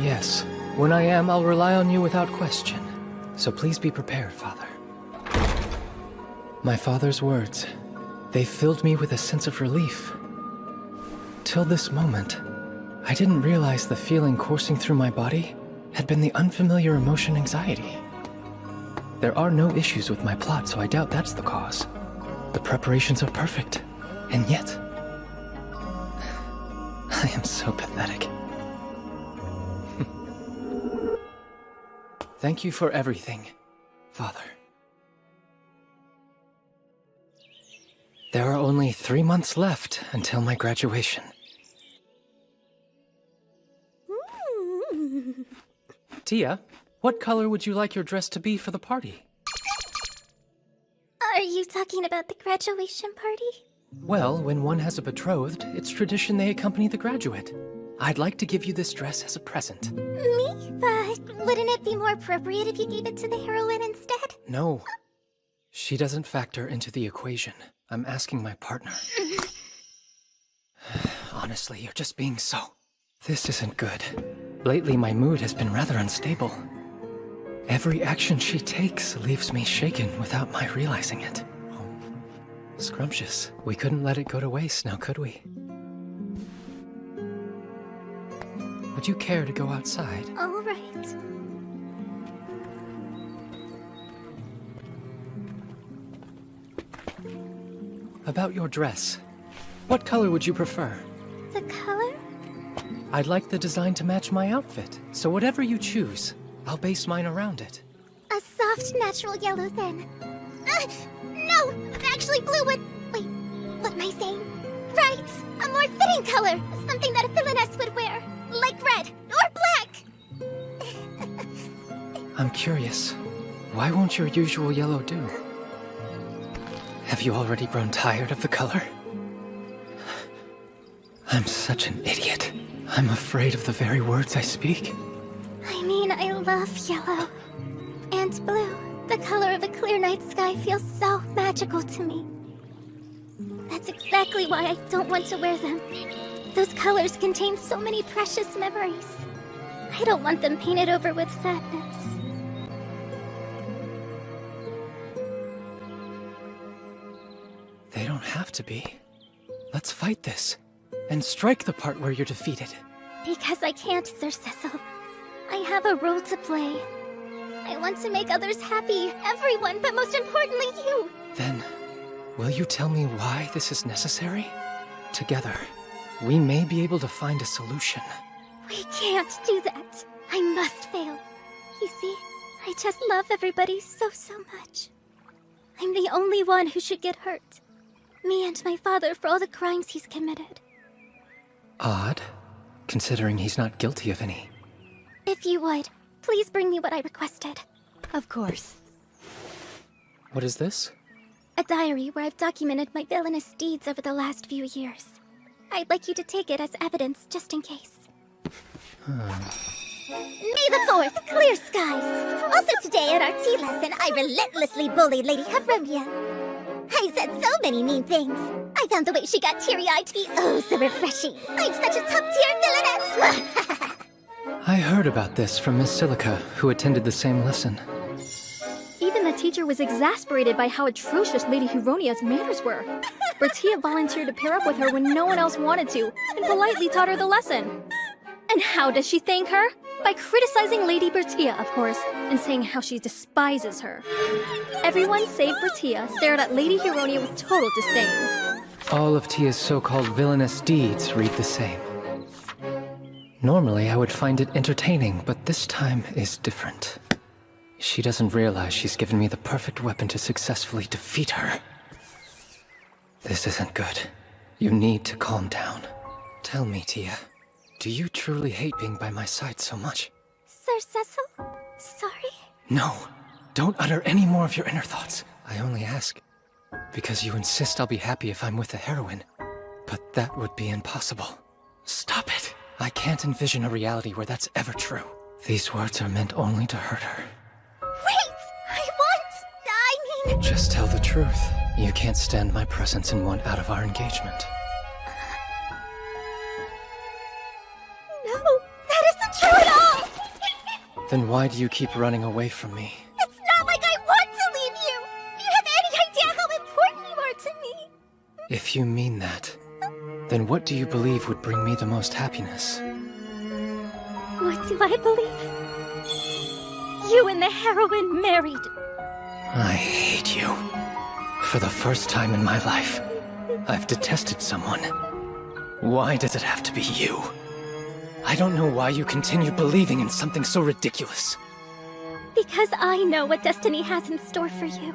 Yes. When I am, I'll rely on you without question. So please be prepared, Father. My father's words. They filled me with a sense of relief. Till this moment, I didn't realize the feeling coursing through my body had been the unfamiliar emotion anxiety. There are no issues with my plot, so I doubt that's the cause. The preparations are perfect, and yet... I am so pathetic. Thank you for everything, Father. There are only 3 months left until my graduation. Tia, what color would you like your dress to be for the party? Are you talking about the graduation party? Well, when one has a betrothed, it's tradition they accompany the graduate. I'd like to give you this dress as a present. Me? But wouldn't it be more appropriate if you gave it to the heroine instead? No. She doesn't factor into the equation. I'm asking my partner. Honestly, you're just being so... This isn't good. Lately, my mood has been rather unstable. Every action she takes leaves me shaken without my realizing it. Oh, scrumptious. We couldn't let it go to waste, now could we? Would you care to go outside? All right. About your dress. What color would you prefer? The color? I'd like the design to match my outfit, so whatever you choose, I'll base mine around it. A soft, natural yellow, then. No! Actually, blue would... Wait, what am I saying? Right! A more fitting color! Something that a villainess would wear. Like red, or black! I'm curious. Why won't your usual yellow do? Have you already grown tired of the color? I'm such an idiot. I'm afraid of the very words I speak. I mean, I love yellow. And blue. The color of a clear night sky feels so magical to me. That's exactly why I don't want to wear them. Those colors contain so many precious memories. I don't want them painted over with sadness. They don't have to be. Let's fight this. And strike the part where you're defeated. Because I can't, Sir Cecil. I have a role to play. I want to make others happy, everyone, but most importantly you. Then, will you tell me why this is necessary? Together, we may be able to find a solution. We can't do that. I must fail. You see, I just love everybody so much. I'm the only one who should get hurt. Me and my father for all the crimes he's committed. Odd, considering he's not guilty of any. If you would, please bring me what I requested. Of course. What is this? A diary where I've documented my villainous deeds over the last few years. I'd like you to take it as evidence, just in case. May the 4th, clear skies! Also today at our tea lesson, I relentlessly bullied Lady Hebronia. I said so many mean things. I found the way she got teary-eyed to be oh so refreshing. I'm such a top-tier villainess! I heard about this from Miss Silica, who attended the same lesson. Even the teacher was exasperated by how atrocious Lady Hironia's manners were. Bertia volunteered to pair up with her when no one else wanted to, and politely taught her the lesson. And how does she thank her? By criticizing Lady Bertia, of course, and saying how she despises her. Everyone save Bertia stared at Lady Hironia with total disdain. All of Tia's so-called villainous deeds read the same. Normally, I would find it entertaining, but this time is different. She doesn't realize she's given me the perfect weapon to successfully defeat her. This isn't good. You need to calm down. Tell me, Tia, do you truly hate being by my side so much? Sir Cecil? Sorry? No, don't utter any more of your inner thoughts. I only ask because you insist I'll be happy if I'm with the heroine. But that would be impossible. Stop it. I can't envision a reality where that's ever true. These words are meant only to hurt her. Wait! I mean... Just tell the truth. You can't stand my presence and want out of our engagement. No, that isn't true at all! Then why do you keep running away from me? It's not like I want to leave you! Do you have any idea how important you are to me? If you mean that, then what do you believe would bring me the most happiness? What do I believe? You and the heroine married. I hate you. For the first time in my life, I've detested someone. Why does it have to be you? I don't know why you continue believing in something so ridiculous. Because I know what destiny has in store for you.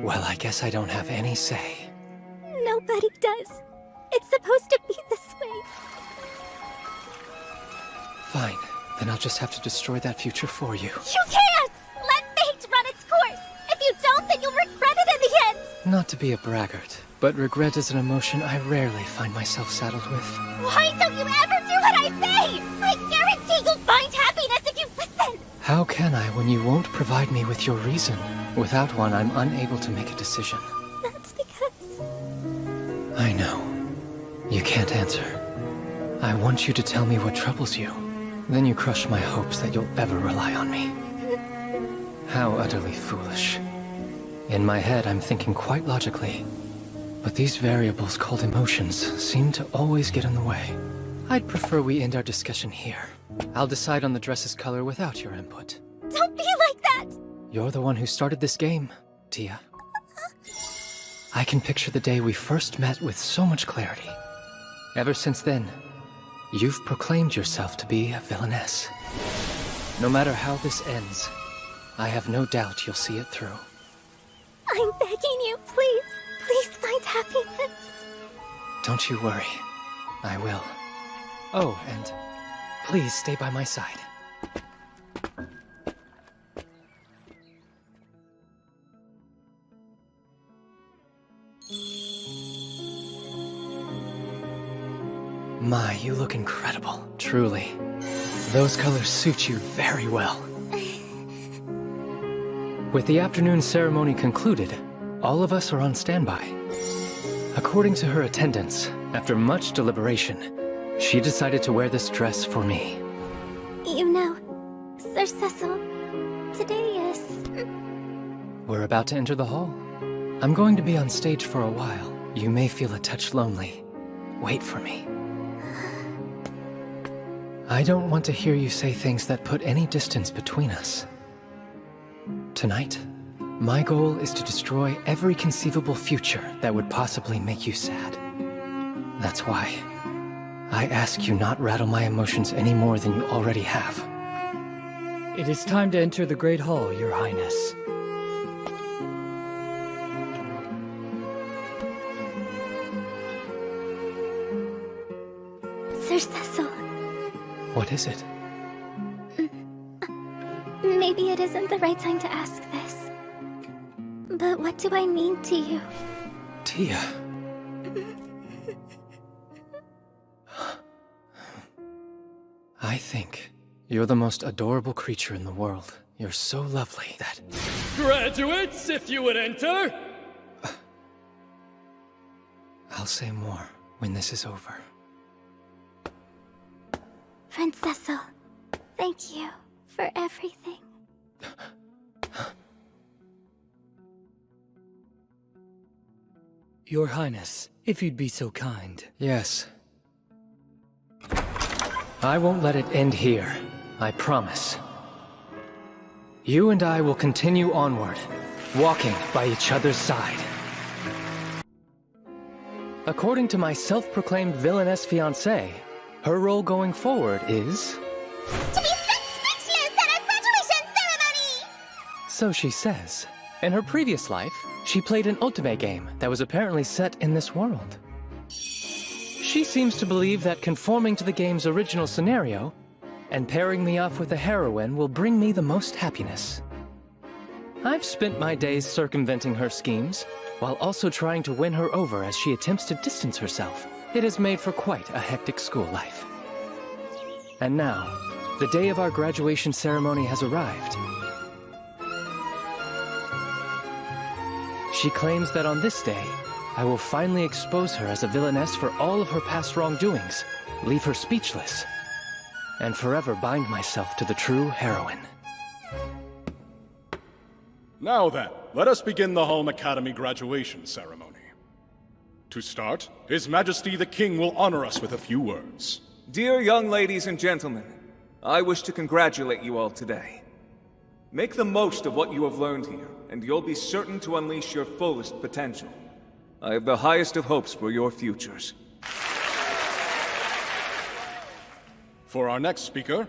Well, I guess I don't have any say. Nobody does. It's supposed to be this way. Fine, then I'll just have to destroy that future for you. You can't! Let fate run its course! If you don't, then you'll regret it in the end! Not to be a braggart, but regret is an emotion I rarely find myself saddled with. Why don't you ever do what I say? I guarantee you'll find happiness if you listen! How can I when you won't provide me with your reason? Without one, I'm unable to make a decision. That's because... I know. You can't answer. I want you to tell me what troubles you. Then you crush my hopes that you'll ever rely on me. How utterly foolish. In my head, I'm thinking quite logically. But these variables called emotions seem to always get in the way. I'd prefer we end our discussion here. I'll decide on the dress's color without your input. Don't be like that! You're the one who started this game, Tia. I can picture the day we first met with so much clarity. Ever since then, you've proclaimed yourself to be a villainess. No matter how this ends, I have no doubt you'll see it through. I'm begging you, please. Please find happiness. Don't you worry. I will. Oh, and please stay by my side. My, you look incredible, truly. Those colors suit you very well. With the afternoon ceremony concluded, all of us are on standby. According to her attendants, after much deliberation, she decided to wear this dress for me. You know, Sir Cecil, today is... We're about to enter the hall. I'm going to be on stage for a while. You may feel a touch lonely. Wait for me. I don't want to hear you say things that put any distance between us. Tonight, my goal is to destroy every conceivable future that would possibly make you sad. That's why I ask you not rattle my emotions any more than you already have. It is time to enter the Great Hall, Your Highness. Sir Cecil, What is it? maybe it isn't the right time to ask this. But what do I mean to you? Tia. I think you're the most adorable creature in the world. You're so lovely that... Graduates, if you would enter! I'll say more when this is over. Friend Cecil, thank you for everything. Your Highness, if you'd be so kind. Yes. I won't let it end here. I promise. You and I will continue onward, walking by each other's side. According to my self-proclaimed villainess fiancé, her role going forward is... To be speechless at our graduation ceremony! So she says. In her previous life, she played an ultimate game that was apparently set in this world. She seems to believe that conforming to the game's original scenario and pairing me off with a heroine will bring me the most happiness. I've spent my days circumventing her schemes, while also trying to win her over as she attempts to distance herself. It has made for quite a hectic school life. And now, the day of our graduation ceremony has arrived. She claims that on this day, I will finally expose her as a villainess for all of her past wrongdoings, leave her speechless, and forever bind myself to the true heroine. Now then, let us begin the Home Academy graduation ceremony. To start, His Majesty the King will honor us with a few words. Dear young ladies and gentlemen, I wish to congratulate you all today. Make the most of what you have learned here, and you'll be certain to unleash your fullest potential. I have the highest of hopes for your futures. For our next speaker,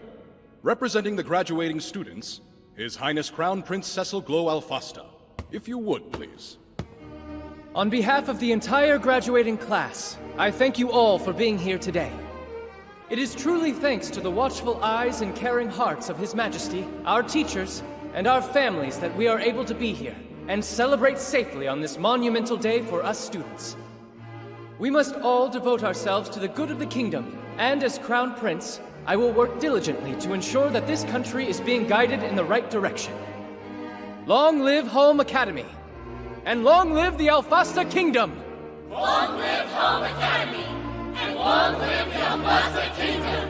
representing the graduating students, His Highness Crown Prince Cecil Glow Alfasta. If you would, please. On behalf of the entire graduating class, I thank you all for being here today. It is truly thanks to the watchful eyes and caring hearts of His Majesty, our teachers, and our families that we are able to be here and celebrate safely on this monumental day for us students. We must all devote ourselves to the good of the kingdom, and as Crown Prince, I will work diligently to ensure that this country is being guided in the right direction. Long live Home Academy! And long live the Alfasta Kingdom! Long live Home Academy! And long live the Alfasta Kingdom!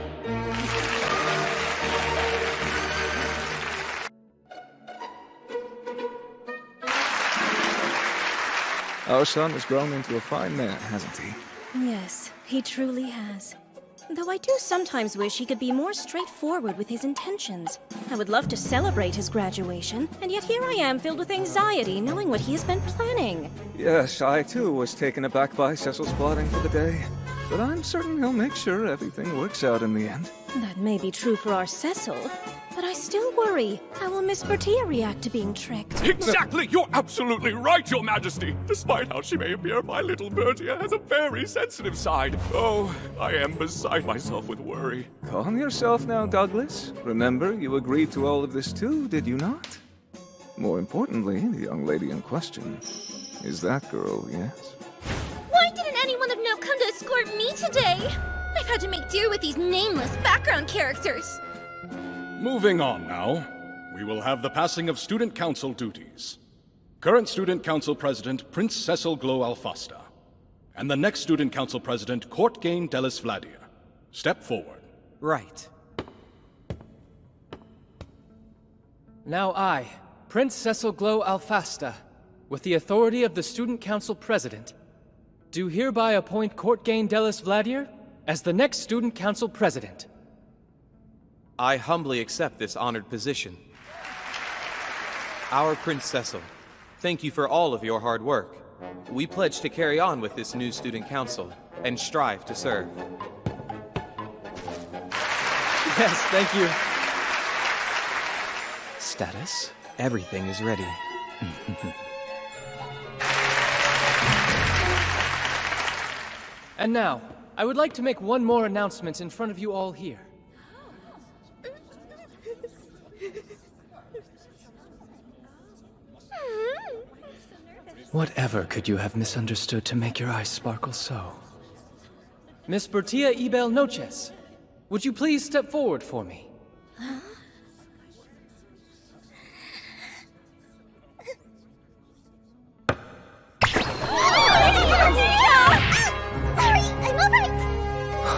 Our son has grown into a fine man, hasn't he? Yes, he truly has. Though I do sometimes wish he could be more straightforward with his intentions. I would love to celebrate his graduation, and yet here I am filled with anxiety knowing what he has been planning. Yes, I too was taken aback by Cecil's plotting for the day. But I'm certain he'll make sure everything works out in the end. That may be true for our Cecil, but I still worry. How will Miss Bertia react to being tricked? Exactly! You're absolutely right, Your Majesty! Despite how she may appear, my little Bertia has a very sensitive side. Oh, I am beside myself with worry. Calm yourself now, Douglas. Remember, you agreed to all of this too, did you not? More importantly, the young lady in question is that girl, yes? Why didn't anyone of note come to escort me today? I've had to make do with these nameless background characters. Moving on now, we will have the passing of Student Council duties. Current Student Council President, Prince Cecil Glow Alfasta. And the next Student Council President, Courtgain Delis Vladir. Step forward. Right. Now I, Prince Cecil Glow Alfasta, with the authority of the Student Council President, do hereby appoint Courtgain Delis Vladir as the next Student Council President. I humbly accept this honored position. Our Prince Cecil, thank you for all of your hard work. We pledge to carry on with this new student council and strive to serve. Yes, thank you. Status? Everything is ready. And now, I would like to make one more announcement in front of you all here. Whatever could you have misunderstood to make your eyes sparkle so? Miss Bertia Ibel Noches, would you please step forward for me?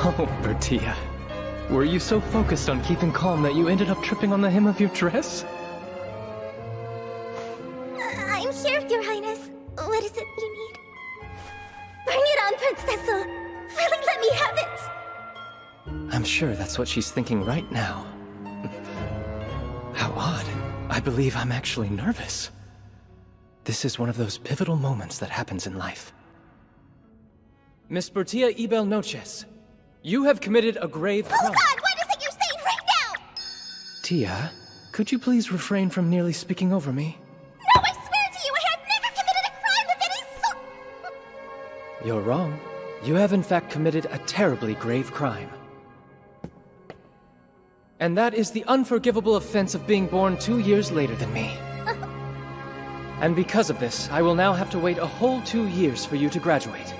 Oh, Bertia. Were you so focused on keeping calm that you ended up tripping on the hem of your dress? I'm here, Your Highness. What is it you need? Bring it on, Prince Cecil. Really, let me have it. I'm sure that's what she's thinking right now. How odd. I believe I'm actually nervous. This is one of those pivotal moments that happens in life. Miss Bertia Ibel Noches, you have committed a grave crime. Oh God, what is it you're saying right now? Tia, could you please refrain from nearly speaking over me? No, I swear to you, I have never committed a crime of any sort. You're wrong. You have in fact committed a terribly grave crime. And that is the unforgivable offense of being born 2 years later than me. And because of this, I will now have to wait a whole 2 years for you to graduate.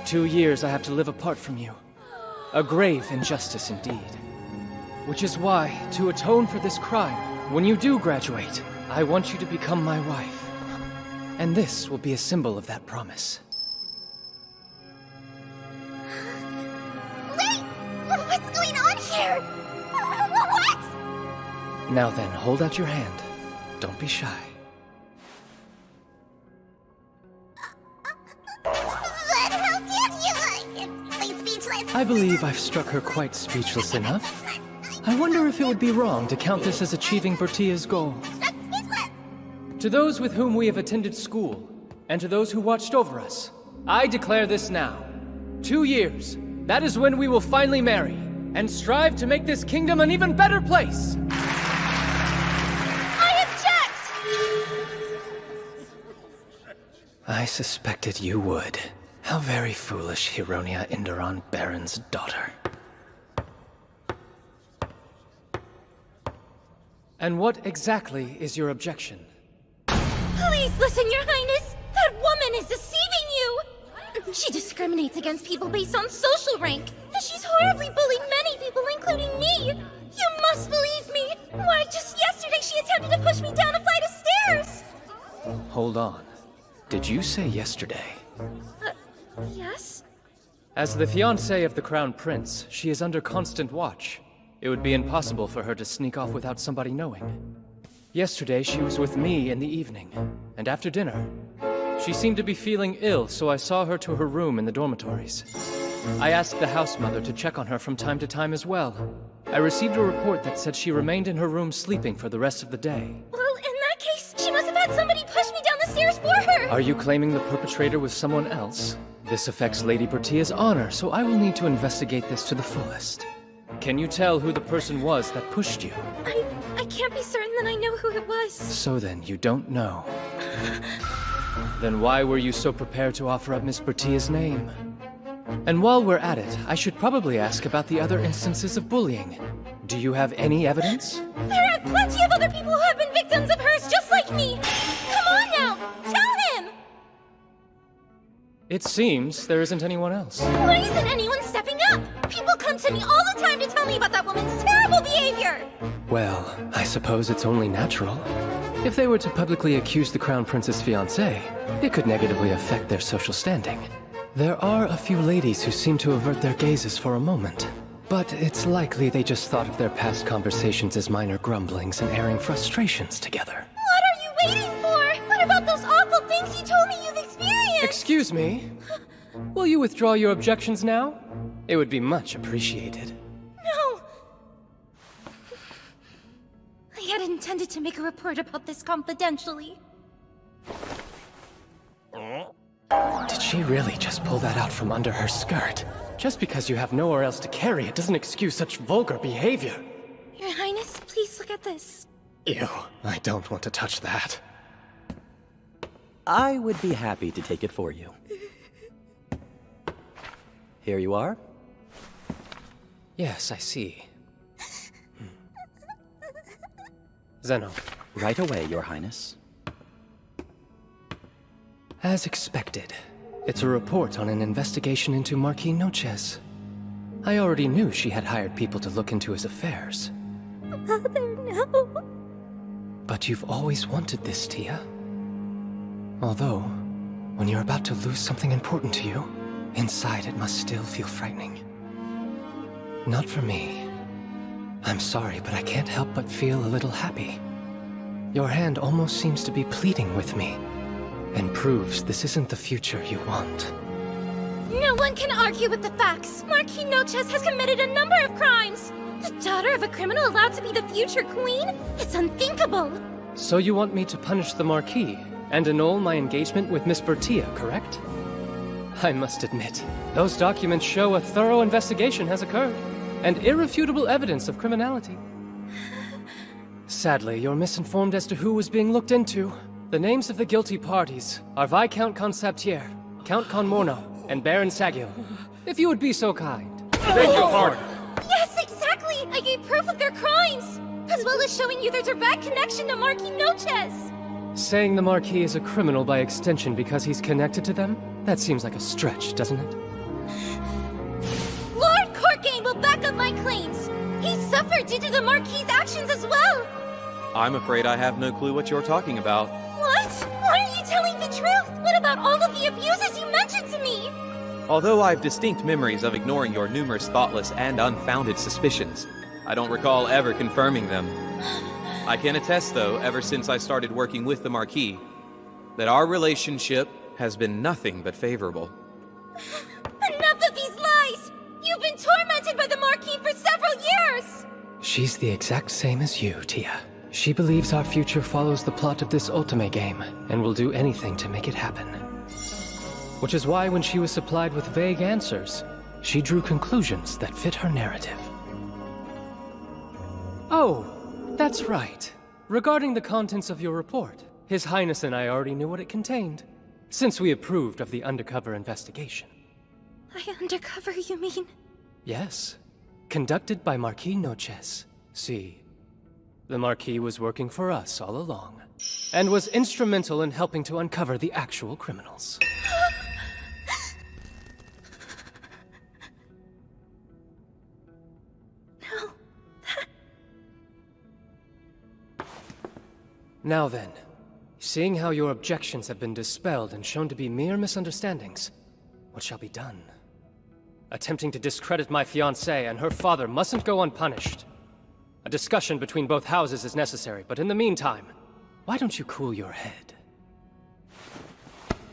2 years I have to live apart from you. A grave injustice indeed. Which is why, to atone for this crime, when you do graduate, I want you to become my wife. And this will be a symbol of that promise. Wait! What's going on here? What? Now then, hold out your hand. Don't be shy. Then how I believe I've struck her quite speechless enough. I wonder if it would be wrong to count this as achieving Bertia's goal. To those with whom we have attended school, and to those who watched over us, I declare this now. 2 years, that is when we will finally marry, and strive to make this kingdom an even better place! I object! I suspected you would. How very foolish, Hironia Inderon, Baron's daughter. And what exactly is your objection? Please listen, Your Highness! That woman is deceiving you! She discriminates against people based on social rank, and she's horribly bullied many people, including me! You must believe me! Why, just yesterday she attempted to push me down a flight of stairs! Hold on. Did you say yesterday? Yes? As the fiancée of the Crown Prince, she is under constant watch. It would be impossible for her to sneak off without somebody knowing. Yesterday, she was with me in the evening, and after dinner, she seemed to be feeling ill, so I saw her to her room in the dormitories. I asked the house mother to check on her from time to time as well. I received a report that said she remained in her room sleeping for the rest of the day. Well, in that case, she must have had somebody push me down the stairs for her! Are you claiming the perpetrator was someone else? This affects Lady Bertia's honor, so I will need to investigate this to the fullest. Can you tell who the person was that pushed you? I can't be certain that I know who it was. So then, you don't know. Then why were you so prepared to offer up Miss Bertia's name? And while we're at it, I should probably ask about the other instances of bullying. Do you have any evidence? There are plenty of other people who have been victims of hers just like me! Come on now! Tell him! It seems there isn't anyone else. Why isn't anyone stepping up? People come to me all the time to tell me about that woman's terrible behavior! Well, I suppose it's only natural. If they were to publicly accuse the Crown Prince's fiancé, it could negatively affect their social standing. There are a few ladies who seem to avert their gazes for a moment, but it's likely they just thought of their past conversations as minor grumblings and airing frustrations together. What are you waiting for? What about those awful things you told me you've experienced? Excuse me? Will you withdraw your objections now? It would be much appreciated. No! I had intended to make a report about this confidentially. Did she really just pull that out from under her skirt? Just because you have nowhere else to carry it doesn't excuse such vulgar behavior. Your Highness, please look at this. Ew, I don't want to touch that. I would be happy to take it for you. Here you are. Yes, I see. Zeno. Right away, Your Highness. As expected, it's a report on an investigation into Marquis Noches. I already knew she had hired people to look into his affairs. Mother, no. But you've always wanted this, Tia. Although, when you're about to lose something important to you, inside it must still feel frightening. Not for me. I'm sorry, but I can't help but feel a little happy. Your hand almost seems to be pleading with me, and proves this isn't the future you want. No one can argue with the facts. Marquis Noches has committed a number of crimes. The daughter of a criminal allowed to be the future queen? It's unthinkable. So you want me to punish the Marquis, and annul my engagement with Miss Bertia, correct? I must admit, those documents show a thorough investigation has occurred, and irrefutable evidence of criminality. Sadly, you're misinformed as to who was being looked into. The names of the guilty parties are Viscount Conceptier, Count Conmorno, and Baron Saggio. If you would be so kind. Beg your pardon. Yes, exactly! I gave proof of their crimes! As well as showing you their direct connection to Marquis Noches! Saying the Marquis is a criminal by extension because he's connected to them? That seems like a stretch, doesn't it? Lord Courtgain will back up my claims! He suffered due to the Marquis' actions as well! I'm afraid I have no clue what you're talking about. What? Why are you telling the truth? What about all of the abuses you mentioned to me? Although I've distinct memories of ignoring your numerous thoughtless and unfounded suspicions, I don't recall ever confirming them. I can attest, though, ever since I started working with the Marquis, that our relationship has been nothing but favorable. Enough of these lies! You She's the exact same as you, Tia. She believes our future follows the plot of this Ultimate game, and will do anything to make it happen. Which is why when she was supplied with vague answers, she drew conclusions that fit her narrative. Oh, that's right. Regarding the contents of your report, His Highness and I already knew what it contained, since we approved of the undercover investigation. Undercover, you mean? Yes. Conducted by Marquis Noches. See, the Marquis was working for us all along, and was instrumental in helping to uncover the actual criminals. No. Now then, seeing how your objections have been dispelled and shown to be mere misunderstandings, what shall be done? Attempting to discredit my fiancée and her father mustn't go unpunished. A discussion between both houses is necessary, but in the meantime, why don't you cool your head?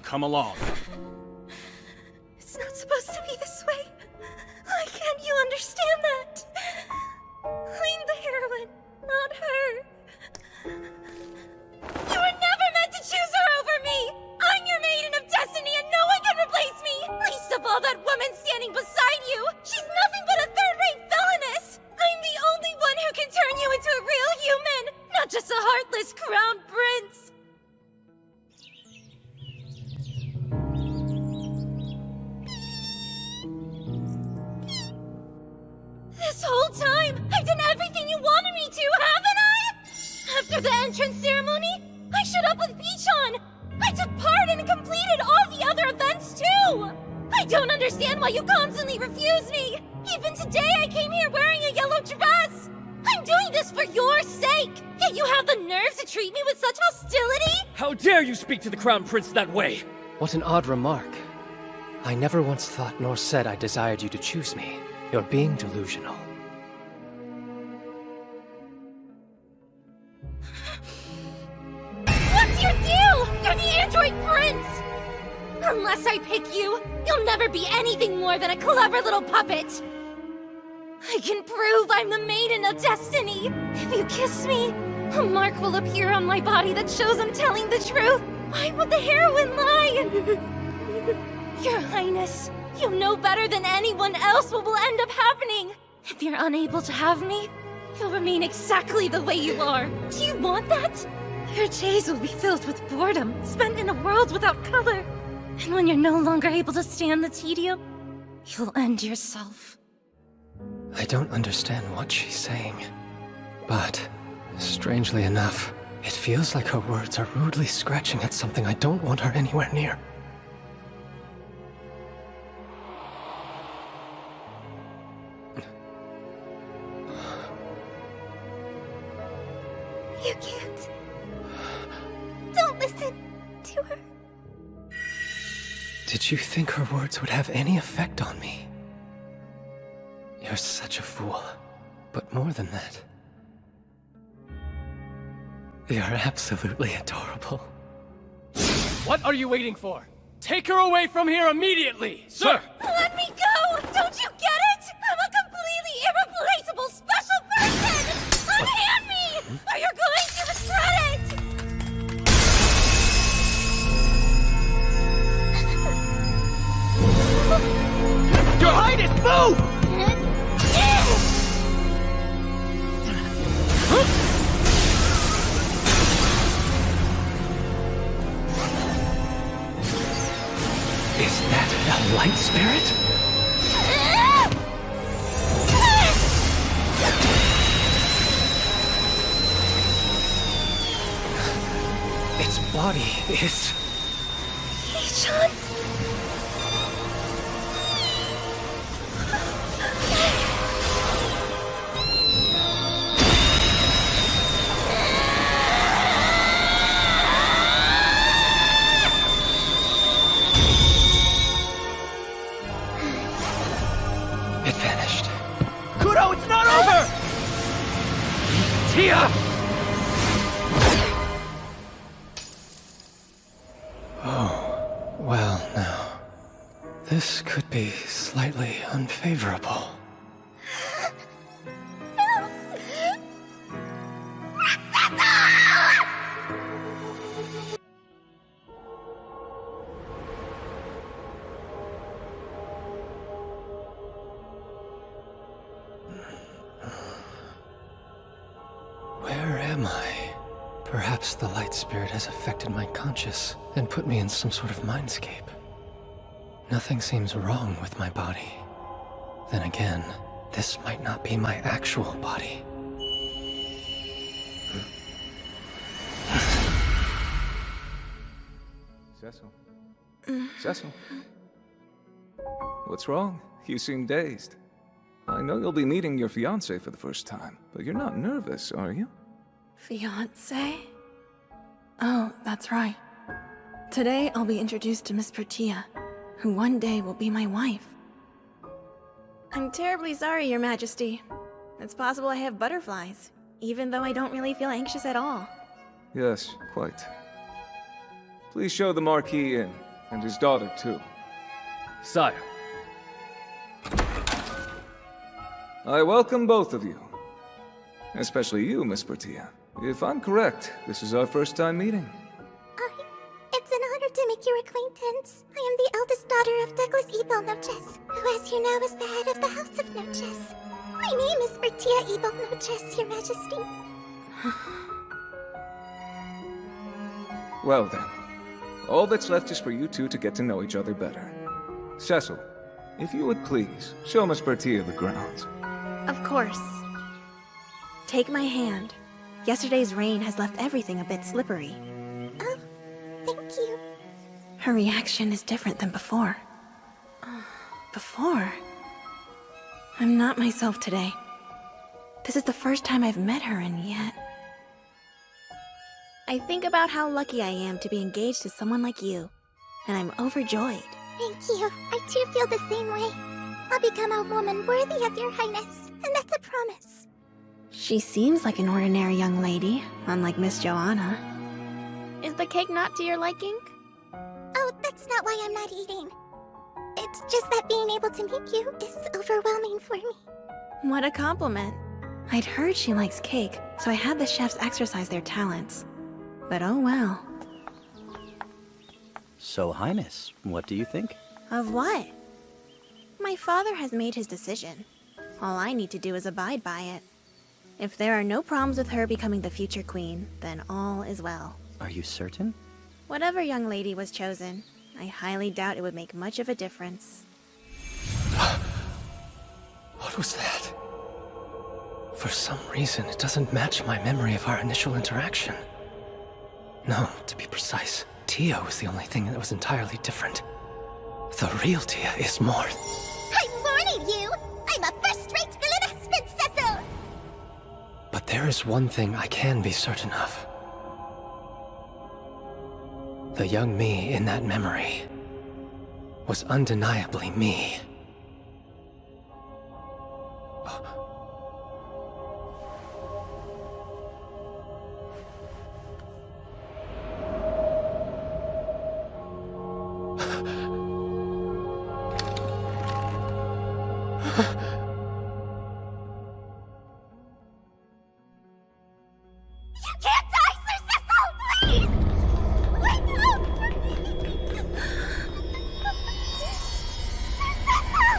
Come along. It's not supposed to be this way. Why can't you understand that? I'm the heroine, not her. You were never meant to choose her over me! I'm your maiden of destiny and no one can replace me! Least of all that woman standing beside you! She's nothing but a third-rate villainess! I'm the only one who can turn you into a real human! Not just a heartless crown prince! This whole time, I've done everything you wanted me to, haven't I? After the entrance ceremony, I showed up with Pichon! I took part and completed all the other events too! I don't understand why you constantly refuse me! Even today I came here wearing a yellow dress! I'm doing this for your sake! Yet you have the nerve to treat me with such hostility? How dare you speak to the Crown Prince that way? What an odd remark. I never once thought nor said I desired you to choose me. You're being delusional. What's your deal? You're the android prince! Unless I pick you, you'll never be anything more than a clever little puppet! I can prove I'm the maiden of destiny! If you kiss me, a mark will appear on my body that shows I'm telling the truth! Why would the heroine lie? Your Highness, you know better than anyone else what will end up happening! If you're unable to have me, you'll remain exactly the way you are! Do you want that? Your days will be filled with boredom, spent in a world without color. And when you're no longer able to stand the tedium, you'll end yourself. I don't understand what she's saying. But, strangely enough, it feels like her words are rudely scratching at something I don't want her anywhere near. You can't. Don't listen to her. Did you think her words would have any effect on me? You're such a fool. But more than that, you're absolutely adorable. What are you waiting for? Take her away from here immediately! Sir! Let me go! Don't you get it? I'm a completely irreplaceable special person! Unhand me! Or you're going to regret it! Your Highness, move! Is that a light spirit? Its body is... Pichon! It vanished. Kuro, it's not over! Tia! Oh, well now. This could be slightly unfavorable. No! am I? Perhaps the light spirit has affected my conscious and put me in some sort of mindscape. Nothing seems wrong with my body. Then again, this might not be my actual body. Cecil? Cecil? What's wrong? You seem dazed. I know you'll be meeting your fiancé for the first time, but you're not nervous, are you? Fiancé? Oh, that's right. Today I'll be introduced to Miss Bertia, who one day will be my wife. I'm terribly sorry, Your Majesty. It's possible I have butterflies, even though I don't really feel anxious at all. Yes, quite. Please show the Marquis in, and his daughter too. Sire. I welcome both of you. Especially you, Miss Bertia. If I'm correct, this is our first time meeting. It's an honor to make your acquaintance. I am the eldest daughter of Douglas Ebel Noches, who as you know is the head of the House of Noches. My name is Bertia Ebel Noches, Your Majesty. Well then, all that's left is for you two to get to know each other better. Cecil, if you would please, show Miss Bertia the grounds. Of course. Take my hand. Yesterday's rain has left everything a bit slippery. Oh, thank you. Her reaction is different than before. Before? I'm not myself today. This is the first time I've met her, and yet... I think about how lucky I am to be engaged to someone like you, and I'm overjoyed. Thank you. I too feel the same way. I'll become a woman worthy of your highness, and that's a promise. She seems like an ordinary young lady, unlike Miss Joanna. Is the cake not to your liking? Oh, that's not why I'm not eating. It's just that being able to meet you is overwhelming for me. What a compliment. I'd heard she likes cake, so I had the chefs exercise their talents. But oh well. So, Highness, what do you think? Of what? My father has made his decision. All I need to do is abide by it. If there are no problems with her becoming the future queen, then all is well. Are you certain? Whatever young lady was chosen, I highly doubt it would make much of a difference. What was that? For some reason, it doesn't match my memory of our initial interaction. No, to be precise, Tia was the only thing that was entirely different. The real Tia is more... I'm warning you! I'm a first-rate villainess, Prince Cecil! But there is one thing I can be certain of. The young me in that memory was undeniably me. You can't die, Sir Cecil! Please! Wake up! Sir Cecil!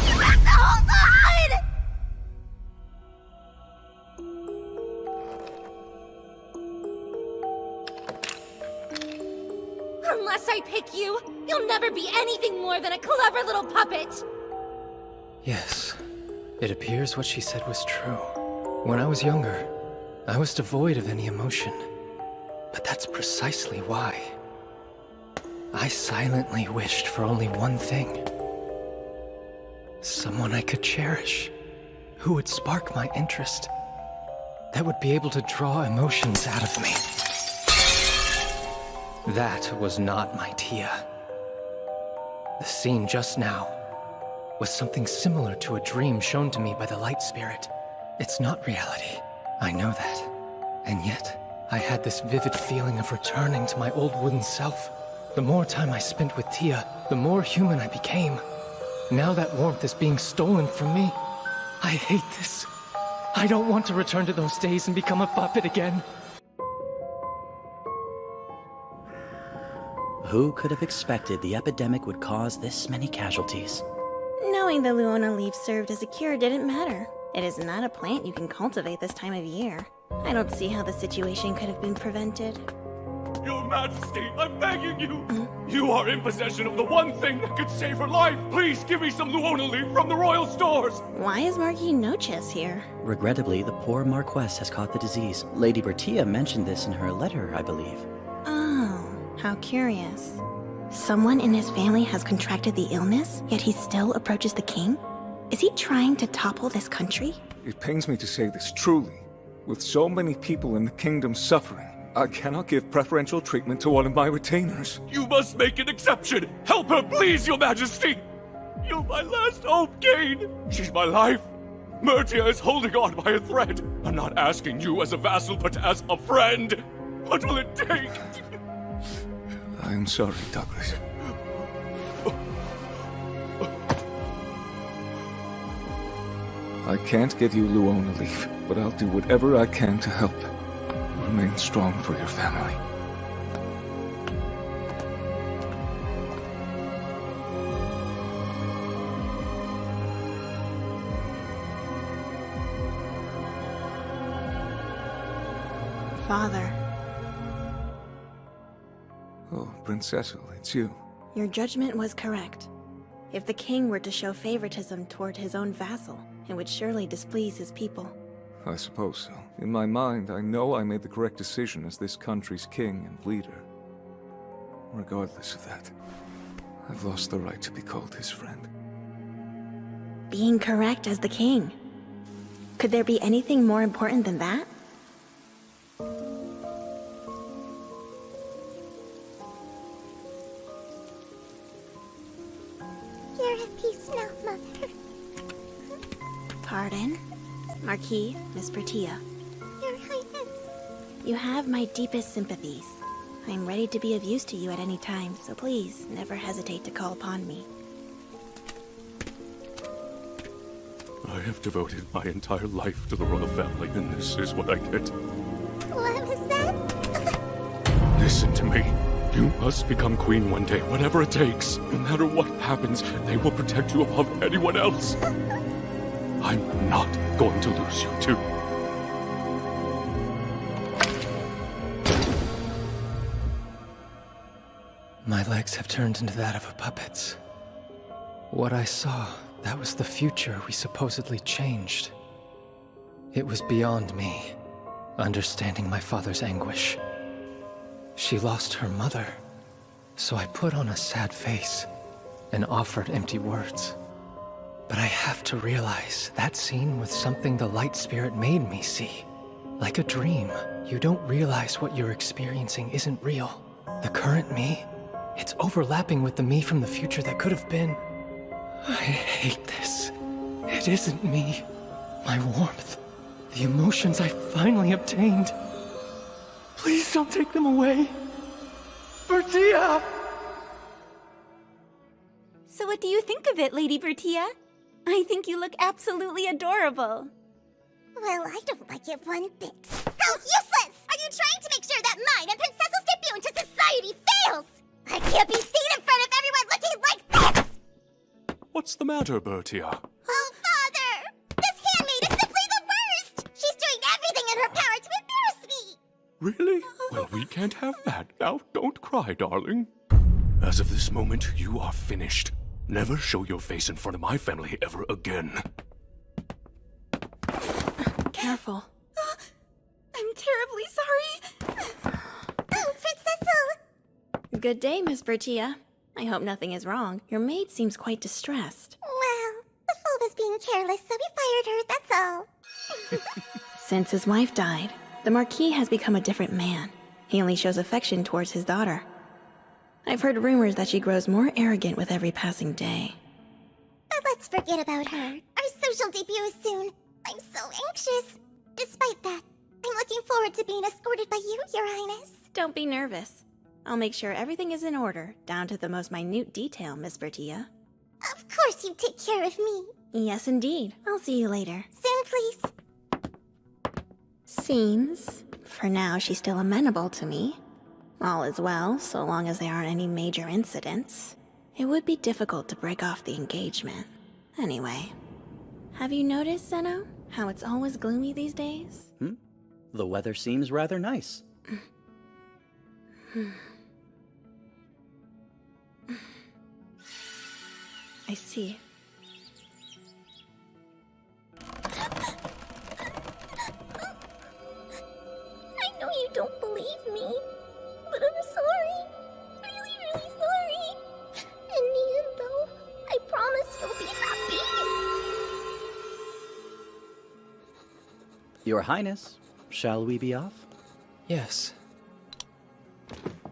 You have to hold on! Unless I pick you, you'll never be anything more than a clever little puppet! Yes, it appears what she said was true. When I was younger, I was devoid of any emotion. But that's precisely why. I silently wished for only one thing. Someone I could cherish, who would spark my interest, that would be able to draw emotions out of me. That was not my Tia. The scene just now was something similar to a dream shown to me by the light spirit. It's not reality. I know that. And yet, I had this vivid feeling of returning to my old wooden self. The more time I spent with Tia, the more human I became. Now that warmth is being stolen from me. I hate this. I don't want to return to those days and become a puppet again. Who could have expected the epidemic would cause this many casualties? Knowing the Luona leaf served as a cure didn't matter. It is not a plant you can cultivate this time of year. I don't see how the situation could have been prevented. Your Majesty, I'm begging you! You are in possession of the one thing that could save her life! Please give me some Luona leaf from the royal stores! Why is Marquis Noches here? Regrettably, the poor Marquess has caught the disease. Lady Bertia mentioned this in her letter, I believe. Oh, how curious. Someone in his family has contracted the illness, yet he still approaches the king? Is he trying to topple this country? It pains me to say this truly. With so many people in the kingdom suffering, I cannot give preferential treatment to one of my retainers. You must make an exception! Help her, please, Your Majesty! You're my last hope, Kane! She's my life! Myrtia is holding on by a thread! I'm not asking you as a vassal, but as a friend! What will it take? I am sorry, Douglas. I can't give you Luona leaf, but I'll do whatever I can to help. Remain strong for your family. Father. Oh, Prince Cecil, it's you. Your judgment was correct. If the king were to show favoritism toward his own vassal, it would surely displease his people. I suppose so. In my mind, I know I made the correct decision as this country's king and leader. Regardless of that, I've lost the right to be called his friend. Being correct as the king. Could there be anything more important than that? You're at peace now, Mother. Pardon? Marquis, Miss Bertia. Your Highness. You have my deepest sympathies. I'm ready to be of use to you at any time, so please, never hesitate to call upon me. I have devoted my entire life to the royal family, and this is what I get. What was that? Listen to me. You must become queen one day, whatever it takes. No matter what happens, they will protect you above anyone else. I'm not going to lose you, too. My legs have turned into that of a puppet's. What I saw, that was the future we supposedly changed. It was beyond me, understanding my father's anguish. She lost her mother, so I put on a sad face and offered empty words. But I have to realize that scene was something the Light Spirit made me see. Like a dream, you don't realize what you're experiencing isn't real. The current me, it's overlapping with the me from the future that could have been. I hate this. It isn't me. My warmth, the emotions I finally obtained. Please don't take them away. Bertia! So what do you think of it, Lady Bertia? I think you look absolutely adorable. Well, I don't like it one bit. How useless! Are you trying to make sure that mine and Prince Cecil's debut into society fails? I can't be seen in front of everyone looking like this! What's the matter, Bertia? Oh, Father! This handmaid is simply the worst! She's doing everything in her power to embarrass me! Really? Well, we can't have that. Now, don't cry, darling. As of this moment, you are finished. Never show your face in front of my family ever again. Careful. I'm terribly sorry. Oh, Prince Cecil! Good day, Miss Bertia. I hope nothing is wrong. Your maid seems quite distressed. Well, the fool was being careless, so we fired her, that's all. Since his wife died, the Marquis has become a different man. He only shows affection towards his daughter. I've heard rumors that she grows more arrogant with every passing day. But let's forget about her. Our social debut is soon. I'm so anxious. Despite that, I'm looking forward to being escorted by you, Your Highness. Don't be nervous. I'll make sure everything is in order, down to the most minute detail, Miss Bertia. Of course you take care of me. Yes, indeed. I'll see you later. Soon, please. Seems, for now, she's still amenable to me. All is well, so long as there aren't any major incidents. It would be difficult to break off the engagement. Anyway, have you noticed, Zeno, how it's always gloomy these days? The weather seems rather nice. I see. I know you don't believe me, but I'm sorry. Really, really sorry. In the end, though, I promise you'll be happy. Your Highness, shall we be off? Yes.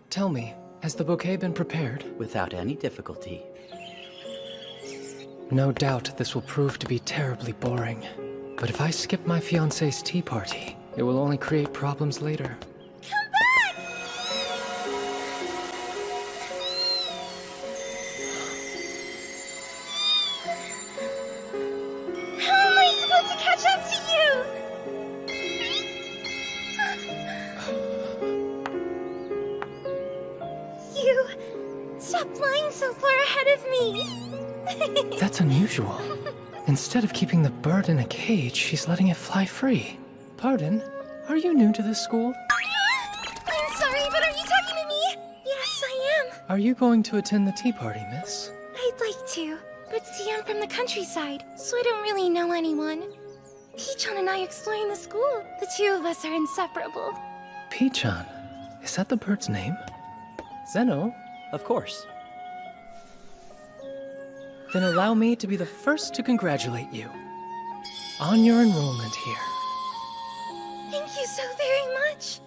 Tell me, has the bouquet been prepared? Without any difficulty. No doubt this will prove to be terribly boring. But if I skip my fiancé's tea party, it will only create problems later. How am I supposed to catch up to you? You stop flying so far ahead of me. That's unusual. Instead of keeping the bird in a cage, she's letting it fly free. Pardon? Are you new to this school? I'm sorry, but are you talking to me? Yes, I am. Are you going to attend the tea party, miss? I'd like to, but see, I'm from the countryside, so I don't really know anyone. Pichon and I are exploring the school. The two of us are inseparable. Pichon? Is that the bird's name? Zeno? Of course. Then allow me to be the first to congratulate you on your enrollment here. Thank you so very much.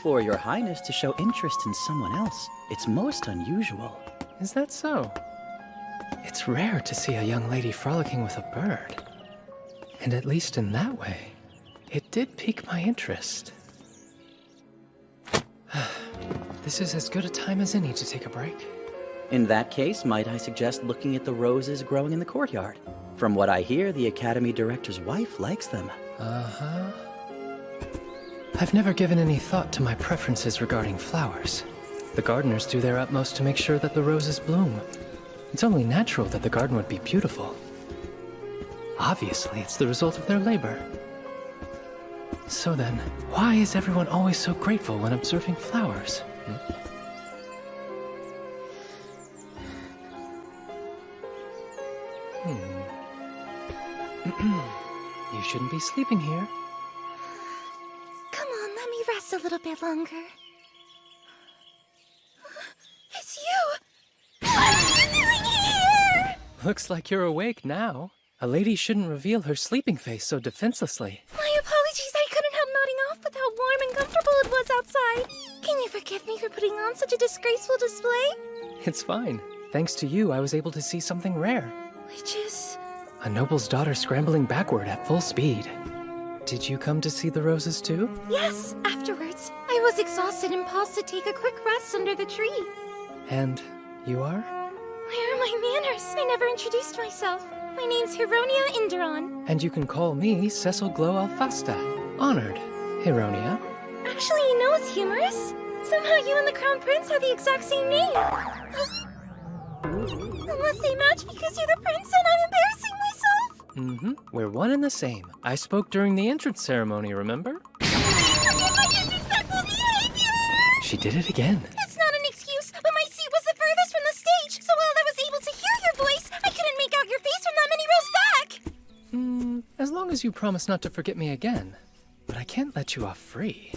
For your Highness to show interest in someone else, it's most unusual. Is that so? It's rare to see a young lady frolicking with a bird. And at least in that way, it did pique my interest. This is as good a time as any to take a break. In that case, might I suggest looking at the roses growing in the courtyard? From what I hear, the Academy Director's wife likes them. Uh-huh. I've never given any thought to my preferences regarding flowers. The gardeners do their utmost to make sure that the roses bloom. It's only natural that the garden would be beautiful. Obviously, it's the result of their labor. So then, why is everyone always so grateful when observing flowers? You shouldn't be sleeping here. Come on, let me rest a little bit longer. It's you! What are you doing here? Looks like you're awake now. A lady shouldn't reveal her sleeping face so defenselessly. My apologies, I couldn't help nodding off with how warm and comfortable it was outside. Can you forgive me for putting on such a disgraceful display? It's fine. Thanks to you, I was able to see something rare. Which is... A noble's daughter scrambling backward at full speed. Did you come to see the roses too? Yes, afterwards. I was exhausted and paused to take a quick rest under the tree. And you are? Where are my manners? I never introduced myself. My name's Hironia Inderon. And you can call me Cecil Glow Alfasta. Honored, Hironia. Actually, you know what's humorous? Somehow you and the Crown Prince have the exact same name. Unless they match because you're the prince and I'm embarrassing myself. Mm-hmm. We're one and the same. I spoke during the entrance ceremony, remember? She did it again. It's not an excuse, but my seat was the furthest from the stage, so while I was able to hear your voice, I couldn't make out your face from that many rows back. As long as you promise not to forget me again. But I can't let you off free.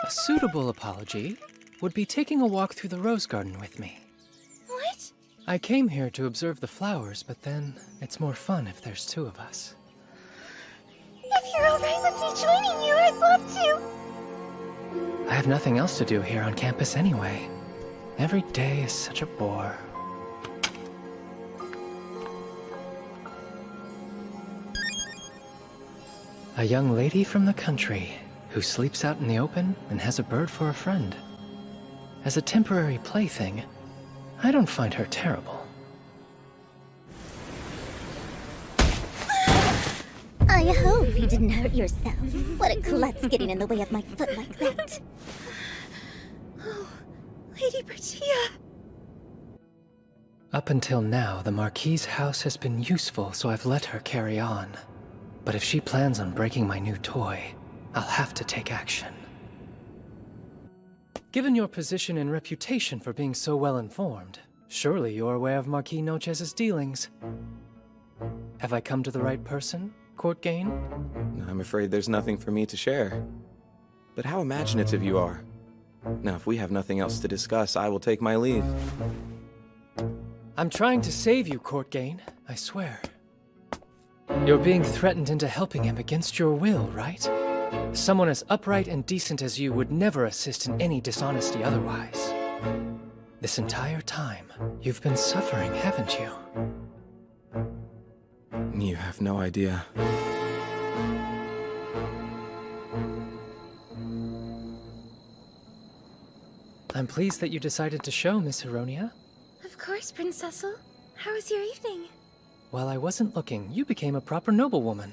A suitable apology would be taking a walk through the rose garden with me. What? I came here to observe the flowers, but then it's more fun if there's two of us. If you're alright with me joining you, I'd love to. I have nothing else to do here on campus anyway. Every day is such a bore. A young lady from the country who sleeps out in the open and has a bird for a friend. As a temporary plaything, I don't find her terrible. I hope you didn't hurt yourself. What a klutz getting in the way of my foot like that. Oh, Lady Bertia. Up until now, the Marquis's house has been useful, so I've let her carry on. But if she plans on breaking my new toy, I'll have to take action. Given your position and reputation for being so well informed, surely you're aware of Marquis Nochez's dealings. Have I come to the right person, Court Gain? I'm afraid there's nothing for me to share. But how imaginative you are. Now, if we have nothing else to discuss, I will take my leave. I'm trying to save you, Court Gain, I swear. You're being threatened into helping him against your will, right? Someone as upright and decent as you would never assist in any dishonesty otherwise. This entire time, you've been suffering, haven't you? You have no idea. I'm pleased that you decided to show, Miss Hironia. Of course, Prince Cecil. How was your evening? While I wasn't looking, you became a proper noblewoman.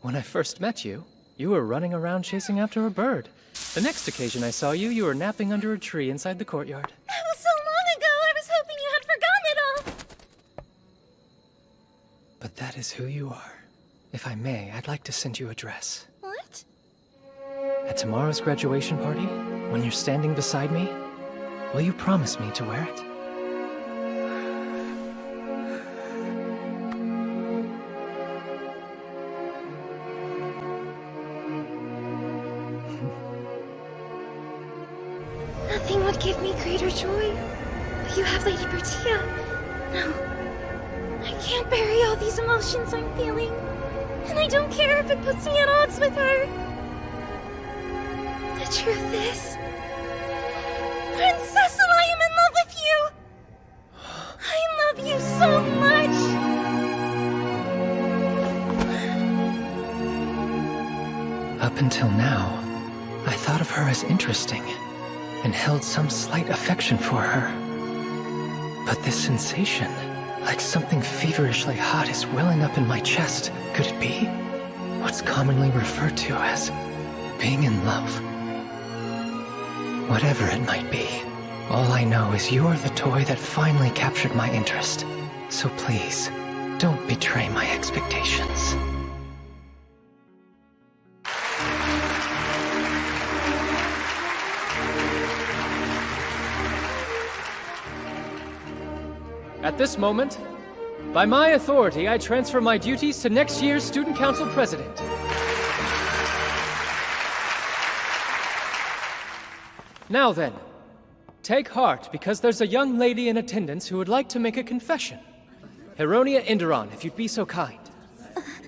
When I first met you, you were running around chasing after a bird. The next occasion I saw you, you were napping under a tree inside the courtyard. That was so long ago, I was hoping you had forgotten it all! But that is who you are. If I may, I'd like to send you a dress. What? At tomorrow's graduation party, when you're standing beside me, will you promise me to wear it? Nothing would give me greater joy. But you have Lady Bertia. No. I can't bury all these emotions I'm feeling. And I don't care if it puts me at odds with her. The truth is... Prince Cecil, I am in love with you! I love you so much! Up until now, I thought of her as interesting, and held some slight affection for her. But this sensation, like something feverishly hot, is welling up in my chest. Could it be what's commonly referred to as being in love? Whatever it might be, all I know is you are the toy that finally captured my interest. So please, don't betray my expectations. At this moment, by my authority, I transfer my duties to next year's Student Council President. Now then, take heart, because there's a young lady in attendance who would like to make a confession. Hironia Inderon, if you'd be so kind.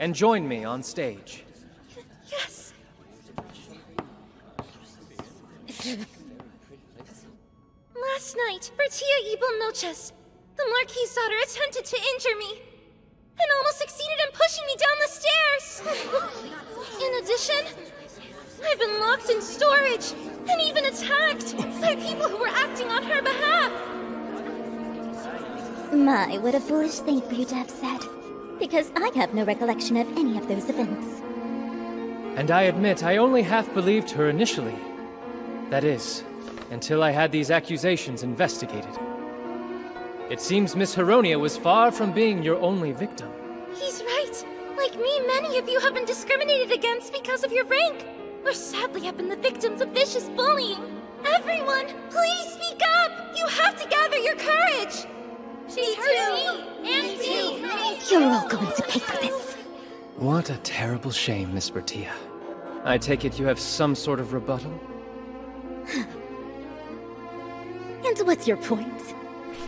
And join me on stage. Yes. Last night, Bertia Ibel Noches, the Marquis' daughter, attempted to injure me, and almost succeeded in pushing me down the stairs. In addition, I've been locked in storage, and even attacked by people who were acting on her behalf. My, what a foolish thing for you to have said. Because I have no recollection of any of those events. And I admit, I only half believed her initially. That is, until I had these accusations investigated. It seems Miss Hironia was far from being your only victim. He's right. Like me, many of you have been discriminated against because of your rank. Or sadly have been the victims of vicious bullying. Everyone, please speak up! You have to gather your courage! Me too! And me! You're all going to pay for this. What a terrible shame, Miss Bertia. I take it you have some sort of rebuttal? And what's your point?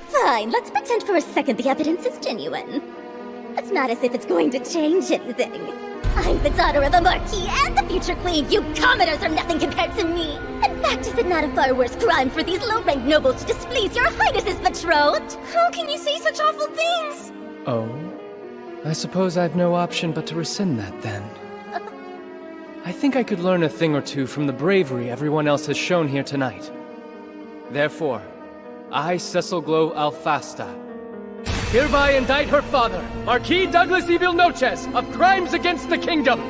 Fine, let's pretend for a second the evidence is genuine. It's not as if it's going to change anything. I'm the daughter of a Marquis and the future Queen. You commoners are nothing compared to me. In fact, is it not a far worse crime for these low-ranked nobles to displease your Highness's betrothed? How can you say such awful things? Oh? I suppose I've no option but to rescind that, then. I think I could learn a thing or two from the bravery everyone else has shown here tonight. Therefore, I, Cecil Glow Alfasta, hereby indict her father, Marquis Douglas Evil Noches, of crimes against the kingdom!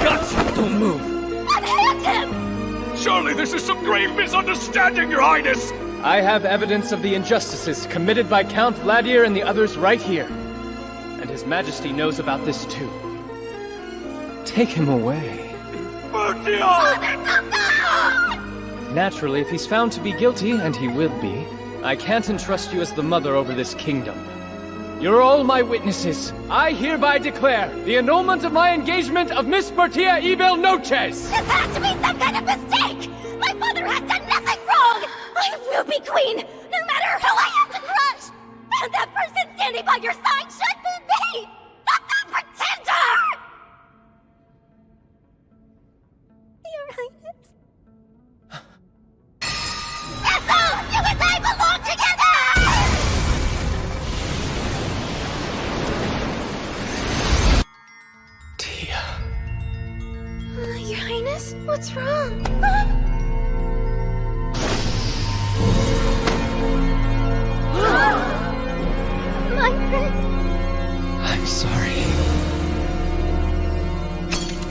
Gotcha! Don't move! Unhand him! Surely this is some grave misunderstanding, Your Highness! I have evidence of the injustices committed by Count Vladimir and the others right here. And His Majesty knows about this too. Take him away. Naturally, if he's found to be guilty, and he will be, I can't entrust you as the mother over this kingdom. You're all my witnesses. I hereby declare the annulment of my engagement of Miss Bertia Ebel Noches! This has to be some kind of mistake! My mother has done nothing wrong! I will be queen, no matter who I have to crush! And that person standing by your side should be me! Not the pretender! Your Highness. Ethel! You and I belong together! Your Highness? What's wrong? My prince! I'm sorry.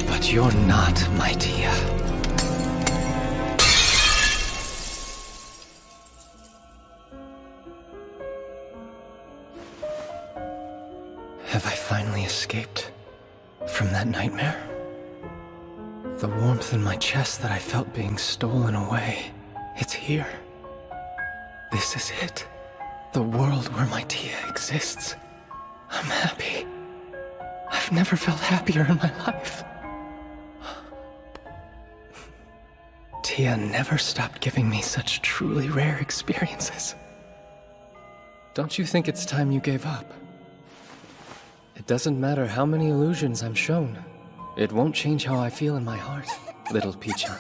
But you're not my Tia. Have I finally escaped from that nightmare? The warmth in my chest that I felt being stolen away, it's here. This is it. The world where my Tia exists. I'm happy. I've never felt happier in my life. Tia never stopped giving me such truly rare experiences. Don't you think it's time you gave up? It doesn't matter how many illusions I'm shown. It won't change how I feel in my heart, little Pichan.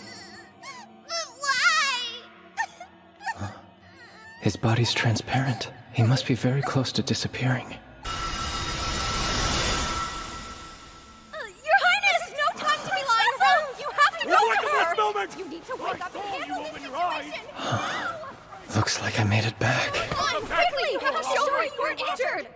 Why? His body's transparent. He must be very close to disappearing. Your Highness! No time to be lying around! You have to go to her! Moment. You need to wake up and handle this situation! Looks like I made it back. Come on, quickly! You have to show her you weren't injured!